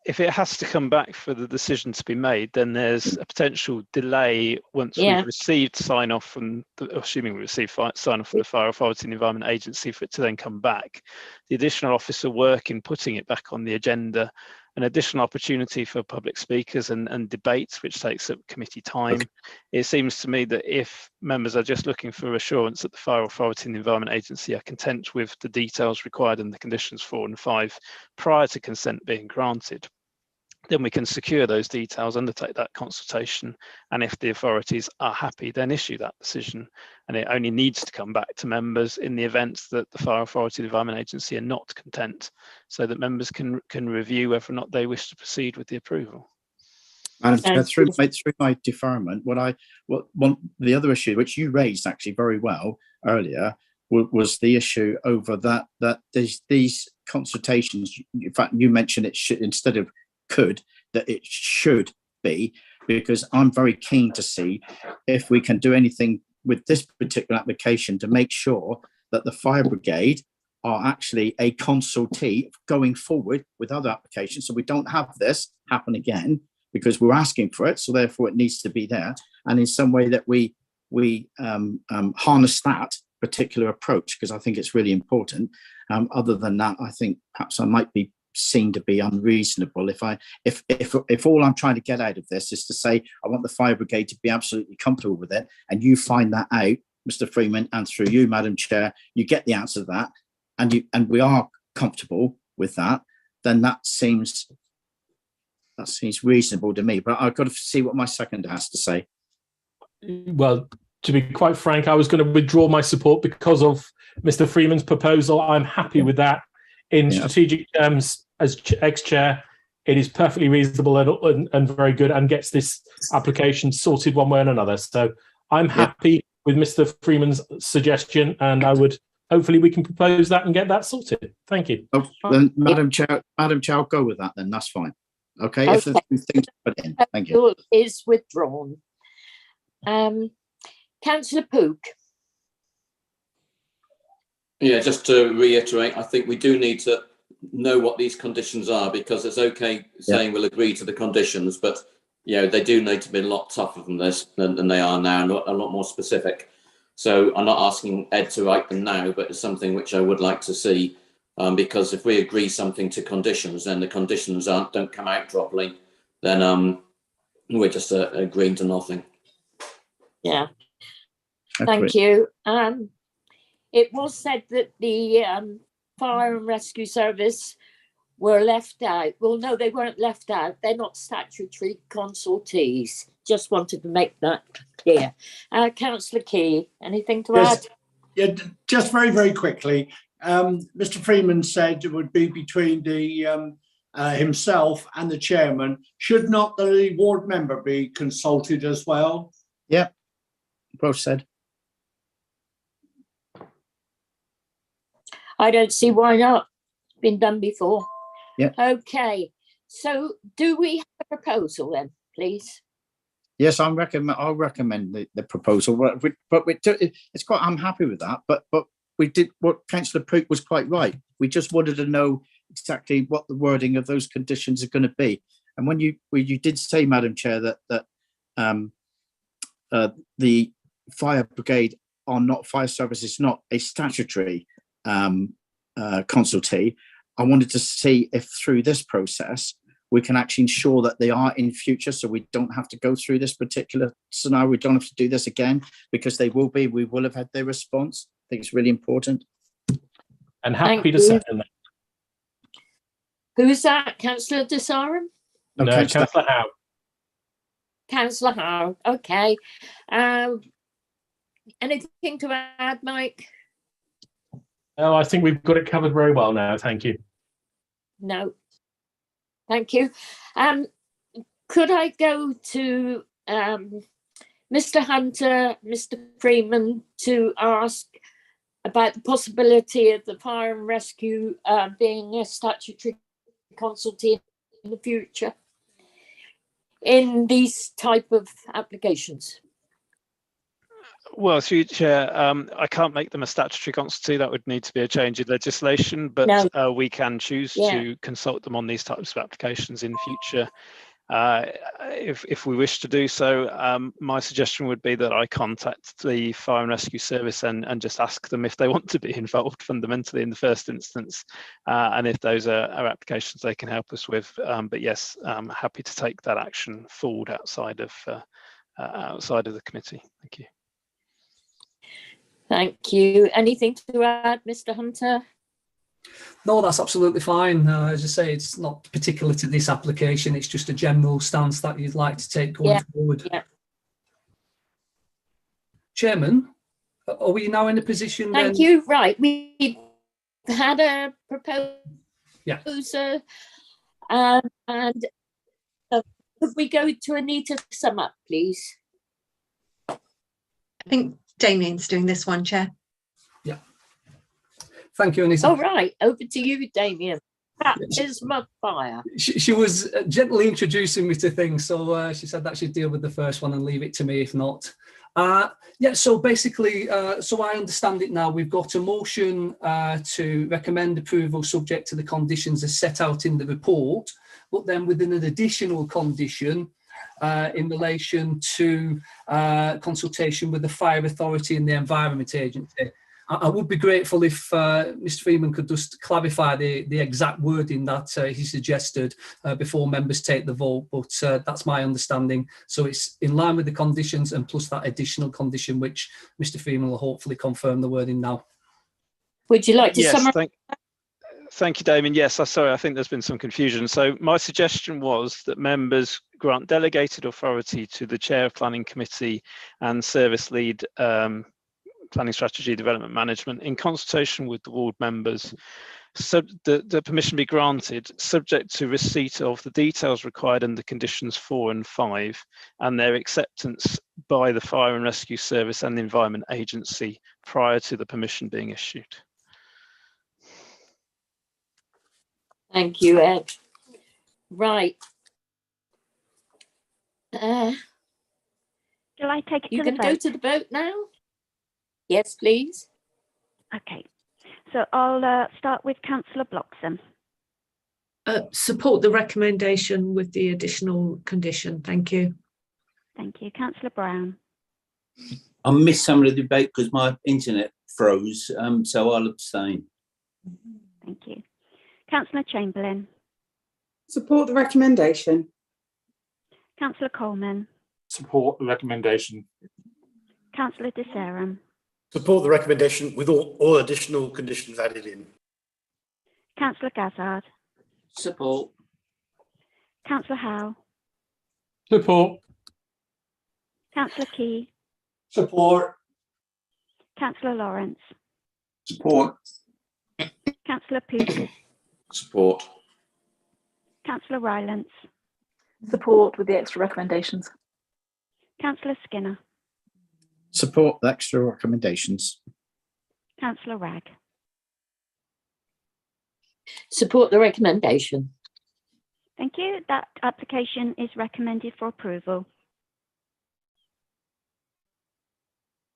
if it has to come back for the decision to be made, then there's a potential delay once we've received sign-off from, assuming we receive sign-off from the Fire Authority and the Environment Agency, for it to then come back. The additional officer work in putting it back on the agenda, an additional opportunity for public speakers and debates, which takes up committee time. Okay. It seems to me that if members are just looking for assurance that the Fire Authority and the Environment Agency are content with the details required in the conditions 4 and 5 prior to consent being granted, then we can secure those details, undertake that consultation, and if the authorities are happy, then issue that decision. And it only needs to come back to members in the event that the Fire Authority, the Environment Agency are not content, so that members can review whether or not they wish to proceed with the approval. And through my deferment, the other issue which you raised actually very well earlier was the issue over that these consultations. In fact, you mentioned it should, instead of could, that it should be, because I'm very keen to see if we can do anything with this particular application to make sure that the fire brigade are actually a consultee going forward with other applications, so we don't have this happen again, because we're asking for it, so therefore it needs to be there, and in some way that we harness that particular approach, because I think it's really important. Other than that, I think perhaps I might be seen to be unreasonable if all I'm trying to get out of this is to say I want the fire brigade to be absolutely comfortable with it, and you find that out, Mr. Freeman, and through you, Madam Chair, you get the answer to that, and we are comfortable with that, then that seems That seems reasonable to me, but I've got to see what my seconder has to say. Well, to be quite frank, I was going to withdraw my support because of Mr. Freeman's proposal. I'm happy with that. In strategic terms, as ex-chair, it is perfectly reasonable and very good, and gets this application sorted one way or another. So I'm happy with Mr. Freeman's suggestion, and I would hopefully we can propose that and get that sorted. Thank you. Oh, then, Madam Chair, I'll go with that then. That's fine. Okay. If there's two things to put in, thank you. Is withdrawn. Councillor Pook. Yeah, just to reiterate, I think we do need to know what these conditions are, because it's okay saying we'll agree to the conditions, but they do need to be a lot tougher than this than they are now, and a lot more specific. So I'm not asking Ed to write them now, but it's something which I would like to see, because if we agree something to conditions, then the conditions don't come out properly, then we're just agreeing to nothing. Yeah. Thank you. It was said that the Fire and Rescue Service were left out. Well, no, they weren't left out. They're not statutory consultees. Just wanted to make that clear. Councillor Key, anything to add? Yeah, just very, very quickly. Mr. Freeman said it would be between the himself and the chairman. Should not the ward member be consulted as well? Yeah, both said. I don't see why not. It's been done before. Yeah. Okay. So do we have a proposal then, please? Yes, I'll recommend the proposal. But it's quite. I'm happy with that. But we did what Councillor Pook was quite right. We just wanted to know exactly what the wording of those conditions are going to be. And when you did say, Madam Chair, that the fire brigade fire service is not a statutory consultee, I wanted to see if through this process we can actually ensure that they are in future, so we don't have to go through this particular scenario. We don't have to do this again, because we will have had their response. I think it's really important. And happy to second that. Who's that? Councillor Desarum? No, Councillor Howe. Councillor Howe, okay. Anything to add, Mike? Oh, I think we've got it covered very well now. Thank you. No. Thank you. Could I go to Mr. Hunter, Mr. Freeman, to ask about the possibility of the fire and rescue being a statutory consultee in the future in these type of applications? Well, through Chair, I can't make them a statutory consultee. That would need to be a change in legislation, but we can choose to consult them on these types of applications in future. If we wish to do so, my suggestion would be that I contact the Fire and Rescue Service and just ask them if they want to be involved fundamentally in the first instance, and if those are applications they can help us with. But yes, I'm happy to take that action forward outside of the committee. Thank you. Thank you. Anything to add, Mr. Hunter? No, that's absolutely fine. As I say, it's not particular to this application. It's just a general stance that you'd like to take going forward. Yeah. Chairman, are we now in a position? Thank you. Right, we've had a proposal. Yeah. And could we go to Anita to sum up, please? I think Damien's doing this one, Chair. Yeah. Thank you, Anita. All right, over to you, Damien. That is my fire. She was gently introducing me to things, so she said that she'd deal with the first one and leave it to me if not. Yeah, so basically, so I understand it now. We've got a motion to recommend approval subject to the conditions as set out in the report, but then within an additional condition in relation to consultation with the Fire Authority and the Environment Agency. I would be grateful if Mr. Freeman could just clarify the exact wording that he suggested before members take the vote, but that's my understanding. So it's in line with the conditions and plus that additional condition, which Mr. Freeman will hopefully confirm the wording now. Would you like to summarize? Thank you, Damien. Yes, sorry, I think there's been some confusion. So my suggestion was that members grant delegated authority to the chair of planning committee and service lead planning strategy development management in consultation with the ward members. So the permission be granted subject to receipt of the details required under conditions 4 and 5 and their acceptance by the Fire and Rescue Service and the Environment Agency prior to the permission being issued. Thank you, Ed. Right. Shall I take it You to can the go vote? to the vote now? Yes, please. Okay. So I'll start with Councillor Bloxham. Support the recommendation with the additional condition. Thank you. Thank you. Councillor Brown. I missed some of the debate because my internet froze, so I'll abstain. Thank you. Councillor Chamberlain. Support the recommendation. Councillor Coleman. Support the recommendation. Councillor De Saram. Support the recommendation with all additional conditions added in. Councillor Gazzard. Support. Councillor Howe. Support. Councillor Key. Support. Councillor Lawrence. Support. Councillor Pook. Support. Councillor Rylance. Support with the extra recommendations. Councillor Skinner. Support the extra recommendations. Councillor Ragg. Support the recommendation. Thank you. That application is recommended for approval.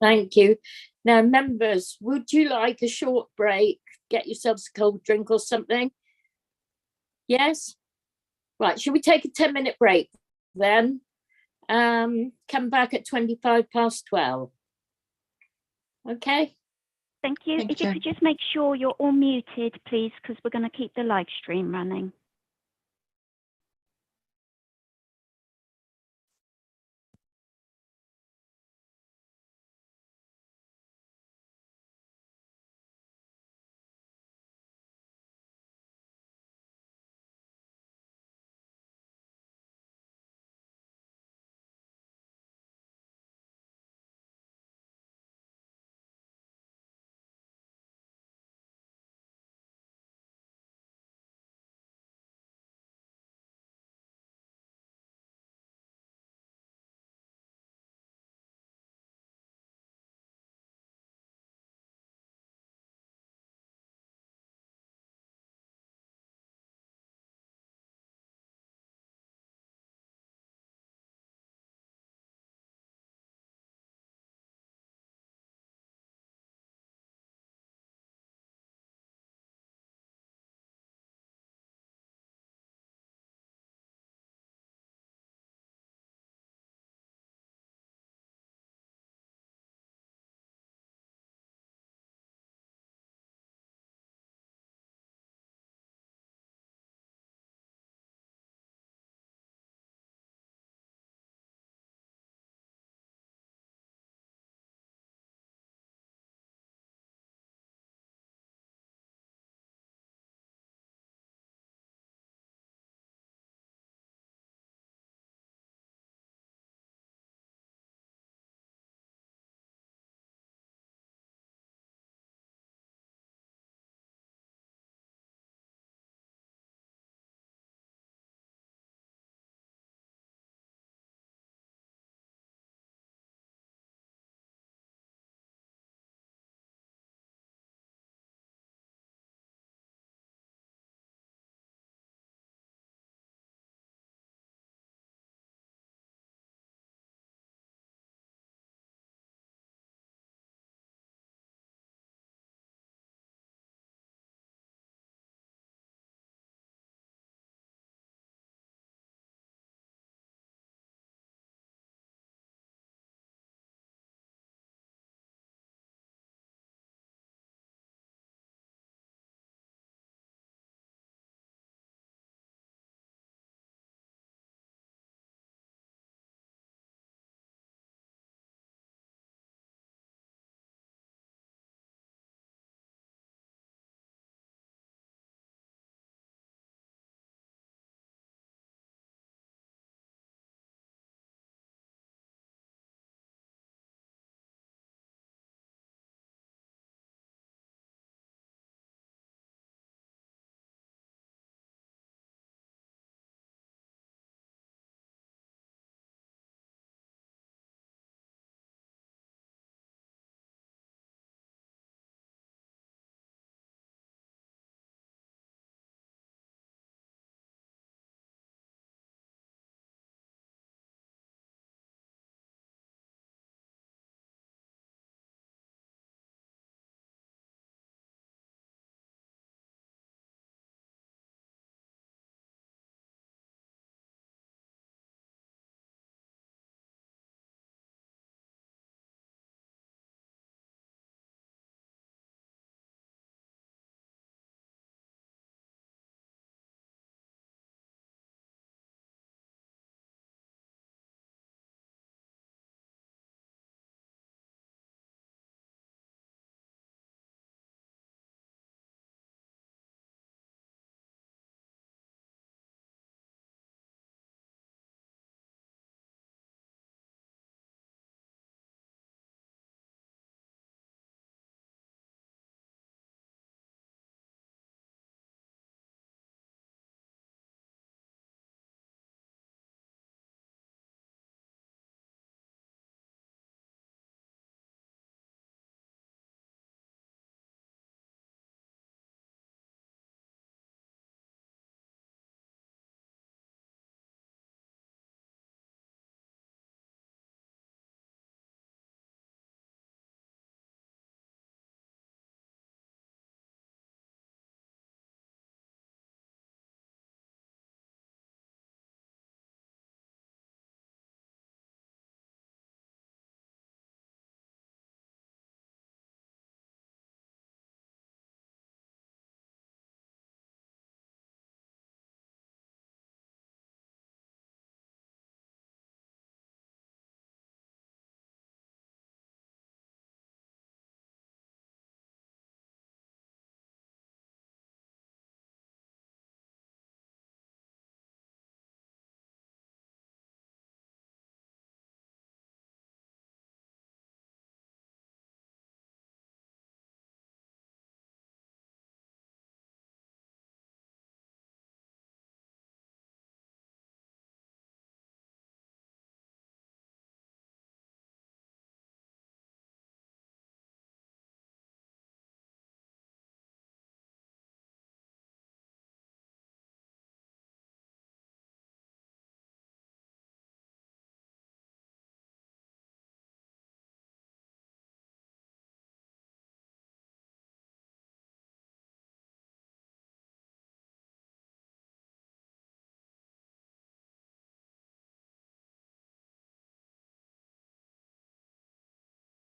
Thank you. Now, members, would you like a short break? Get yourselves a cold drink or something? Yes? Right, should we take a 10-minute break then? Come back at 12:25. Okay? Thank you. Thank If you you. could just make sure you're all muted, please, because we're going to keep the live stream running.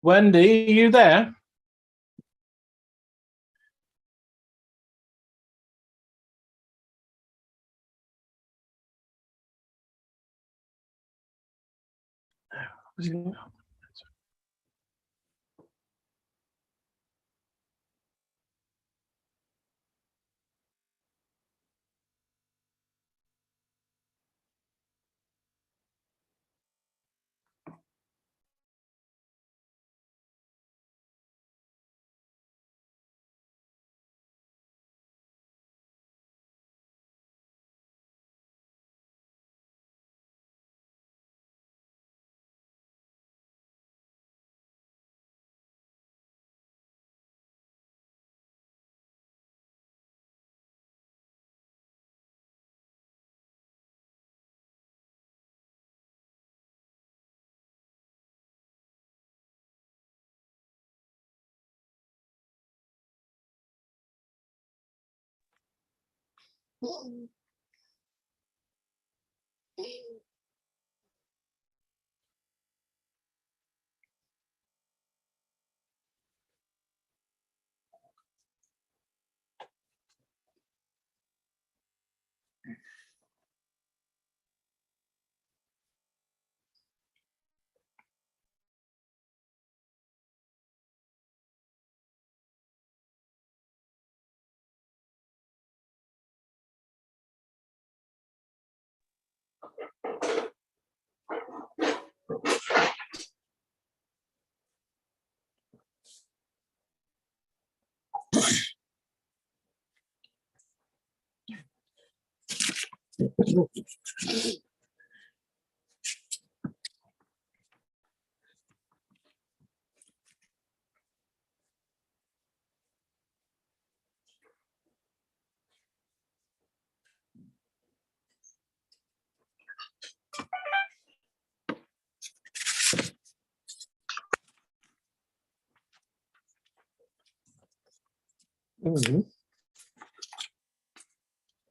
Wendy, are you there?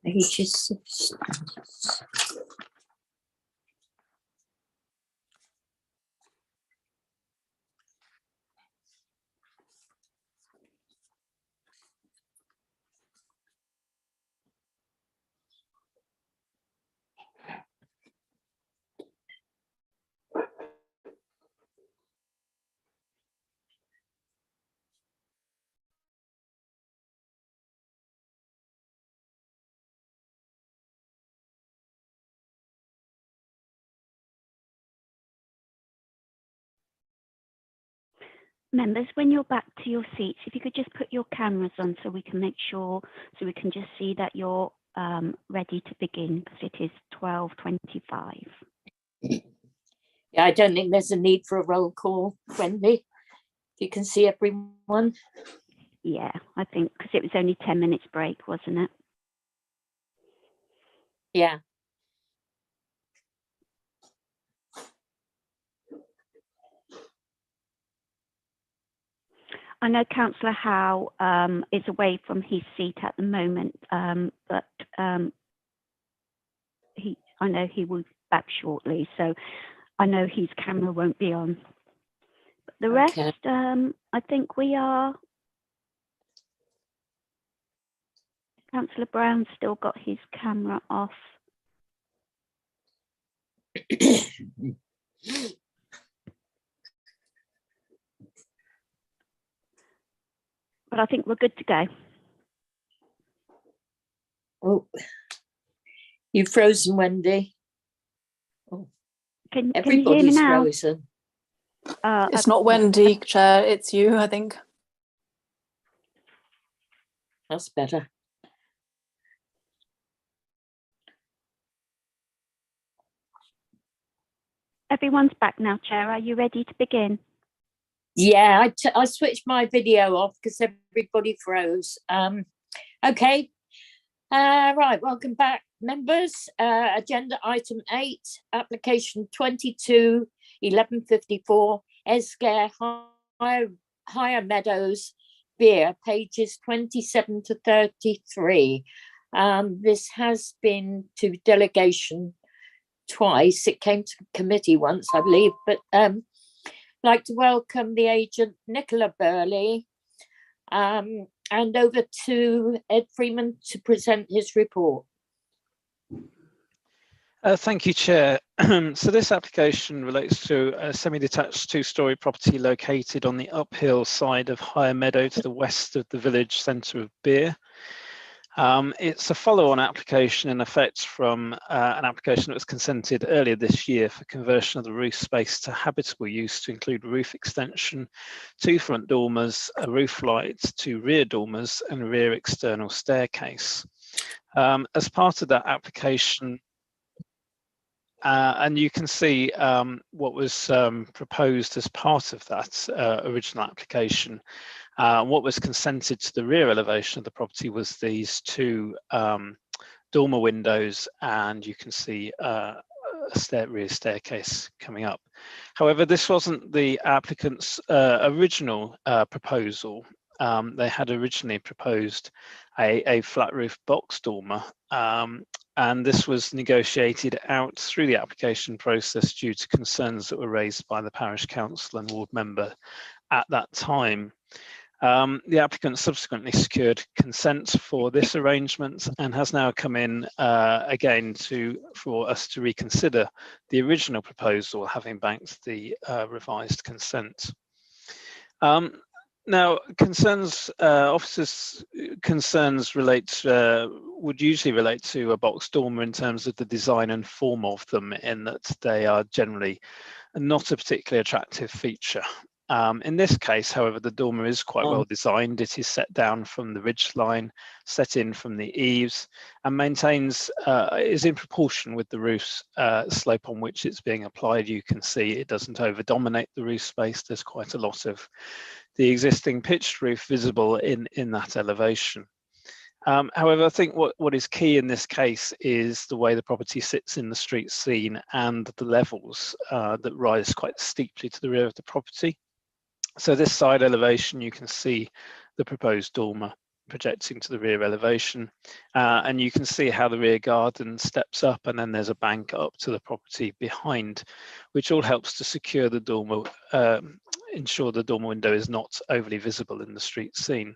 Pages. Members, when you're back to your seats, if you could just put your cameras on so we can make sure, so we can just see that you're ready to begin, because it is 12:25. Yeah, I don't think there's a need for a roll call, Wendy. You can see everyone. Yeah, I think because it was only 10 minutes break, wasn't it? Yeah. I know Councillor Howe is away from his seat at the moment, but I know he will be back shortly, so I know his camera won't be on. But the rest, I think we are. Councillor Brown's still got his camera off. But I think we're good to go. Oh, you've frozen, Wendy. Oh, can you everybody's hear me now? frozen. It's not Wendy, Chair, it's you, I think. That's better. Everyone's back now, Chair. Are you ready to begin? Yeah, I switched my video off because everybody froze. Okay. Right, welcome back, members. Agenda item 8, application 22-1154, Esgare Higher Meadows, Beer, pages 27 to 33. This has been to delegation twice. It came to committee once, I believe, but like to welcome the agent, Nicola Burley, and over to Ed Freeman to present his report. Thank you, Chair. So this application relates to a semi-detached two-storey property located on the uphill side of Higher Meadow to the west of the village centre of Beer. It's a follow-on application in effect from an application that was consented earlier this year for conversion of the roof space to habitable use to include roof extension, 2 front dormers, a roof light, 2 rear dormers and a rear external staircase. As part of that application, and you can see what was proposed as part of that original application. What was consented to the rear elevation of the property was these 2 dormer windows, and you can see a rear staircase coming up. However, this wasn't the applicant's original proposal. They had originally proposed a flat roof box dormer, and this was negotiated out through the application process due to concerns that were raised by the parish council and ward member at that time. The applicant subsequently secured consent for this arrangement and has now come in again for us to reconsider the original proposal, having banked the revised consent. Now, officers' concerns would usually relate to a box dormer in terms of the design and form of them, in that they are generally not a particularly attractive feature. In this case, however, the dormer is quite well designed. It is set down from the ridge line, set in from the eaves, and is in proportion with the roof's slope on which it's being applied. You can see it doesn't over-dominate the roof space. There's quite a lot of the existing pitched roof visible in that elevation. However, I think what is key in this case is the way the property sits in the street scene and the levels that rise quite steeply to the rear of the property. So this side elevation, you can see the proposed dormer projecting to the rear elevation, and you can see how the rear garden steps up, and then there's a bank up to the property behind, which all helps to secure the dormer, ensure the dormer window is not overly visible in the street scene.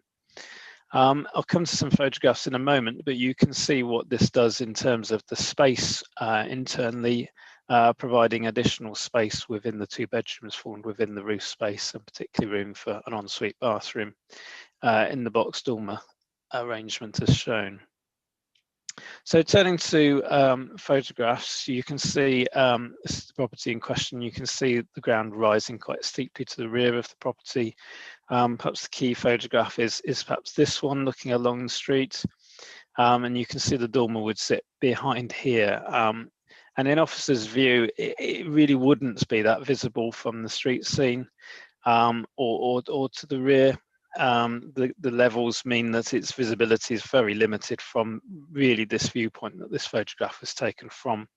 I'll come to some photographs in a moment, but you can see what this does in terms of the space internally, providing additional space within the 2 bedrooms formed within the roof space, and particularly room for an ensuite bathroom in the box dormer arrangement as shown. So turning to photographs, you can see this is the property in question. You can see the ground rising quite steeply to the rear of the property. Perhaps the key photograph is perhaps this one looking along the street, and you can see the dormer would sit behind here. And in officer's view, it really wouldn't be that visible from the street scene or to the rear. The levels mean that its visibility is very limited from really this viewpoint that this photograph was taken from.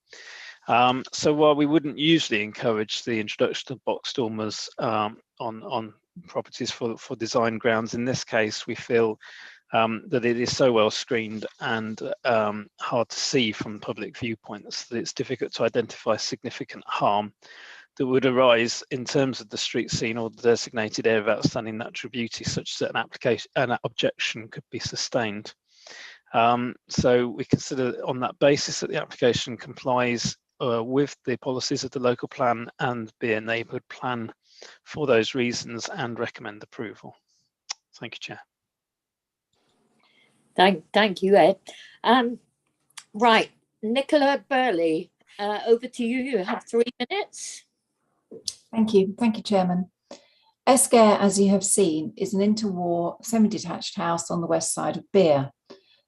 So while we wouldn't usually encourage the introduction of box dormers on properties for design grounds, in this case we feel that it is so well screened and hard to see from public viewpoints that it's difficult to identify significant harm that would arise in terms of the street scene or the designated area of outstanding natural beauty, such that an objection could be sustained. So we consider on that basis that the application complies with the policies of the local plan and the neighbourhood plan for those reasons, and recommend approval. Thank you, Chair. Thank you, Ed. Right, Nicola Burley, over to you. You have 3 minutes. Thank you, Chairman. Esquare, as you have seen, is an interwar semi-detached house on the west side of Beer.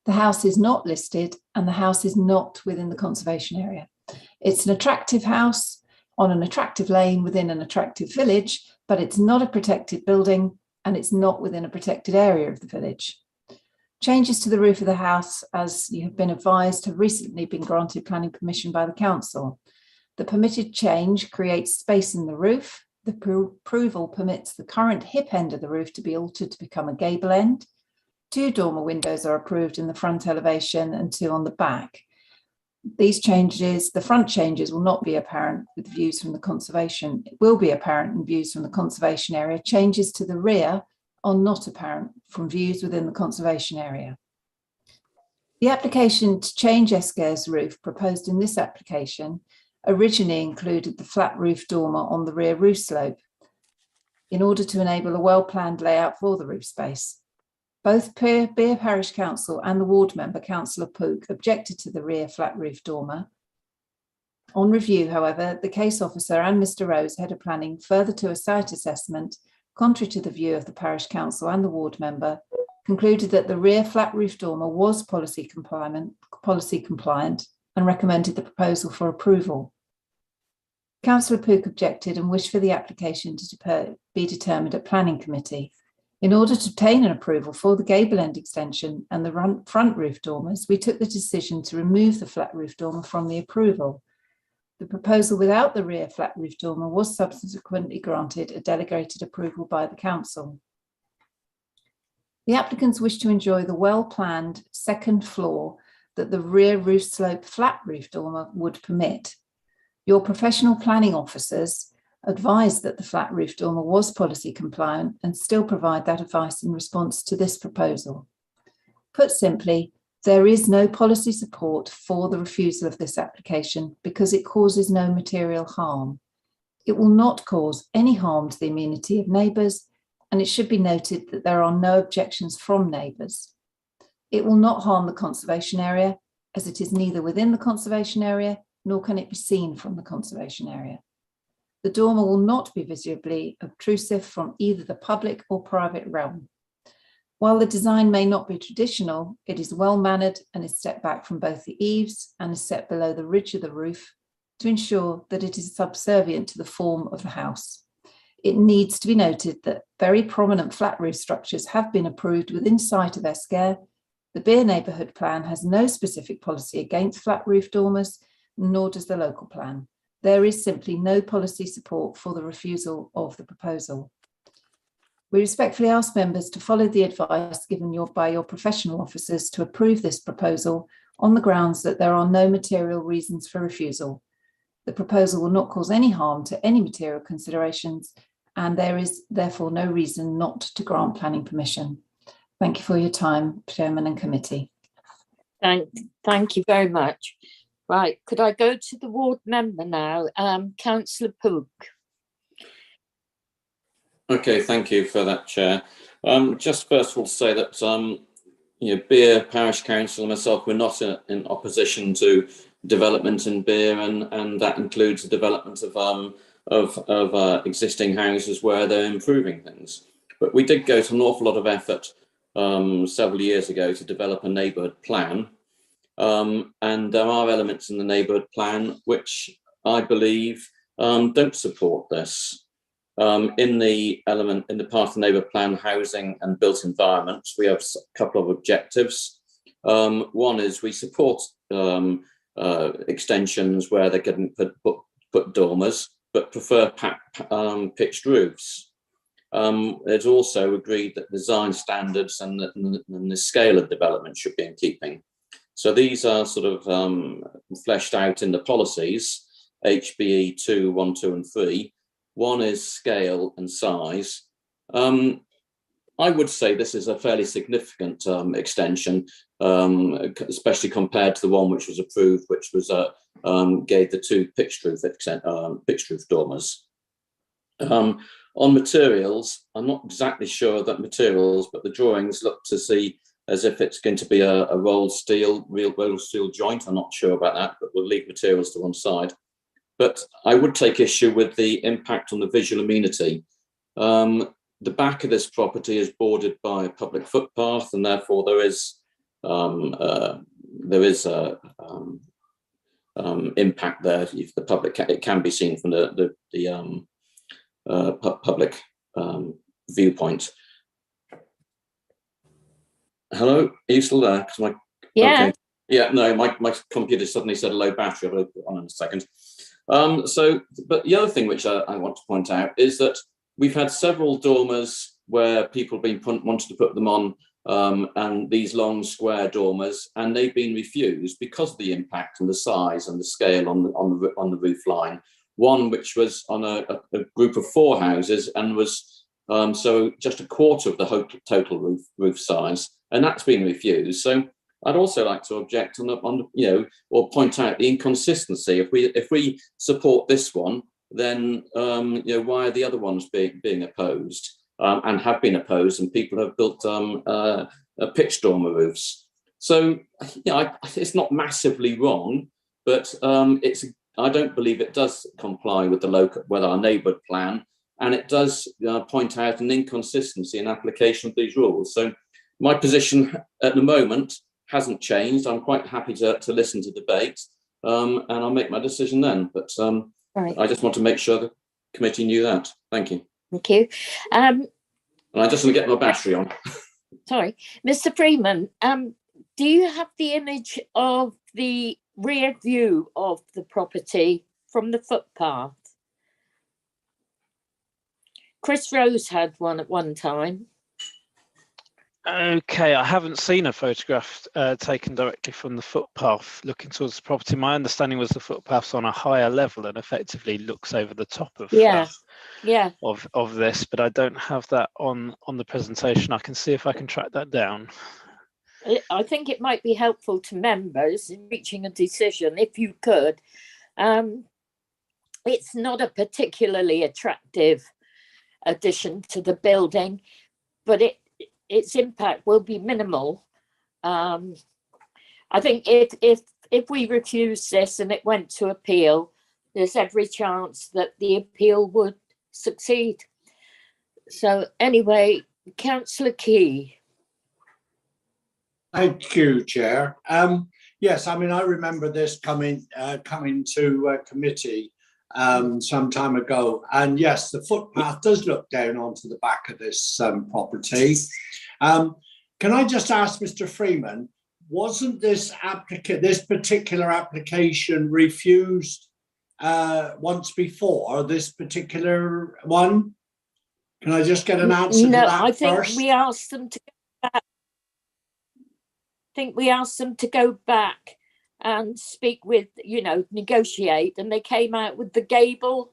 The house is not listed and the house is not within the conservation area. It's an attractive house on an attractive lane within an attractive village, but it's not a protected building and it's not within a protected area of the village. Changes to the roof of the house, as you have been advised, have recently been granted planning permission by the council. The permitted change creates space in the roof. The approval permits the current hip end of the roof to be altered to become a gable end. 2 dormer windows are approved in the front elevation and 2 on the back. These changes, the front changes, will not be apparent with views from the conservation. It will be apparent in views from the conservation area. Changes to the rear are not apparent from views within the conservation area. The application to change Esquer's roof proposed in this application originally included the flat roof dormer on the rear roof slope in order to enable a well-planned layout for the roof space. Both Beer Parish Council and the ward member, Councillor Pook, objected to the rear flat roof dormer. On review, however, the case officer and Mr Rose, head of planning, further to a site assessment, contrary to the view of the parish council and the ward member, concluded that the rear flat roof dormer was policy compliant and recommended the proposal for approval. Councillor Pook objected and wished for the application to be determined at planning committee. In order to obtain an approval for the gable end extension and the front roof dormers, we took the decision to remove the flat roof dormer from the approval. The proposal without the rear flat roof dormer was subsequently granted a delegated approval by the council. The applicants wish to enjoy the well-planned second floor that the rear roof slope flat roof dormer would permit. Your professional planning officers advised that the flat roof dormer was policy compliant and still provide that advice in response to this proposal. Put simply, there is no policy support for the refusal of this application because it causes no material harm. It will not cause any harm to the amenity of neighbours, and it should be noted that there are no objections from neighbours. It will not harm the conservation area, as it is neither within the conservation area nor can it be seen from the conservation area. The dormer will not be visibly obtrusive from either the public or private realm. While the design may not be traditional, it is well mannered and is set back from both the eaves and is set below the ridge of the roof to ensure that it is subservient to the form of the house. It needs to be noted that very prominent flat roof structures have been approved within sight of Esquer. The Beer Neighbourhood Plan has no specific policy against flat roof dormers, nor does the local plan. There is simply no policy support for the refusal of the proposal. We respectfully ask members to follow the advice given by your professional officers to approve this proposal on the grounds that there are no material reasons for refusal. The proposal will not cause any harm to any material considerations, and there is therefore no reason not to grant planning permission. Thank you for your time, Chairman and Committee. Thank you very much. Right, could I go to the ward member now? Councillor Pook. Okay, thank you for that, Chair. Just first of all say that Beer Parish Council and myself, we're not in opposition to development in Beer, and that includes the development of existing houses where they're improving things. But we did go to an awful lot of effort several years ago to develop a neighbourhood plan. And there are elements in the neighbourhood plan which I believe don't support this. In the part of the neighbourhood plan, housing and built environments, we have a couple of objectives. One is we support extensions where they can put dormers, but prefer pitched roofs. It's also agreed that design standards and the scale of development should be in keeping. So these are sort of fleshed out in the policies, HBE 2, 1, 2 and 3. One is scale and size. I would say this is a fairly significant extension, especially compared to the one which was approved, which was gave the 2 pitched roof dormers. On materials, I'm not exactly sure that materials, but the drawings look to see as if it's going to be a rolled steel, real rolled steel joint. I'm not sure about that, but we'll leave materials to one side. But I would take issue with the impact on the visual amenity. The back of this property is bordered by a public footpath, and therefore there is impact there. If the public, it can be seen from the public viewpoint. Hello, are you still there? Yeah. Okay. Yeah, no, my computer suddenly said low battery. I'll put on in a second. But the other thing which I want to point out is that we've had several dormers where people have been wanted to put them on and these long square dormers, and they've been refused because of the impact and the size and the scale on the roof line. One which was on a group of 4 houses and was so just a quarter of the total roof size, and that's been refused. So I'd also like to object on or point out the inconsistency. If we support this one, then why are the other ones being opposed and have been opposed, and people have built pitch dormer roofs? So it's not massively wrong, but I don't believe it does comply with our neighbourhood plan, and it does point out an inconsistency in application of these rules. So my position at the moment hasn't changed. I'm quite happy to listen to debate, and I'll make my decision then. But Right. I just want to make sure the committee knew that. Thank you. Thank you. And I just want to get my battery on. Sorry, Mr. Freeman, do you have the image of the rear view of the property from the footpath? Chris Rose had one at one time. Okay, I haven't seen a photograph taken directly from the footpath looking towards the property. My understanding was the footpath's on a higher level and effectively looks over the top of of this, but I don't have that on the presentation. I can see if I can track that down. I think it might be helpful to members in reaching a decision if you could. It's not a particularly attractive addition to the building, but its impact will be minimal. I think if we refuse this and it went to appeal, there's every chance that the appeal would succeed. So anyway, Councillor Key. Thank you, Chair. Yes, I mean, I remember this coming to committee some time ago, and yes, the footpath does look down onto the back of this property. Can I just ask Mr. Freeman, wasn't this particular application refused once before, this particular one? Can I just get an answer to that I think first? we asked them to go back. I think we asked them to go back and speak with, negotiate, and they came out with the gable.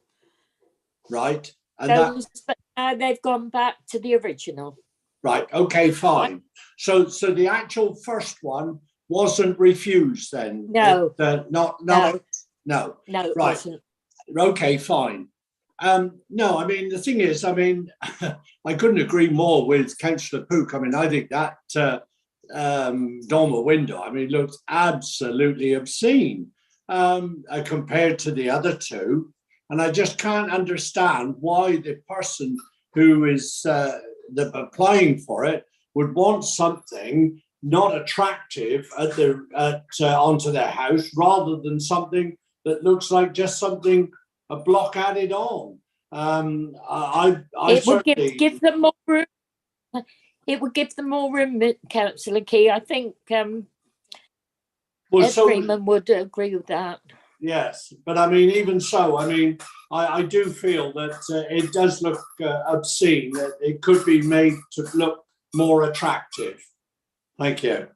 Right. And but now they've gone back to the original. Right, okay, fine. So the actual first one wasn't refused then? No. No. No, it right. wasn't. Okay, fine. No, I mean, the thing is, I mean, I couldn't agree more with Councillor Pook. I mean, I think that dormer window, I mean, looks absolutely obscene compared to the other two. And I just can't understand why the person who is applying for it would want something not attractive onto their house rather than something that looks like just a block added on. It would give them more room. It would give them more room, Councillor Key. I think Ed Freeman would agree with that. Yes, but I mean, even so, I mean, I do feel that it does look obscene, that it could be made to look more attractive. Thank you.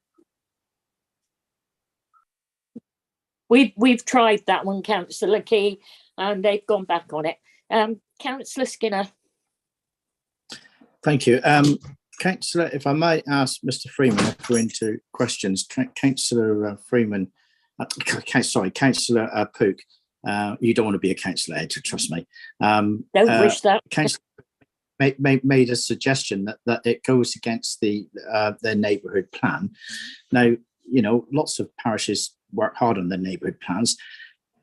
We've tried that one, Councillor Key, and they've gone back on it. Councillor Skinner. Thank you. Councillor, if I might ask Mr. Freeman if we're into questions. Councillor Freeman, Councillor Pook, you don't want to be a councillor, Ed, trust me. Don't wish that. Councillor made a suggestion that it goes against their neighbourhood plan. Now, lots of parishes work hard on their neighbourhood plans.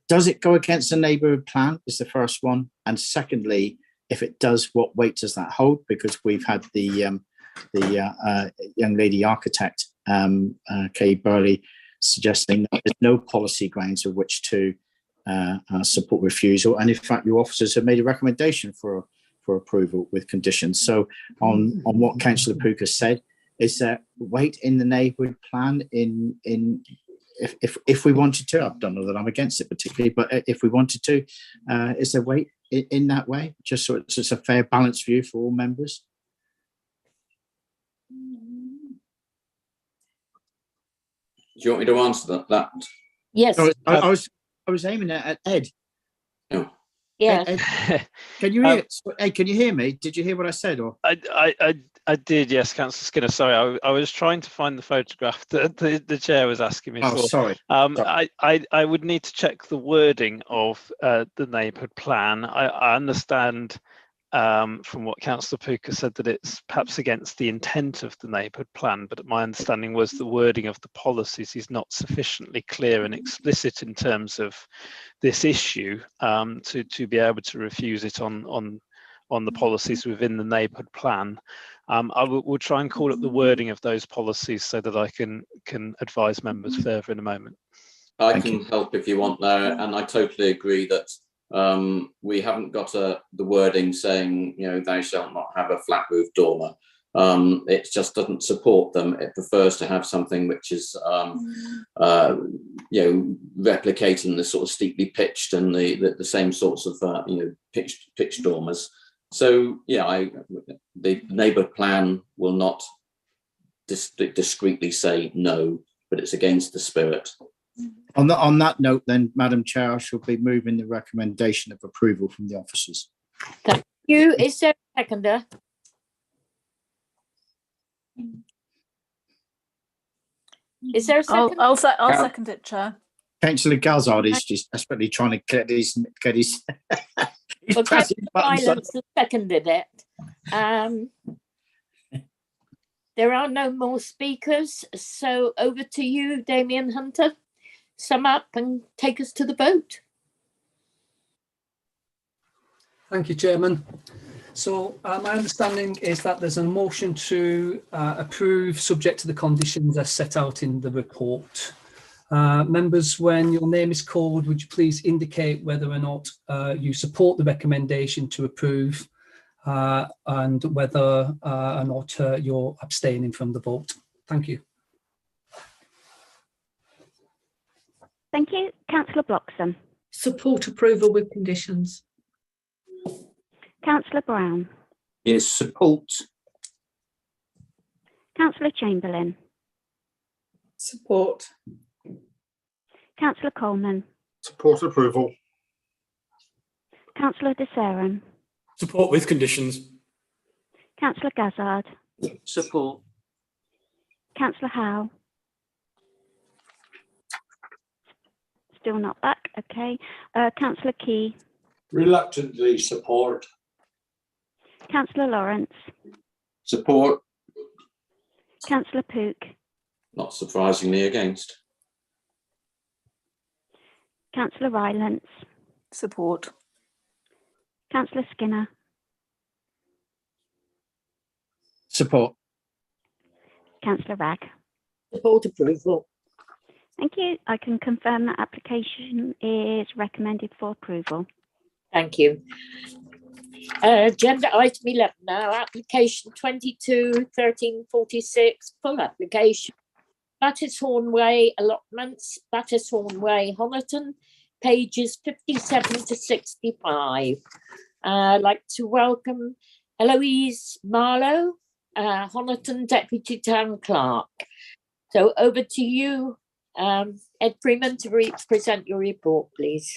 Does it go against the neighbourhood plan is the first one. And secondly, if it does, what weight does that hold? Because we've had the young lady architect, Kay Burley, suggesting that there's no policy grounds of which to support refusal. And in fact, your officers have made a recommendation for approval with conditions. So on what Councillor Pook has said, is there weight in the neighbourhood plan if we wanted to? I don't know that I'm against it particularly, but if we wanted to, is there weight in that way? Just so it's a fair balanced view for all members. you want me to answer that? Yes. No, I was aiming at Ed. No. Yeah. Ed, can you hear? Ed, can you hear me? Did you hear what I said? Or I did, yes, Councillor Skinner. Sorry, I was trying to find the photograph that the chair was asking me Oh, for. sorry. I would need to check the wording of the neighbourhood plan. I understand from what Councillor Puka said that it's perhaps against the intent of the neighbourhood plan, but my understanding was the wording of the policies is not sufficiently clear and explicit in terms of this issue to be able to refuse it on the policies within the neighbourhood plan. I will try and call up the wording of those policies so that I can advise members further in a moment. I can help if you want there, and I totally agree that we haven't got the wording saying, you know, thou shalt not have a flat roof dormer. It just doesn't support them. It prefers to have something which is, you know, replicating the sort of steeply pitched and the same sorts of, you know, pitched dormers. So yeah, the neighbourhood plan will not discreetly say no, but it's against the spirit. on that note, then, Madam Chair, I shall be moving the recommendation of approval from the officers. Thank you. Is there a seconder? Is there a second? I'll second it, Chair. Councillor Gazard is just desperately trying to get his Well, Councillor Silence has seconded it. There are no more speakers, so over to you, Damien Hunter. Sum up and take us to the vote. Thank you, Chairman. So my understanding is that there's a motion to approve subject to the conditions as set out in the report. Members, when your name is called, would you please indicate whether or not you support the recommendation to approve and whether or not you're abstaining from the vote. Thank you. Thank you. Councillor Bloxham. Support approval with conditions. Councillor Brown. Yes, support. Councillor Chamberlain. Support. Councillor Coleman. Support approval. Councillor De Saran. Support with conditions. Councillor Gazard. Support. Councillor Howe. Still not back. Okay. Councillor Key. Reluctantly support. Councillor Lawrence. Support. Councillor Pook. Not surprisingly against. Councillor Rylance. Support. Councillor Skinner. Support. Councillor Ragg. Support approval. Thank you. I can confirm that application is recommended for approval. Thank you. Agenda item 11 now, application 22-1346, full application. Battishorn Way allotments, Battishorn Way, Honiton, pages 57 to 65. I'd like to welcome Eloise Marlowe, Honiton Deputy Town Clerk. So over to you, Ed Freeman, to present your report, please.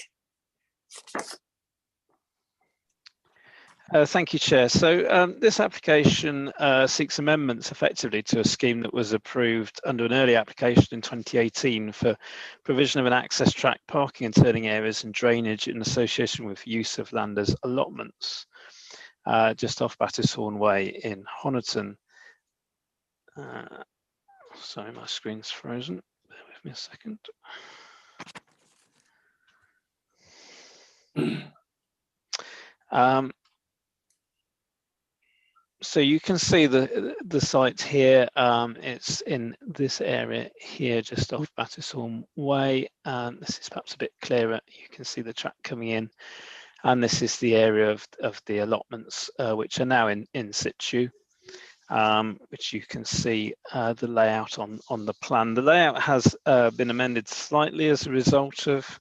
Thank you, Chair. So this application seeks amendments effectively to a scheme that was approved under an early application in 2018 for provision of an access track, parking and turning areas and drainage in association with use of land as allotments just off Battishorn Way in Honiton. Sorry, my screen's frozen. Bear with me a second. So you can see the site here. It's in this area here, just off Battishorn Way. This is perhaps a bit clearer. You can see the track coming in, and this is the area of the allotments, which are now in situ, which you can see the layout on the plan. The layout has been amended slightly as a result of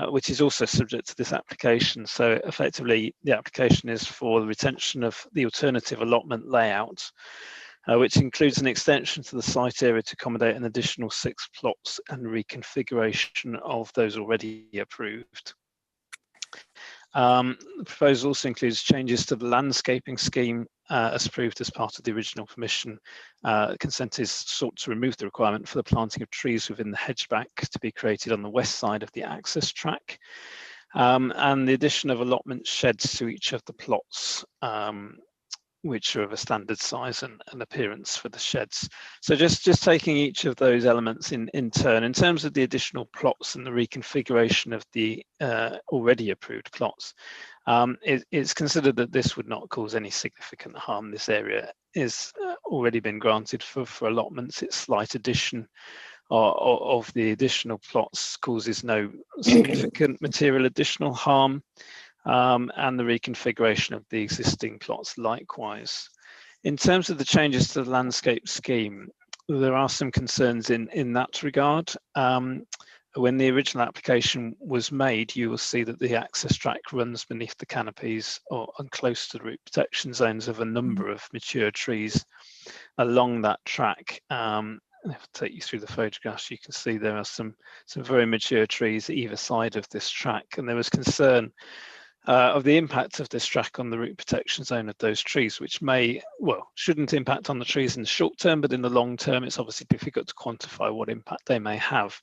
which is also subject to this application. So effectively, the application is for the retention of the alternative allotment layout, which includes an extension to the site area to accommodate an additional 6 plots and reconfiguration of those already approved. The proposal also includes changes to the landscaping scheme as approved as part of the original permission. Consent is sought to remove the requirement for the planting of trees within the hedge bank to be created on the west side of the access track, and the addition of allotment sheds to each of the plots, which are of a standard size and appearance for the sheds. So just taking each of those elements in turn, in terms of the additional plots and the reconfiguration of the already approved plots, it's considered that this would not cause any significant harm. This area is already been granted for allotments. Its slight addition of the additional plots causes no significant material additional harm. And the reconfiguration of the existing plots likewise. In terms of the changes to the landscape scheme, there are some concerns in that regard. When the original application was made, you will see that the access track runs beneath the canopies and close to the root protection zones of a number of mature trees along that track. If I take you through the photographs, you can see there are some very mature trees either side of this track, and there was concern of the impact of this track on the root protection zone of those trees, which shouldn't impact on the trees in the short term, but in the long term, it's obviously difficult to quantify what impact they may have.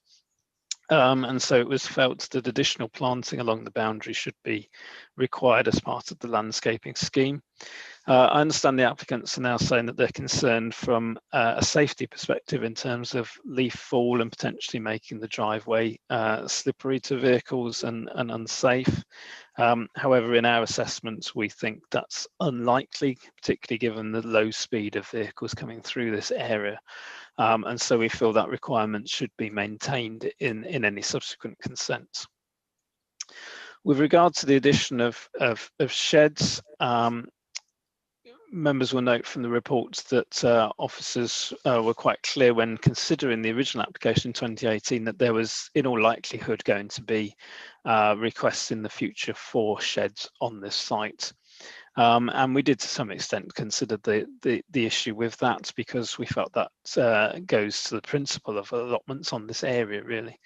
And so it was felt that additional planting along the boundary should be required as part of the landscaping scheme. I understand the applicants are now saying that they're concerned from a safety perspective in terms of leaf fall and potentially making the driveway slippery to vehicles and unsafe. However, in our assessments, we think that's unlikely, particularly given the low speed of vehicles coming through this area. And so we feel that requirement should be maintained in any subsequent consents. With regard to the addition of sheds, members will note from the reports that officers were quite clear when considering the original application in 2018 that there was in all likelihood going to be requests in the future for sheds on this site. And we did to some extent consider the issue with that, because we felt that goes to the principle of allotments on this area really.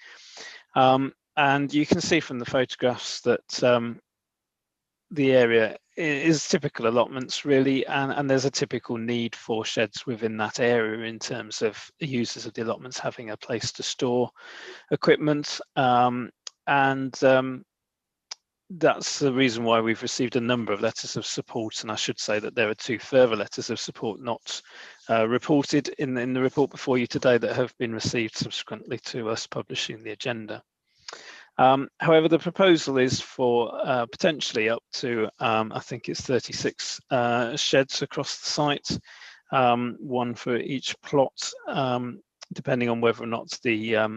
And you can see from the photographs that the area is typical allotments really, and there's a typical need for sheds within that area in terms of the users of the allotments having a place to store equipment. That's the reason why we've received a number of letters of support, and I should say that there are 2 further letters of support not reported in the report before you today that have been received subsequently to us publishing the agenda. However, the proposal is for potentially up to, I think it's 36 sheds across the site, 1 for each plot, depending on whether or not the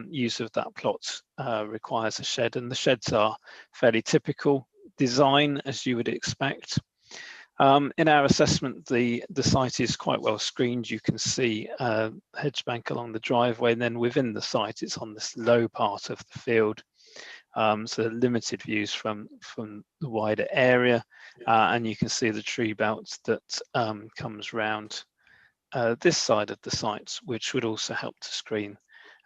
use of that plot requires a shed. And the sheds are fairly typical design, as you would expect. In our assessment, the site is quite well screened. You can see a hedge bank along the driveway, and then within the site, it's on this low part of the field. So limited views from the wider area, and you can see the tree belt that comes round this side of the site, which would also help to screen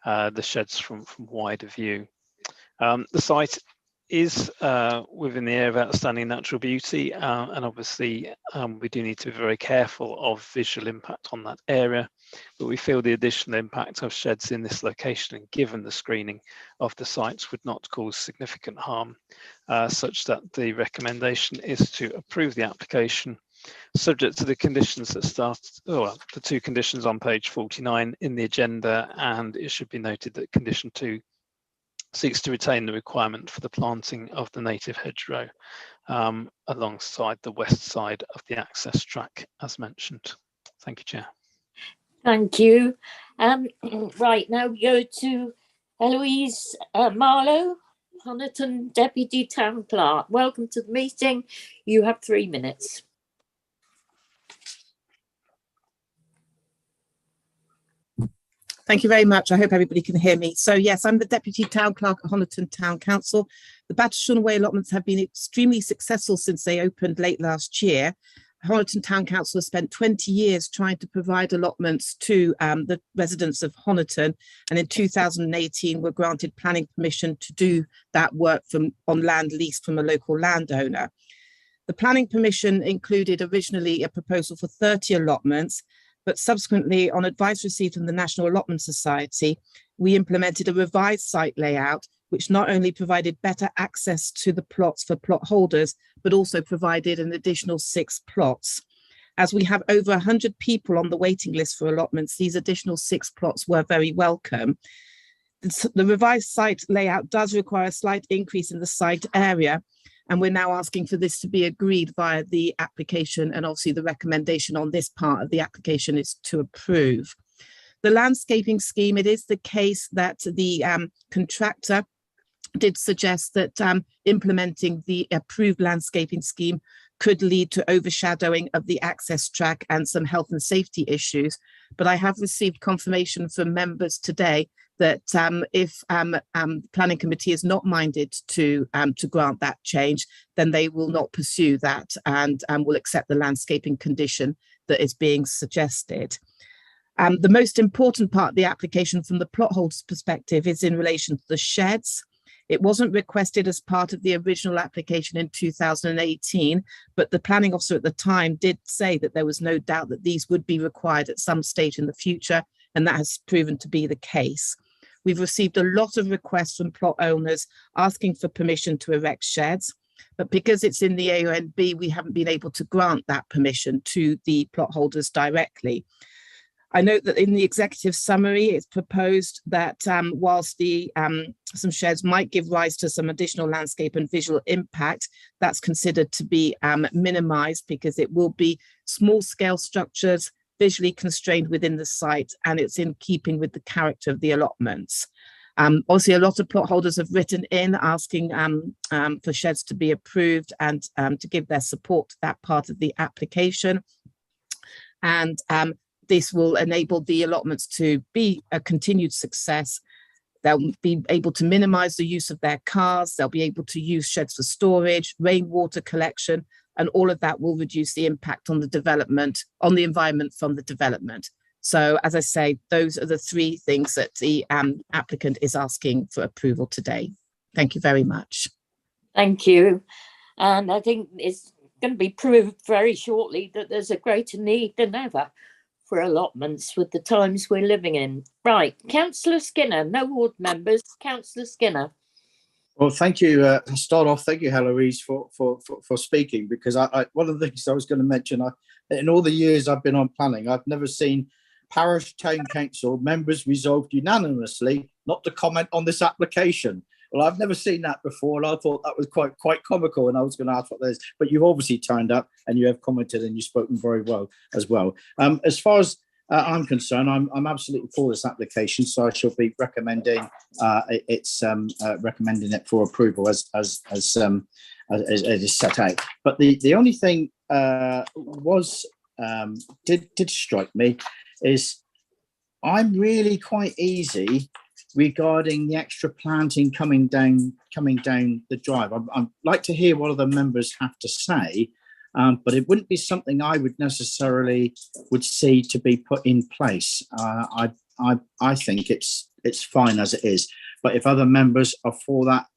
the sheds from wider view. The site is within the area of outstanding natural beauty, and obviously we do need to be very careful of visual impact on that area, but we feel the additional impact of sheds in this location and given the screening of the sites would not cause significant harm, such that the recommendation is to approve the application subject to the conditions that the 2 conditions on page 49 in the agenda. And it should be noted that condition 2 seeks to retain the requirement for the planting of the native hedgerow alongside the west side of the access track as mentioned. Thank you, Chair. Thank you. Right, now we go to Eloise Marlowe, Honiton Deputy Town Clerk. Welcome to the meeting. You have 3 minutes. Thank you very much. I hope everybody can hear me. So yes, I'm the Deputy Town Clerk at Honiton Town Council. The Battershorn Way allotments have been extremely successful since they opened late last year. Honiton Town Council has spent 20 years trying to provide allotments to the residents of Honiton, and in 2018 were granted planning permission to do that work on land leased from a local landowner. The planning permission included originally a proposal for 30 allotments, but subsequently, on advice received from the National Allotment Society, we implemented a revised site layout, which not only provided better access to the plots for plot holders, but also provided an additional 6 plots. As we have over 100 people on the waiting list for allotments, these additional 6 plots were very welcome. The revised site layout does require a slight increase in the site area, and we're now asking for this to be agreed via the application, and obviously the recommendation on this part of the application is to approve. The landscaping scheme, it is the case that the contractor did suggest that implementing the approved landscaping scheme could lead to overshadowing of the access track and some health and safety issues. But I have received confirmation from members today that if planning committee is not minded to grant that change, then they will not pursue that and will accept the landscaping condition that is being suggested. The most important part of the application from the plot holder's perspective is in relation to the sheds. It wasn't requested as part of the original application in 2018, but the planning officer at the time did say that there was no doubt that these would be required at some stage in the future, and that has proven to be the case. We've received a lot of requests from plot owners asking for permission to erect sheds, but because it's in the AONB, we haven't been able to grant that permission to the plot holders directly. I note that in the executive summary, it's proposed that whilst some sheds might give rise to some additional landscape and visual impact, that's considered to be minimised because it will be small scale structures, visually constrained within the site, and it's in keeping with the character of the allotments. Obviously, a lot of plot holders have written in asking for sheds to be approved and to give their support to that part of the application. And this will enable the allotments to be a continued success. They'll be able to minimize the use of their cars. They'll be able to use sheds for storage, rainwater collection, and all of that will reduce the impact on the development, on the environment from the development. So as I say, those are the 3 things that the applicant is asking for approval today. Thank you very much. Thank you. And I think it's going to be proved very shortly that there's a greater need than ever for allotments with the times we're living in. Right, Councillor Skinner, no ward members. Councillor Skinner. Well, thank you. To start off, thank you, Heloise, for speaking, because one of the things I was going to mention, in all the years I've been on planning, I've never seen parish town council members resolved unanimously not to comment on this application. Well, I've never seen that before, and I thought that was quite comical, and I was going to ask what that is. But you've obviously turned up, and you have commented, and you've spoken very well as well. As far as I'm concerned, I'm absolutely for this application, so I shall be recommending recommending it for approval as is set out. But the only thing did strike me is I'm really quite easy regarding the extra planting coming down the drive. I'd like to hear what other members have to say, but it wouldn't be something I would necessarily see to be put in place. I think it's fine as it is. But if other members are for that,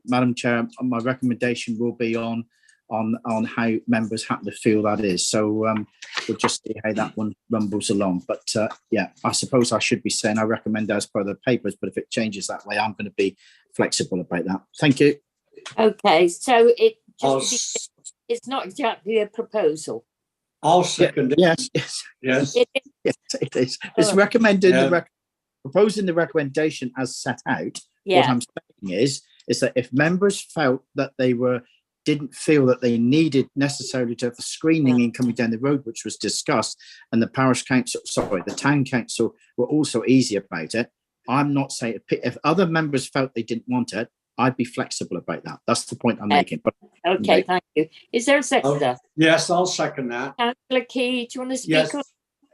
Madam Chair, my recommendation will be on how members happen to feel that is. So we'll just see how that one rumbles along. But yeah, I suppose I should be saying I recommend as per the papers, but if it changes that way, I'm going to be flexible about that. Thank you. Okay, so it's not exactly a proposal. I'll second it. Yes. Yes, it is. It's recommending proposing the recommendation as set out. Yeah. What I'm saying is that if members felt that they didn't feel that they needed necessarily to have the screening in coming down the road, which was discussed, and the town council were also easy about it. I'm not saying if other members felt they didn't want it, I'd be flexible about that. That's the point I'm making. But okay, thank you. Is there a seconder? Yes, I'll second that. Councillor Key, do you want to speak?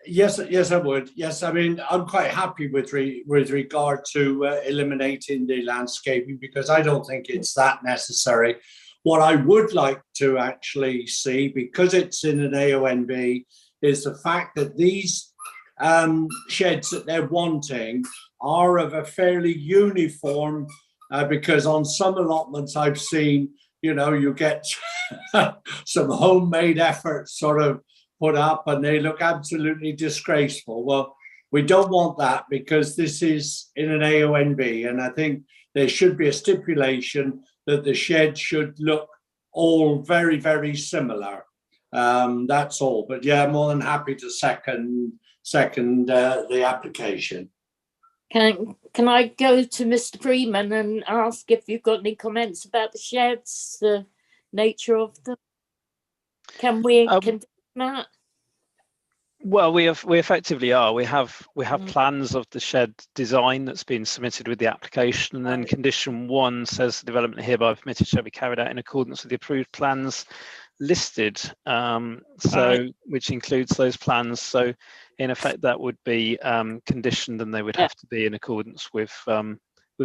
Yes, I would. Yes, I mean, I'm quite happy with regard to eliminating the landscaping, because I don't think it's that necessary. What I would like to actually see, because it's in an AONB, is the fact that these sheds that they're wanting are of a fairly uniform, because on some allotments I've seen, you get some homemade efforts sort of put up and they look absolutely disgraceful. Well, we don't want that because this is in an AONB, and I think there should be a stipulation that the shed should look all very, very similar. That's all. But yeah, more than happy to second the application. Can I go to Mr. Freeman and ask if you've got any comments about the sheds, the nature of them? Can we condemn that? Well, we effectively are. We have plans of the shed design that's been submitted with the application, and then condition 1 says the development hereby permitted shall be carried out in accordance with the approved plans listed. Which includes those plans. So, in effect, that would be conditioned, and they would have to be in accordance with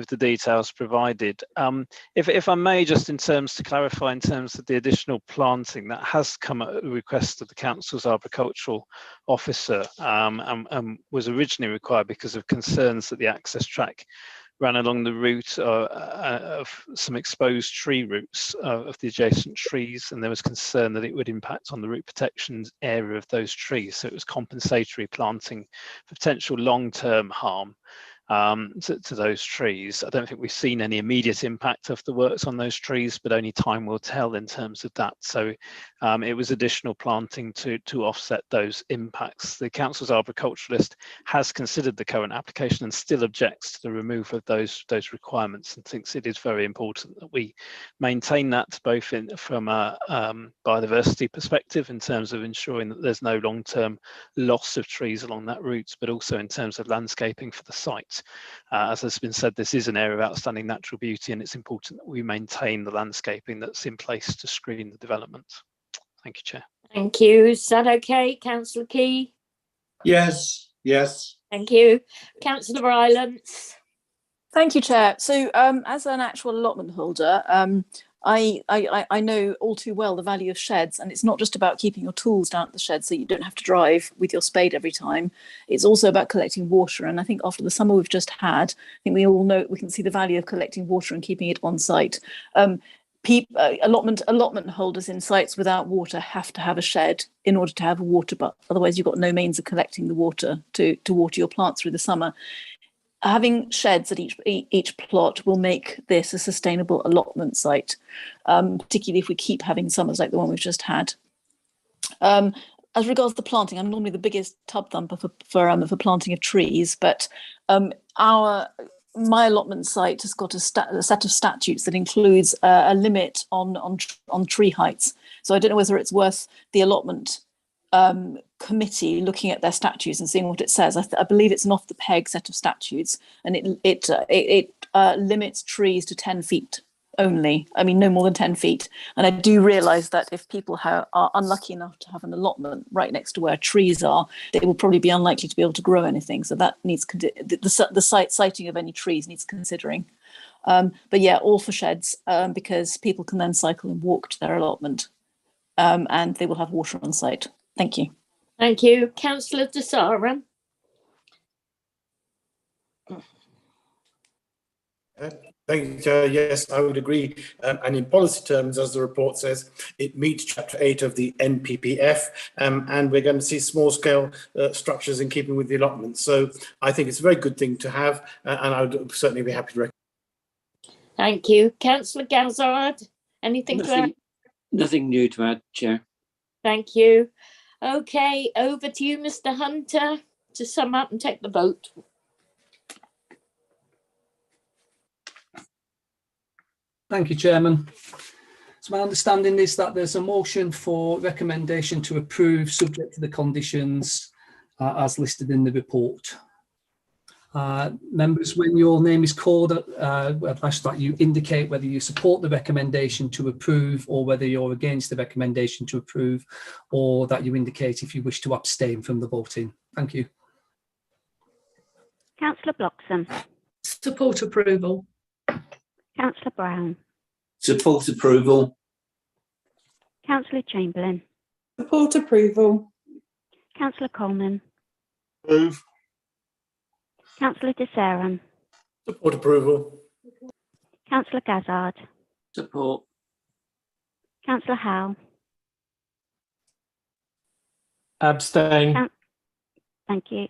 the details provided. If I may, just to clarify in terms of the additional planting, that has come at the request of the council's arboricultural officer, and was originally required because of concerns that the access track ran along the route of some exposed tree roots of the adjacent trees, and there was concern that it would impact on the root protection area of those trees. So it was compensatory planting for potential long-term harm to those trees. I don't think we've seen any immediate impact of the works on those trees, but only time will tell in terms of that. So it was additional planting to offset those impacts. The council's arboriculturalist has considered the current application and still objects to the removal of those requirements, and thinks it is very important that we maintain that both from a biodiversity perspective in terms of ensuring that there's no long-term loss of trees along that route, but also in terms of landscaping for the site. As has been said, this is an area of outstanding natural beauty, and it's important that we maintain the landscaping that's in place to screen the development. Thank you, Chair. Thank you. Is that okay, Councillor Key? Yes. Thank you. Councillor Rylance. Thank you, Chair. So as an actual allotment holder, I know all too well the value of sheds, and it's not just about keeping your tools down at the shed so you don't have to drive with your spade every time. It's also about collecting water, and I think after the summer we've just had, I think we all know we can see the value of collecting water and keeping it on site. Allotment holders in sites without water have to have a shed in order to have a water butt. Otherwise, you've got no means of collecting the water to water your plants through the summer. Having sheds at each plot will make this a sustainable allotment site, particularly if we keep having summers like the one we've just had. As regards the planting, I'm normally the biggest tub thumper for planting of trees, but my allotment site has got a set of statutes that includes a limit on tree heights. So I don't know whether it's worth the allotment committee looking at their statutes and seeing what it says. I believe it's an off the peg set of statutes, and it limits trees to 10 feet only. I mean, no more than 10 feet. And I do realise that if people are unlucky enough to have an allotment right next to where trees are, they will probably be unlikely to be able to grow anything. So that needs the siting of any trees needs considering. But yeah, all for sheds, because people can then cycle and walk to their allotment, and they will have water on site. Thank you. Thank you. Councillor Desaram. Thank you. Yes, I would agree. And in policy terms, as the report says, it meets Chapter 8 of the NPPF, and we're going to see small-scale structures in keeping with the allotment. So I think it's a very good thing to have, and I would certainly be happy to recommend. Thank you. Councillor Gazzard, anything to add? Nothing new to add, Chair. Thank you. Okay, over to you, Mr. Hunter, to sum up and take the vote. Thank you, Chairman. So my understanding is that there's a motion for recommendation to approve subject to the conditions as listed in the report. Members, when your name is called, I'd ask that you indicate whether you support the recommendation to approve or whether you're against the recommendation to approve, or that you indicate if you wish to abstain from the voting. Thank you. Councillor Bloxham. Support approval. Councillor Brown. Support approval. Councillor Chamberlain. Support approval. Councillor Coleman. Approve. Councillor De Saran. Support approval. Councillor Gazzard. Support. Councillor Howe. Abstain. Thank you.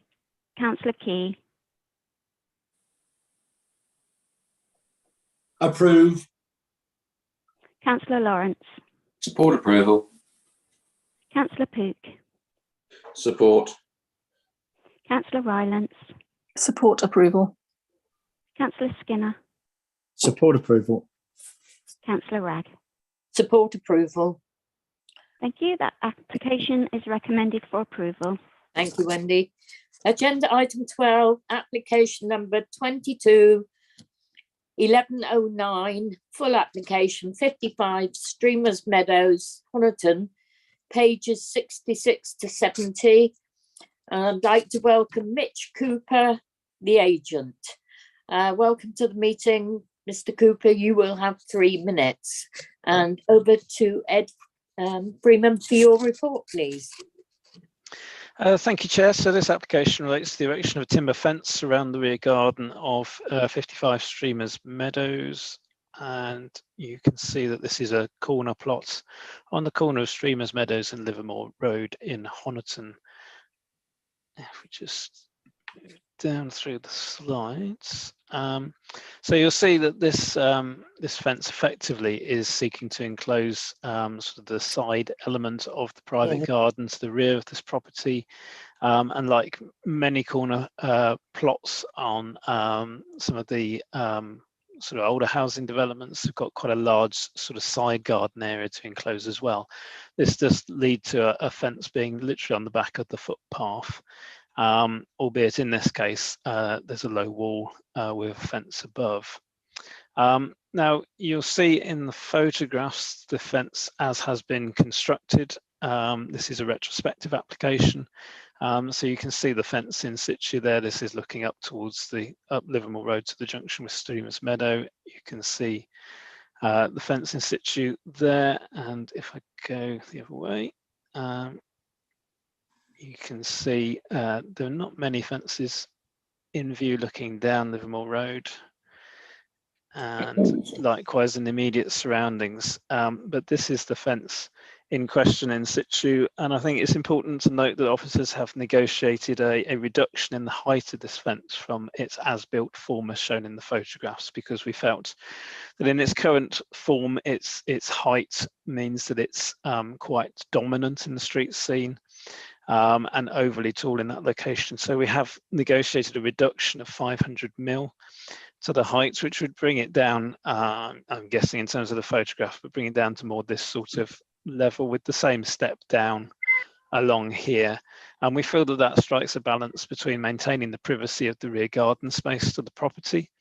Councillor Key. Approve. Councillor Lawrence. Support approval. Councillor Pook. Support. Councillor Rylance. Support approval. Councillor Skinner. Support approval. Councillor Ragg. Support approval. Thank you. That application is recommended for approval. Thank you, Wendy. Agenda item 12, application number 22-1109, full application 55 Streamers Meadows, Honiton, pages 66 to 70. I'd like to welcome Mitch Cooper, the agent. Welcome to the meeting, Mr. Cooper. You will have 3 minutes. And over to Ed Freeman for your report, please. Thank you, Chair. So this application relates to the erection of a timber fence around the rear garden of 55 Streamers Meadows. And you can see that this is a corner plot on the corner of Streamers Meadows and Livermore Road in Honiton. If we just move down through the slides. So you'll see that this this fence effectively is seeking to enclose sort of the side element of the private garden to the rear of this property. And like many corner plots on some of the sort of older housing developments, have got quite a large sort of side garden area to enclose as well. This does lead to a fence being literally on the back of the footpath. Albeit in this case, there's a low wall with a fence above. Now, you'll see in the photographs the fence as has been constructed. This is a retrospective application. So you can see the fence in situ there. This is looking up towards up Livermore Road to the junction with Streamers Meadow. You can see the fence in situ there. And if I go the other way, you can see there are not many fences in view looking down Livermore Road, and likewise in the immediate surroundings. But this is the fence in question in situ, and I think it's important to note that officers have negotiated a reduction in the height of this fence from its as-built form as shown in the photographs, because we felt that in its current form, its height means that it's quite dominant in the street scene. And overly tall in that location. So we have negotiated a reduction of 500 mil to the height, which would bring it down, I'm guessing in terms of the photograph, but bring it down to more this sort of level with the same step down along here. And we feel that that strikes a balance between maintaining the privacy of the rear garden space to the property,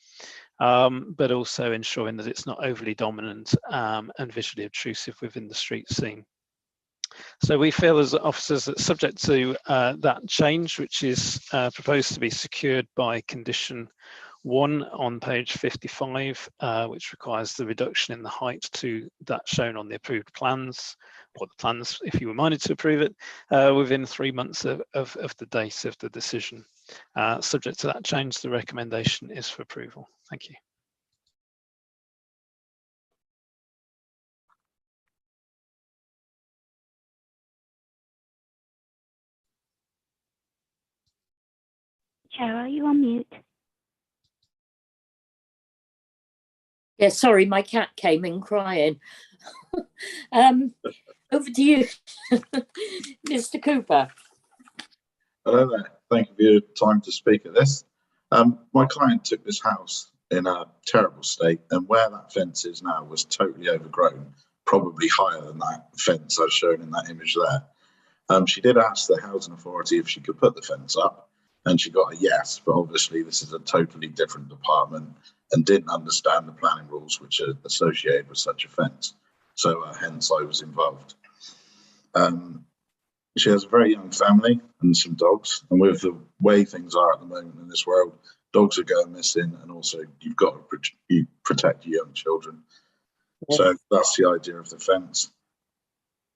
but also ensuring that it's not overly dominant and visually obtrusive within the street scene. So we feel as officers that subject to that change, which is proposed to be secured by condition 1 on page 55, which requires the reduction in the height to that shown on the approved plans, or the plans if you were minded to approve it, within 3 months of the date of the decision. Subject to that change, the recommendation is for approval. Thank you. Chair, are you on mute? Yeah, sorry, my cat came in crying. Over to you, Mr. Cooper. Hello there. Thank you for your time to speak at this. My client took this house in a terrible state, and where that fence is now was totally overgrown, probably higher than that fence I've shown in that image there. She did ask the housing authority if she could put the fence up, and she got a yes, but obviously this is a totally different department and didn't understand the planning rules which are associated with such a fence. So hence I was involved. She has a very young family and some dogs, and with the way things are at the moment in this world, dogs are going missing, and also you've got to protect your young children. Yes. So that's the idea of the fence.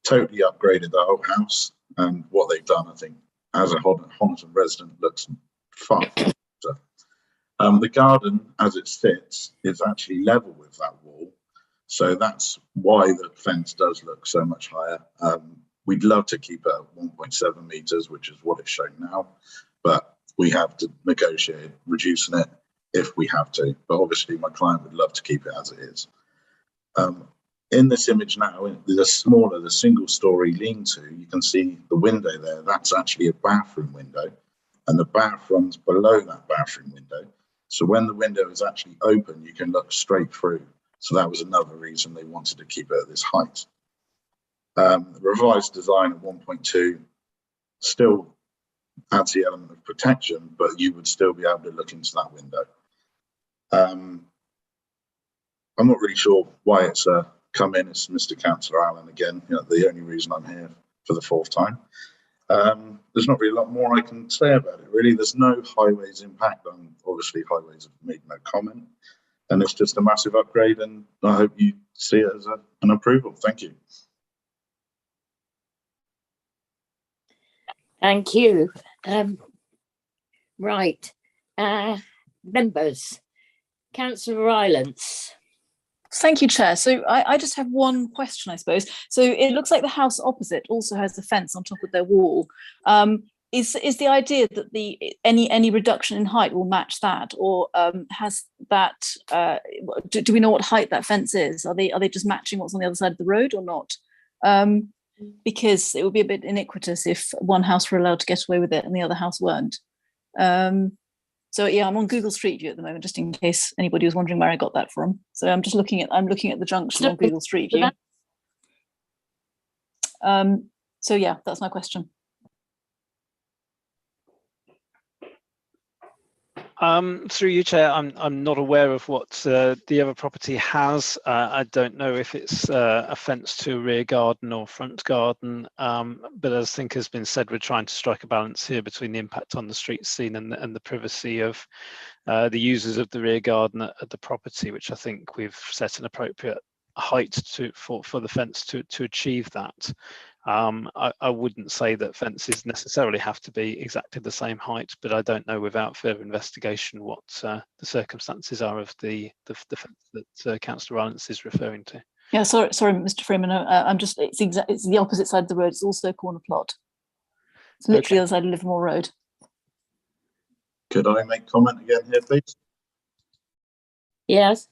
totally upgraded the whole house, and what they've done, I think, as a Honiton resident, looks far better. The garden, as it sits, is actually level with that wall, so that's why the fence does look so much higher. We'd love to keep it at 1.7 meters, which is what it's showing now, but we have to negotiate reducing it if we have to. But obviously, my client would love to keep it as it is. In this image now, the smaller, the single-story lean-to, you can see the window there. That's actually a bathroom window, and the bath runs below that bathroom window. So when the window is actually open, you can look straight through. So that was another reason they wanted to keep it at this height. The revised design of 1.2 still adds the element of protection, but you would still be able to look into that window. I'm not really sure why it's come in as Mr. Councillor Allen again. The only reason I'm here for the fourth time. There's not really a lot more I can say about it, really. There's no highways impact. Obviously, highways have made no comment, and it's just a massive upgrade, and I hope you see it as an approval. Thank you. Thank you. Right. Members. Councillor Rylance. Thank you, Chair. So I just have one question, I suppose. So it looks like the house opposite also has a fence on top of their wall. Is the idea that any reduction in height will match that, or has that? Do we know what height that fence is? Are they just matching what's on the other side of the road or not? Because it would be a bit iniquitous if one house were allowed to get away with it and the other house weren't. So yeah, I'm on Google Street View at the moment, just in case anybody was wondering where I got that from. So I'm looking at the junction on Google Street View. So yeah, that's my question. Through you, Chair, I'm not aware of what the other property has. I don't know if it's a fence to a rear garden or front garden, but as I think has been said, we're trying to strike a balance here between the impact on the street scene and the privacy of the users of the rear garden at the property, which I think we've set an appropriate height for the fence to achieve that. I wouldn't say that fences necessarily have to be exactly the same height, but I don't know without further investigation what the circumstances are of the fence that Councillor Rylance is referring to. Yeah, sorry, Mr. Freeman. It's the opposite side of the road. It's also a corner plot. It's literally the other side of Livermore Road. Could I make comment again here, please? Yes.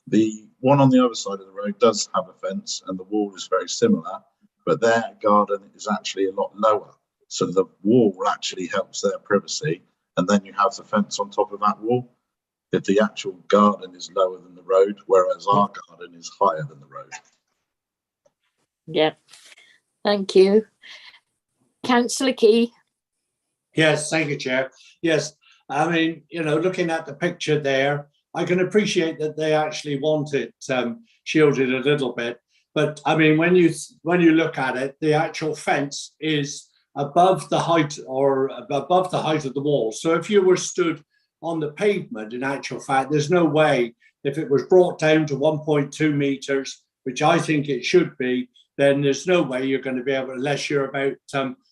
The one on the other side of the road does have a fence, and the wall is very similar, but their garden is actually a lot lower. So the wall actually helps their privacy, and then you have the fence on top of that wall. If the actual garden is lower than the road, whereas our garden is higher than the road. Yeah, thank you. Councillor Key. Yes, thank you, Chair. Yes, I mean, looking at the picture there, I can appreciate that they actually want it shielded a little bit. But I mean, when you look at it, the actual fence is above the height of the wall. So if you were stood on the pavement, in actual fact, there's no way, if it was brought down to 1.2 meters, which I think it should be, then there's no way you're going to be able, unless you're about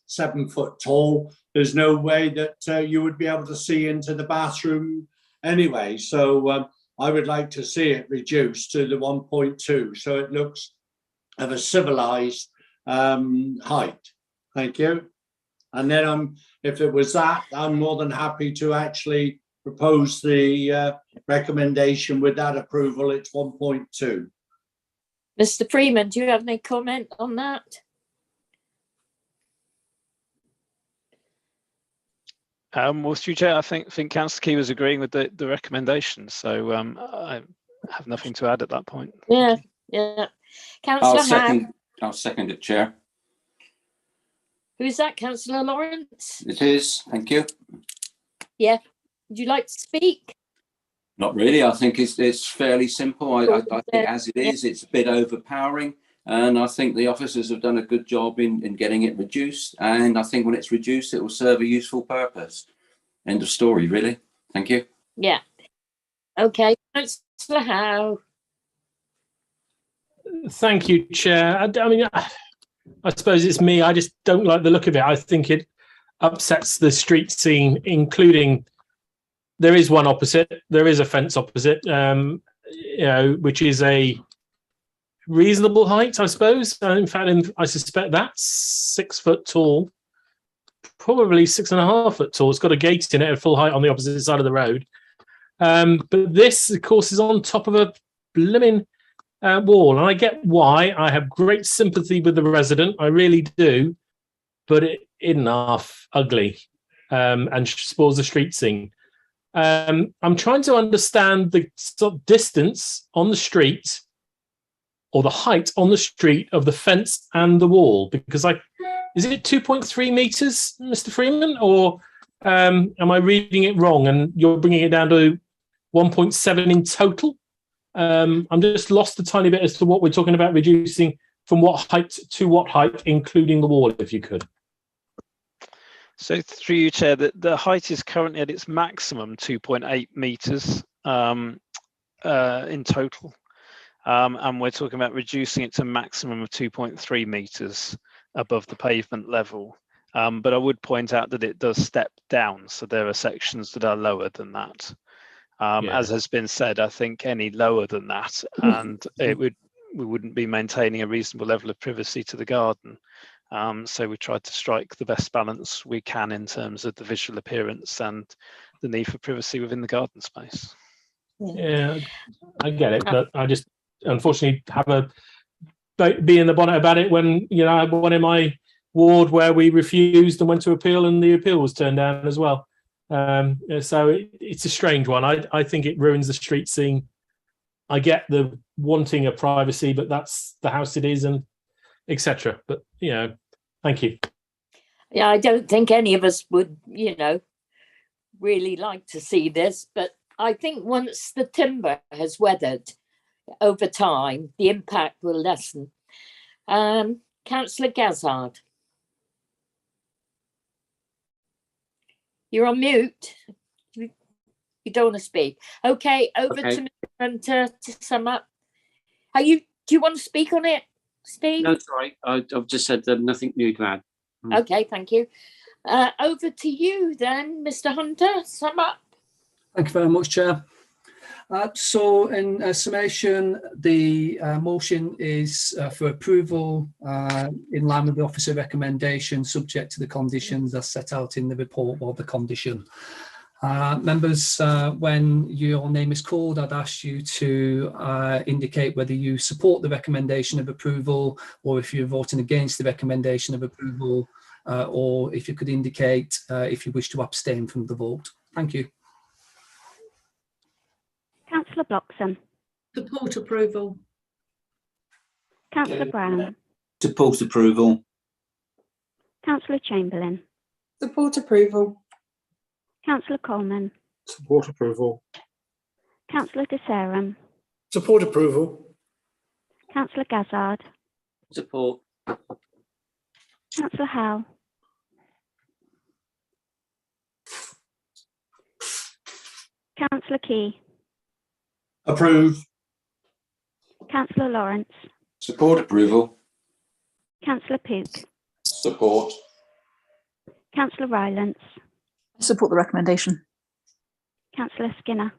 7 foot tall, there's no way that you would be able to see into the bathroom anyway. So I would like to see it reduced to the 1.2, so it looks of a civilized height. Thank you. And then if it was that, I'm more than happy to actually propose the recommendation with that approval. It's 1.2. Mr. Freeman, do you have any comment on that? Well, through Chair, I think Councillor Key was agreeing with the recommendation, so I have nothing to add at that point. Yeah, yeah. Councillor I'll second it, Chair. Who is that, Councillor Lawrence? It is, thank you. Yeah, would you like to speak? Not really. I think it's fairly simple. I think as it is, it's a bit overpowering, and I think the officers have done a good job in getting it reduced. And I think when it's reduced, it will serve a useful purpose. End of story, really. Thank you. Yeah. Okay, Councillor Howe. Thank you, Chair. I mean, I suppose it's me. I just don't like the look of it. I think it upsets the street scene, including there is one opposite. There is a fence opposite, which is a reasonable height, I suppose. In fact, I suspect that's 6 foot tall, probably 6.5 foot tall. It's got a gate in it at full height on the opposite side of the road. But this, of course, is on top of a blimmin' wall. And I get why. I have great sympathy with the resident. I really do. But it enough ugly and spoils the street scene. I'm trying to understand the sort of distance on the street or the height on the street of the fence and the wall, because is it 2.3 meters, Mr. Freeman, or am I reading it wrong and you're bringing it down to 1.7 in total? I'm just lost a tiny bit as to what we're talking about reducing from what height to what height, including the wall, if you could. So through you, Chair, the height is currently at its maximum 2.8 metres in total. And we're talking about reducing it to a maximum of 2.3 metres above the pavement level. But I would point out that it does step down. So there are sections that are lower than that. As has been said, I think any lower than that, and we wouldn't be maintaining a reasonable level of privacy to the garden. So we tried to strike the best balance we can in terms of the visual appearance and the need for privacy within the garden space. Yeah, I get it, but I just unfortunately have be in the bonnet about it when I had one in my ward where we refused and went to appeal, and the appeal was turned down as well. So it's a strange one. I think it ruins the street scene. I get the wanting of privacy, but that's the house it is, and etc. But thank you. Yeah, I don't think any of us would, really like to see this, but I think once the timber has weathered over time, the impact will lessen. Councillor Gazzard. You're on mute. You don't want to speak. Okay, over to Mr. Hunter to sum up. Do you want to speak on it, Steve? No, sorry. I've just said nothing new to add. Okay, thank you. Over to you then, Mr. Hunter, sum up. Thank you very much, Chair. So in summation, the motion is for approval in line with the officer recommendation, subject to the conditions as set out in the report of the condition. Members, when your name is called, I'd ask you to indicate whether you support the recommendation of approval, or if you're voting against the recommendation of approval, or if you could indicate if you wish to abstain from the vote. Thank you. Councillor Bloxham. Support approval. Councillor Brown. Support approval. Councillor Chamberlain. Support approval. Councillor Coleman. Support approval. Councillor De Sarum. Support approval. Councillor Gazzard. Support. Councillor Howe. Councillor Key. Approve. Councillor Lawrence. Support approval. Councillor Pook. Support. Councillor Rylance. I support the recommendation. Councillor Skinner.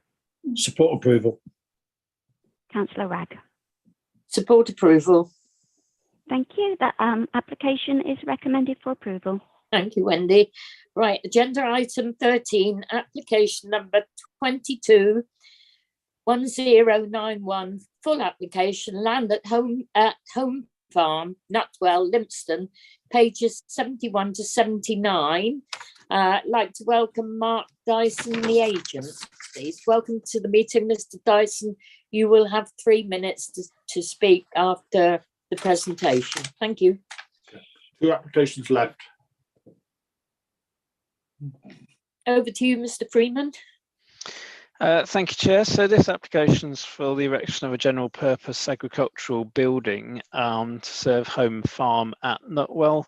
Support approval. Councillor Ragg. Support approval. Thank you. That application is recommended for approval. Thank you, Wendy. Right, agenda item 13, application number 221091, full application, land at home farm, Nutwell, Limpston, pages 71 to 79. Like to welcome Mark Dyson, the agent, please. Welcome to the meeting, Mr. Dyson. You will have 3 minutes to speak after the presentation. Thank you. 2 applications left. Over to you, Mr. Freeman. Thank you, Chair. So this application is for the erection of a general purpose agricultural building to serve home farm at Nutwell.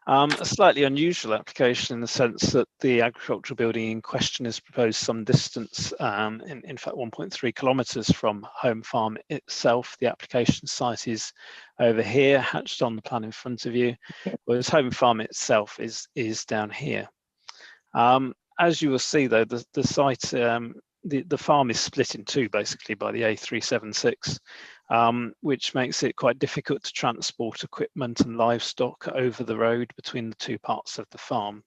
A slightly unusual application in the sense that the agricultural building in question is proposed some distance, in fact 1.3 kilometres from home farm itself. The application site is over here, hatched on the plan in front of you, whereas home farm itself is down here. As you will see though, the site, the farm is split in two basically by the A376, which makes it quite difficult to transport equipment and livestock over the road between the two parts of the farm.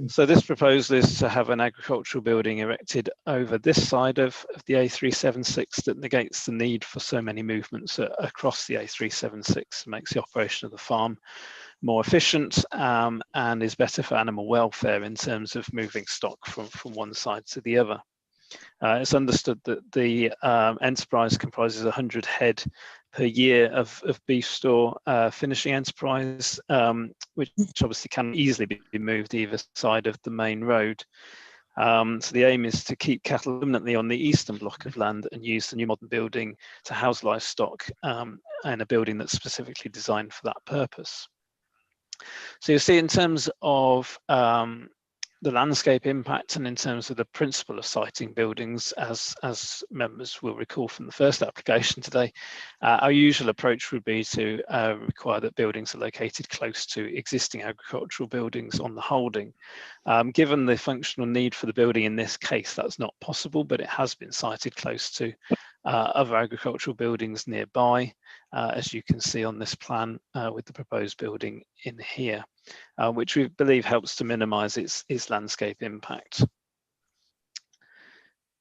So this proposal is to have an agricultural building erected over this side of the A376 that negates the need for so many movements across the A376, makes the operation of the farm more efficient, and is better for animal welfare in terms of moving stock from one side to the other. It's understood that the enterprise comprises 100 head per year of beef store finishing enterprise, which obviously can easily be moved either side of the main road. So the aim is to keep cattle permanently on the eastern block of land and use the new modern building to house livestock in a building that's specifically designed for that purpose. So you'll see in terms of the landscape impact and in terms of the principle of siting buildings, as members will recall from the first application today, our usual approach would be to require that buildings are located close to existing agricultural buildings on the holding. Given the functional need for the building in this case, that's not possible, but it has been sited close to other agricultural buildings nearby, as you can see on this plan with the proposed building in here, which we believe helps to minimise its landscape impact.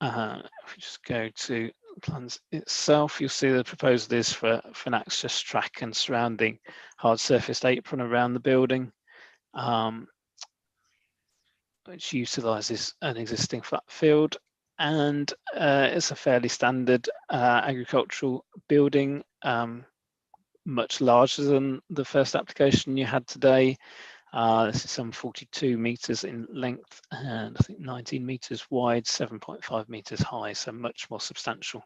If we just go to the plans itself, you'll see the proposal is for an access track and surrounding hard surfaced apron around the building, which utilises an existing flat field. And it's a fairly standard agricultural building, much larger than the first application you had today. This is some 42 metres in length and I think 19 metres wide, 7.5 metres high, so much more substantial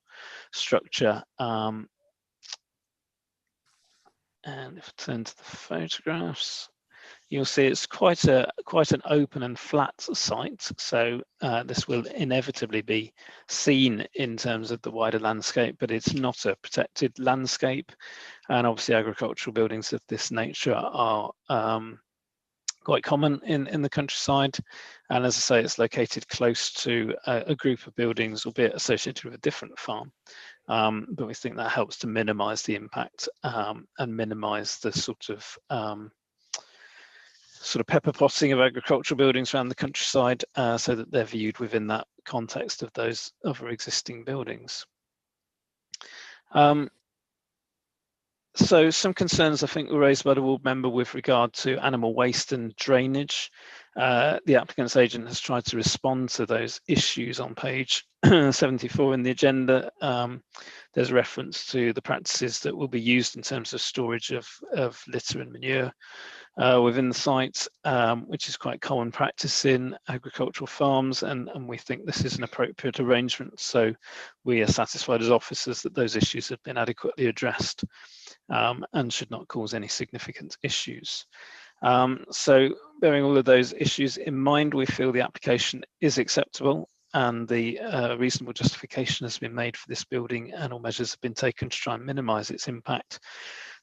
structure. And if I turn to the photographs, you'll see it's quite an open and flat site, so this will inevitably be seen in terms of the wider landscape, but it's not a protected landscape, and obviously agricultural buildings of this nature are quite common in the countryside, and as I say, it's located close to a group of buildings, albeit associated with a different farm, but we think that helps to minimise the impact and minimise the sort of pepper potting of agricultural buildings around the countryside, so that they're viewed within that context of those other existing buildings. So some concerns I think were raised by the ward member with regard to animal waste and drainage. The applicant's agent has tried to respond to those issues on page 74 in the agenda. There's a reference to the practices that will be used in terms of storage of litter and manure within the site, which is quite common practice in agricultural farms, and we think this is an appropriate arrangement. So we are satisfied as officers that those issues have been adequately addressed and should not cause any significant issues. So bearing all of those issues in mind, we feel the application is acceptable and the reasonable justification has been made for this building and all measures have been taken to try and minimise its impact,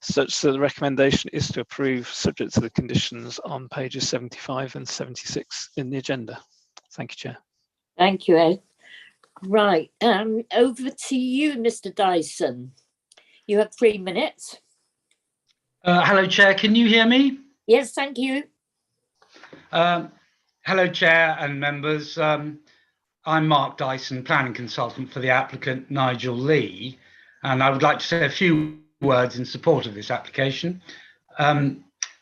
such that the recommendation is to approve subject to the conditions on pages 75 and 76 in the agenda. Thank you, Chair. Thank you, Ed. Right, over to you, Mr. Dyson. You have 3 minutes. Hello, Chair. Can you hear me? Yes, thank you. Hello, Chair and members. I'm Mark Dyson, planning consultant for the applicant Nigel Lee, and I would like to say a few words in support of this application.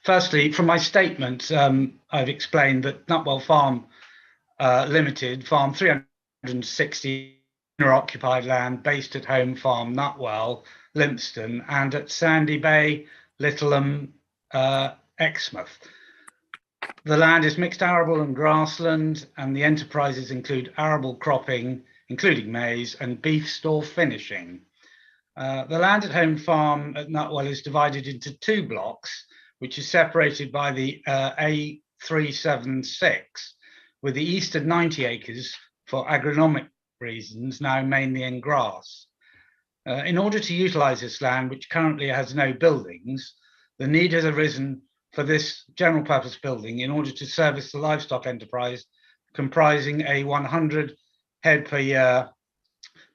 Firstly, from my statement, I've explained that Nutwell Farm Limited farm 360 owner-occupied land based at Home Farm Nutwell, Lympstone, and at Sandy Bay, Littleham, Exmouth. The land is mixed arable and grassland, and the enterprises include arable cropping, including maize, and beef store finishing. The land at Home Farm at Nutwell is divided into 2 blocks, which is separated by the A376, with the eastern 90 acres for agronomic reasons now mainly in grass. In order to utilise this land, which currently has no buildings, the need has arisen for this general purpose building in order to service the livestock enterprise comprising a 100 head per year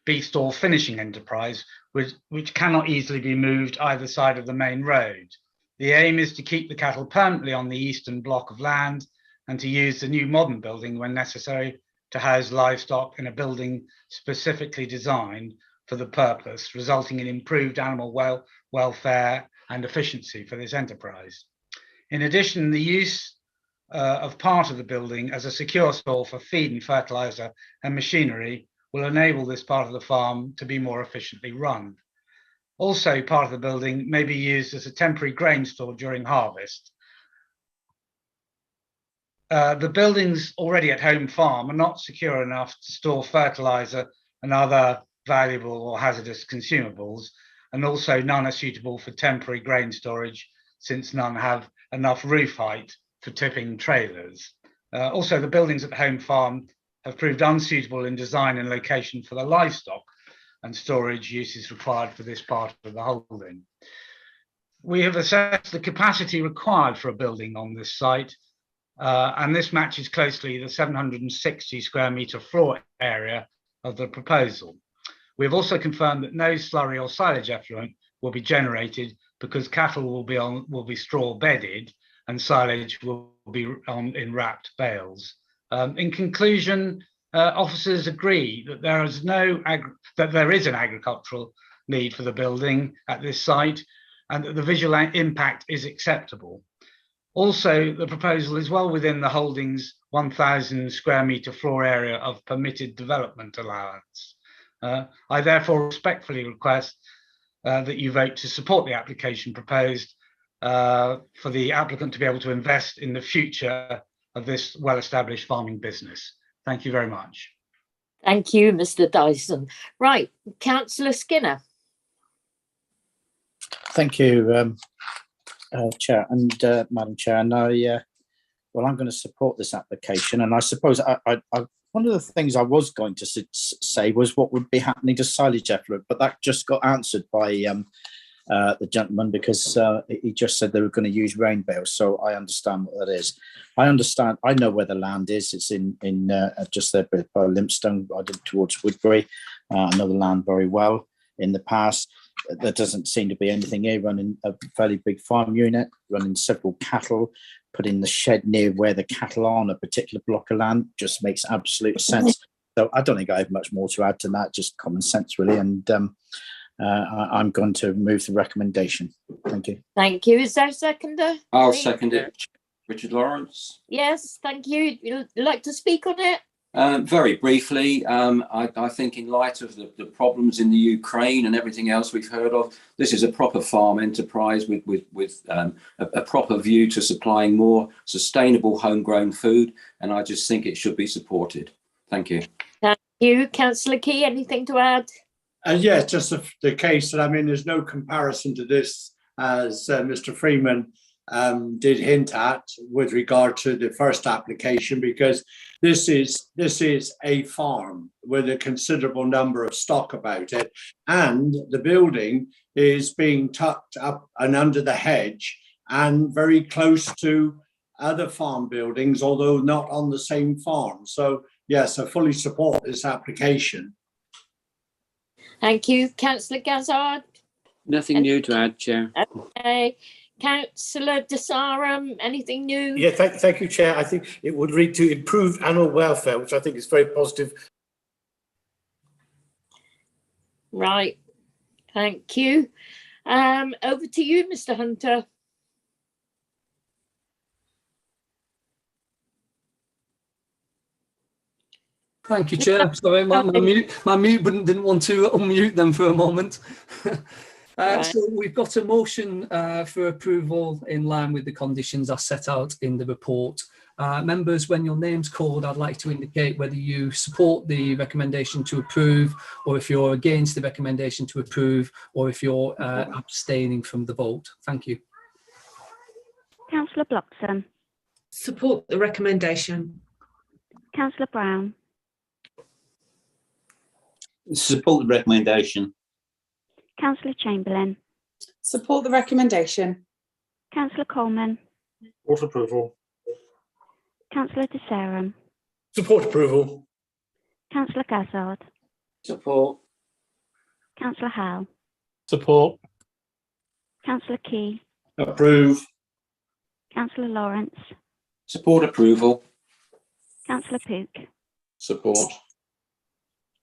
beef stall finishing enterprise, which cannot easily be moved either side of the main road. The aim is to keep the cattle permanently on the eastern block of land and to use the new modern building when necessary to house livestock in a building specifically designed for the purpose, resulting in improved animal welfare and efficiency for this enterprise. In addition, the use of part of the building as a secure store for feed and fertilizer and machinery will enable this part of the farm to be more efficiently run. Also, part of the building may be used as a temporary grain store during harvest. The buildings already at home farm are not secure enough to store fertilizer and other valuable or hazardous consumables, and also none are suitable for temporary grain storage since none have enough roof height for tipping trailers. Also, the buildings at home farm have proved unsuitable in design and location for the livestock and storage uses required for this part of the holding. We have assessed the capacity required for a building on this site, and this matches closely the 760 square metre floor area of the proposal. We have also confirmed that no slurry or silage effluent will be generated because cattle will be straw bedded and silage will be in wrapped bales. In conclusion, officers agree that there is an agricultural need for the building at this site and that the visual impact is acceptable. Also, the proposal is well within the holding's 1,000 square metre floor area of permitted development allowance. I therefore respectfully request that you vote to support the application proposed for the applicant to be able to invest in the future of this well-established farming business. Thank you very much. Thank you, Mr. Dyson. Right, Councillor Skinner. Thank you, Chair and Madam Chair. And well, I'm going to support this application. And I suppose one of the things I was going to say was what would be happening to silage effluent, but that just got answered by the gentleman because he just said they were going to use rain bales. So I understand what that is. I know where the land is. It's in just there by Limpstone, I did towards Woodbury. I know the land very well in the past. There doesn't seem to be anything here, running a fairly big farm unit, running several cattle, putting the shed near where the cattle are on a particular block of land just makes absolute sense. So I don't think I have much more to add to that, just common sense really. And I'm going to move the recommendation. Thank you. Thank you. Is there a seconder? I'll second it. Richard Lawrence. Yes, thank you. You'd like to speak on it? Very briefly, I think in light of the problems in the Ukraine and everything else we've heard of, this is a proper farm enterprise with a proper view to supplying more sustainable homegrown food, and I just think it should be supported. Thank you. Thank you. Councillor Key, anything to add? Yeah, just the case that, I mean, there's no comparison to this, as Mr. Freeman did hint at with regard to the first application, because this is a farm with a considerable number of stock about it, and the building is being tucked up and under the hedge and very close to other farm buildings, although not on the same farm. So yes, I fully support this application. Thank you. Councillor Gazzard? Nothing new to add, Chair. Okay. Councillor Desarum, anything new? Yeah, thank you, Chair. I think it would lead to improved animal welfare, which I think is very positive. Right. Thank you. Over to you, Mr. Hunter. Thank you, Chair. Sorry, my mute didn't want to unmute them for a moment. So we've got a motion for approval in line with the conditions as set out in the report. Members, when your name's called, I'd like to indicate whether you support the recommendation to approve, or if you're against the recommendation to approve, or if you're abstaining from the vote. Thank you. Councillor Bloxham. Support the recommendation. Councillor Brown. Support the recommendation. Councillor Chamberlain. Support the recommendation. Councillor Coleman. Support approval. Councillor De Sarum. Support approval. Councillor Gazzard. Support. Councillor Howe. Support. Councillor Key. Approve. Councillor Lawrence. Support approval. Councillor Pook. Support.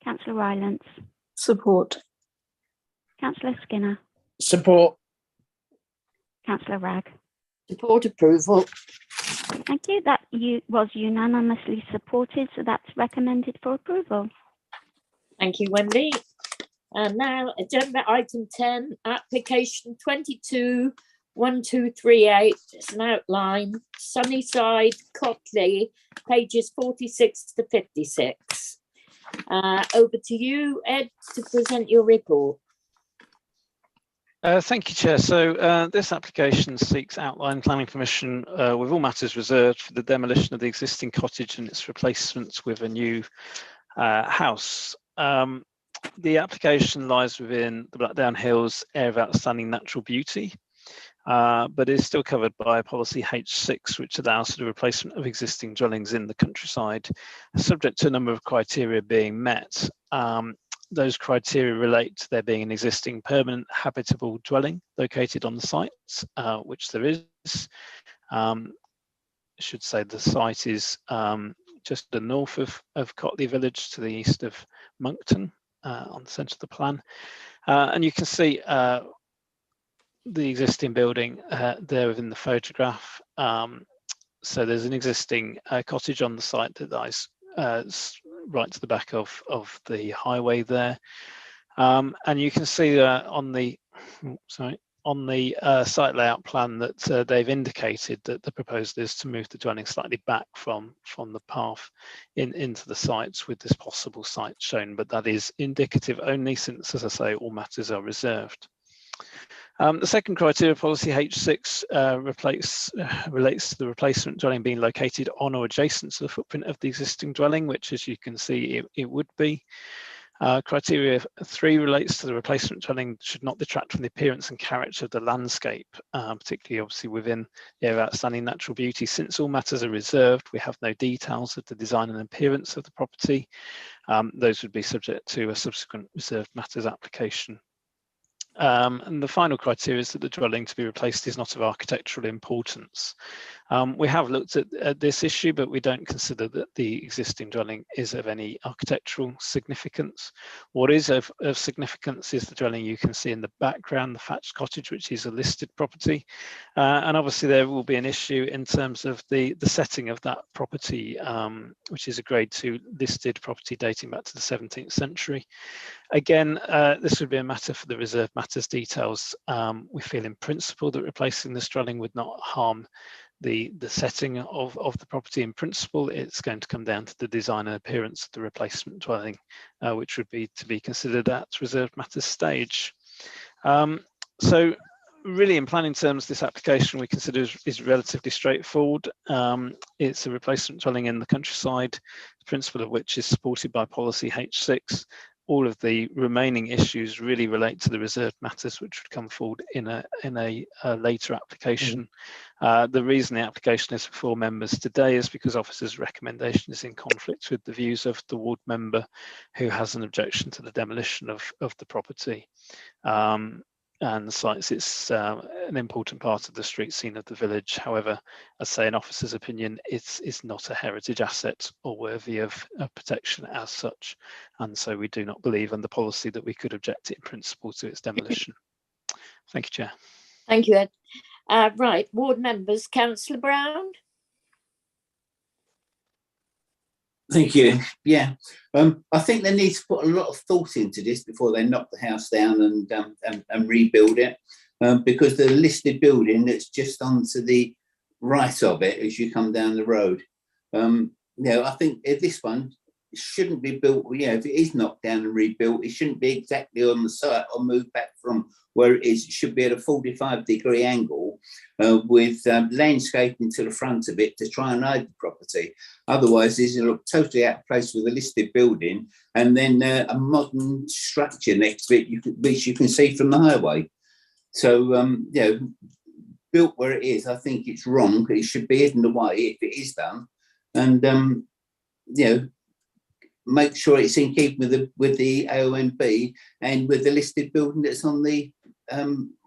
Councillor Rylance. Support. Councillor Skinner. Support. Councillor Ragg. Support approval. Thank you. That was unanimously supported, so that's recommended for approval. Thank you, Wendy. And now agenda item 10, application 221238. It's an outline, Sunnyside, Cotley, pages 46 to 56. Over to you, Ed, to present your report. Thank you, Chair. So this application seeks outline planning permission with all matters reserved for the demolition of the existing cottage and its replacement with a new house. The application lies within the Blackdown Hills area of outstanding natural beauty, but is still covered by policy H6, which allows for the replacement of existing dwellings in the countryside, subject to a number of criteria being met. Those criteria relate to there being an existing permanent habitable dwelling located on the site, which there is. I should say the site is just to the north of Cotley Village, to the east of Monkton, on the centre of the plan. And you can see the existing building there within the photograph. So there's an existing cottage on the site that lies right to the back of the highway there, and you can see on the site layout plan that they've indicated that the proposal is to move the dwelling slightly back from the path into the sites, with this possible site shown, but that is indicative only, since, as I say, all matters are reserved. The second criteria, policy H6, relates to the replacement dwelling being located on or adjacent to the footprint of the existing dwelling, which, as you can see, it would be. Criteria 3 relates to the replacement dwelling should not detract from the appearance and character of the landscape, particularly obviously within the area of outstanding natural beauty. Since all matters are reserved, we have no details of the design and appearance of the property. Those would be subject to a subsequent reserved matters application. And the final criteria is that the dwelling to be replaced is not of architectural importance. We have looked at this issue, but we don't consider that the existing dwelling is of any architectural significance. What is of significance is the dwelling you can see in the background, the thatched cottage, which is a listed property. And obviously there will be an issue in terms of the setting of that property, which is a grade 2 listed property dating back to the 17th century. Again, this would be a matter for the reserved matters details. We feel in principle that replacing this dwelling would not harm the setting of the property in principle. It's going to come down to the design and appearance of the replacement dwelling, which would be to be considered at reserved matters stage. So really, in planning terms, this application we consider is relatively straightforward. It's a replacement dwelling in the countryside, the principle of which is supported by policy H6. All of the remaining issues really relate to the reserved matters, which would come forward in a later application. The reason the application is for 4 members today is because officer's recommendation is in conflict with the views of the ward member who has an objection to the demolition of the property. And cites it's an important part of the street scene of the village. However, as I say, in officer's opinion, it's not a heritage asset or worthy of protection as such. And so we do not believe under policy that we could object in principle to its demolition. Thank you, Chair. Thank you, Ed. Right, ward members, Councillor Brown. Thank you. Yeah, I think they need to put a lot of thought into this before they knock the house down and rebuild it, because the listed building that's just onto the right of it as you come down the road. You know, I think this one shouldn't be built, if it is knocked down and rebuilt, it shouldn't be exactly on the site or moved back from where it is. It should be at a 45-degree angle with landscaping to the front of it to try and hide the property. Otherwise, this will look totally out of place with a listed building and then a modern structure next to it, which you can see from the highway. So, built where it is, I think it's wrong. It should be hidden away if it is done. And, make sure it's in keeping with the AONB and with the listed building that's on the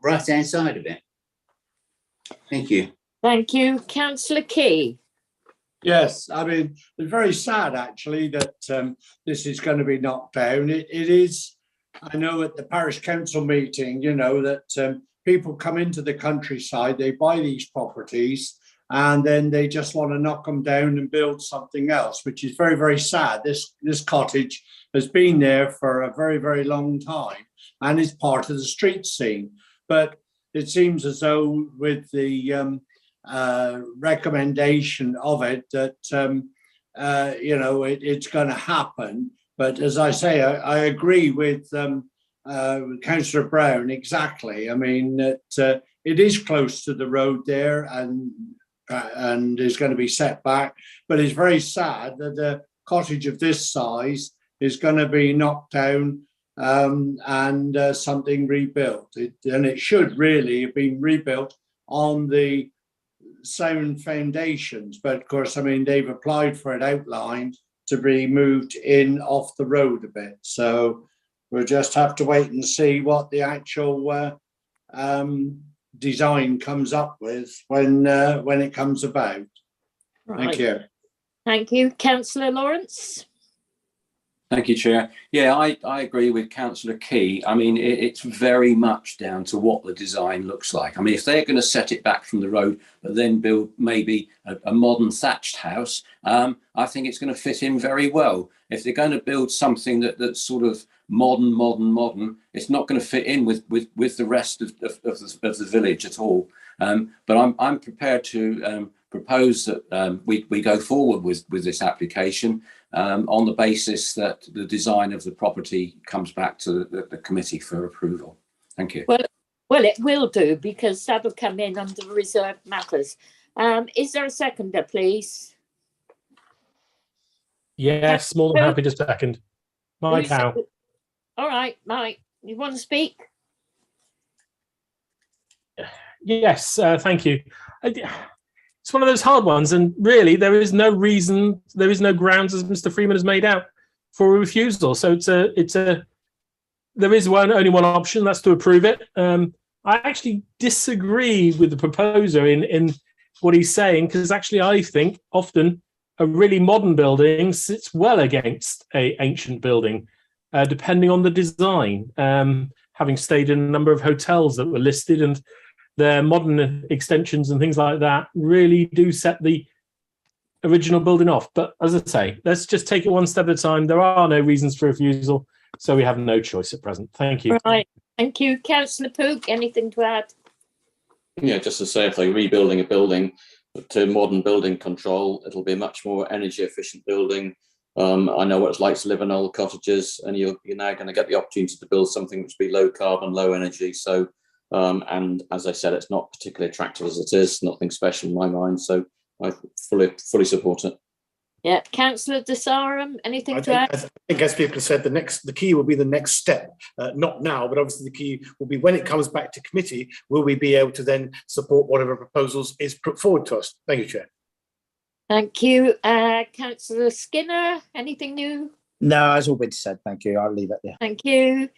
right-hand side of it. Thank you. Thank you. Councillor Key. Yes, I mean, it's very sad actually that this is going to be knocked down. It is, I know at the parish council meeting, that people come into the countryside, they buy these properties, and then they just want to knock them down and build something else, which is very, very sad. This cottage has been there for a very, very long time and is part of the street scene. But it seems as though with the recommendation of it that, it's going to happen. But as I say, I agree with Councillor Brown, exactly. I mean, that it is close to the road there and is going to be set back, but it's very sad that a cottage of this size is going to be knocked down and something rebuilt. And it should really have been rebuilt on the sound foundations, but of course, I mean, they've applied for it outlined to be moved in off the road a bit. So we'll just have to wait and see what the actual design comes up with when it comes about. Right. Thank you. Thank you. Councillor Lawrence. Thank you, Chair. Yeah, I agree with Councillor Key. I mean, it's very much down to what the design looks like. I mean, if they're going to set it back from the road, but then build maybe a modern thatched house, I think it's going to fit in very well. If they're going to build something that's sort of modern, it's not going to fit in with the rest of the village at all. But I'm prepared to propose that we go forward with this application on the basis that the design of the property comes back to the committee for approval. Thank you. Well, it will do because that'll come in under reserved matters. Is there a seconder, please? Yes, more than happy to second. Mike Howe. All right, Mike, you want to speak? Yes, thank you. It's one of those hard ones, and really there is no reason, there is no grounds, as Mr. Freeman has made out, for a refusal. So there is only one option, that's to approve it. I actually disagree with the proposer in what he's saying, because actually I think often a really modern building sits well against an ancient building, depending on the design. Having stayed in a number of hotels that were listed, and their modern extensions and things like that really do set the original building off. But as I say, let's just take it one step at a time. There are no reasons for refusal, so we have no choice at present. Thank you. Right, thank you. Councillor Pook, anything to add? Yeah, just to say, if they're rebuilding a building to modern building control, it'll be a much more energy efficient building. I know what it's like to live in old cottages, and you're now going to get the opportunity to build something which will be low carbon, low energy. So, and as I said, it's not particularly attractive as it is, nothing special in my mind. So I fully support it. Yeah, Councillor Desarum, anything to add? I think, as people have said, the key will be the next step. Not now, but obviously the key will be when it comes back to committee, will we be able to then support whatever proposals is put forward to us? Thank you, Chair. Thank you. Councillor Skinner, anything new? No, it's all been said. Thank you. I'll leave it there. Thank you.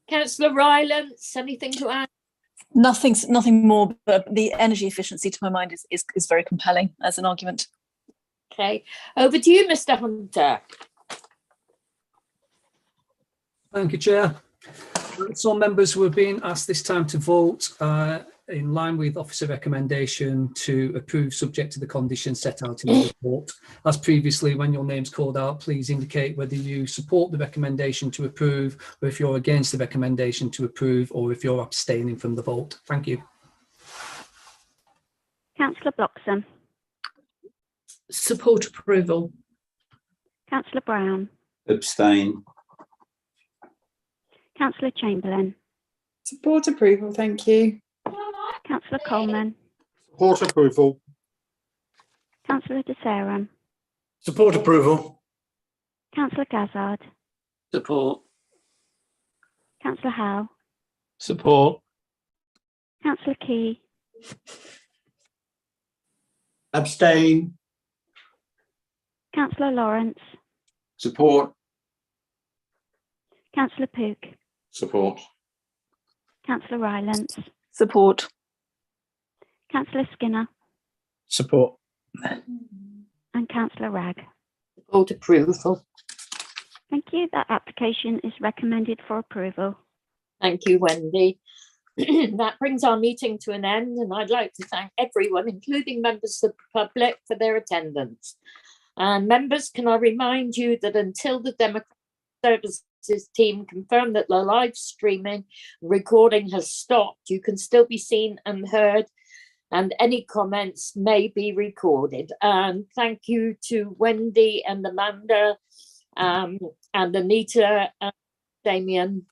Councillor Rylance, anything to add? Nothing more, but the energy efficiency to my mind is very compelling as an argument. Okay, over to you, Mr. Hunter. Thank you, Chair. So members who have been asked this time to vote in line with officer recommendation to approve subject to the conditions set out in the report. As previously, when your name's called out, please indicate whether you support the recommendation to approve, or if you're against the recommendation to approve, or if you're abstaining from the vote. Thank you. Councillor Bloxham. Support approval. Councillor Brown. Abstain. Councillor Chamberlain. Support approval, thank you. Councillor Coleman. Support approval. Councillor De Sarum. Support approval. Councillor Gazzard. Support. Councillor Howe. Support. Councillor Key. Abstain. Councillor Lawrence. Support. Councillor Pook. Support. Councillor Rylance. Support. Councillor Skinner. Support. And Councillor Ragg. Support approval. Thank you. That application is recommended for approval. Thank you, Wendy. That brings our meeting to an end, and I'd like to thank everyone, including members of the public, for their attendance. And members, can I remind you that until the Democratic Services team confirm that the live streaming recording has stopped, you can still be seen and heard, and any comments may be recorded. And thank you to Wendy and Amanda and Anita and Damien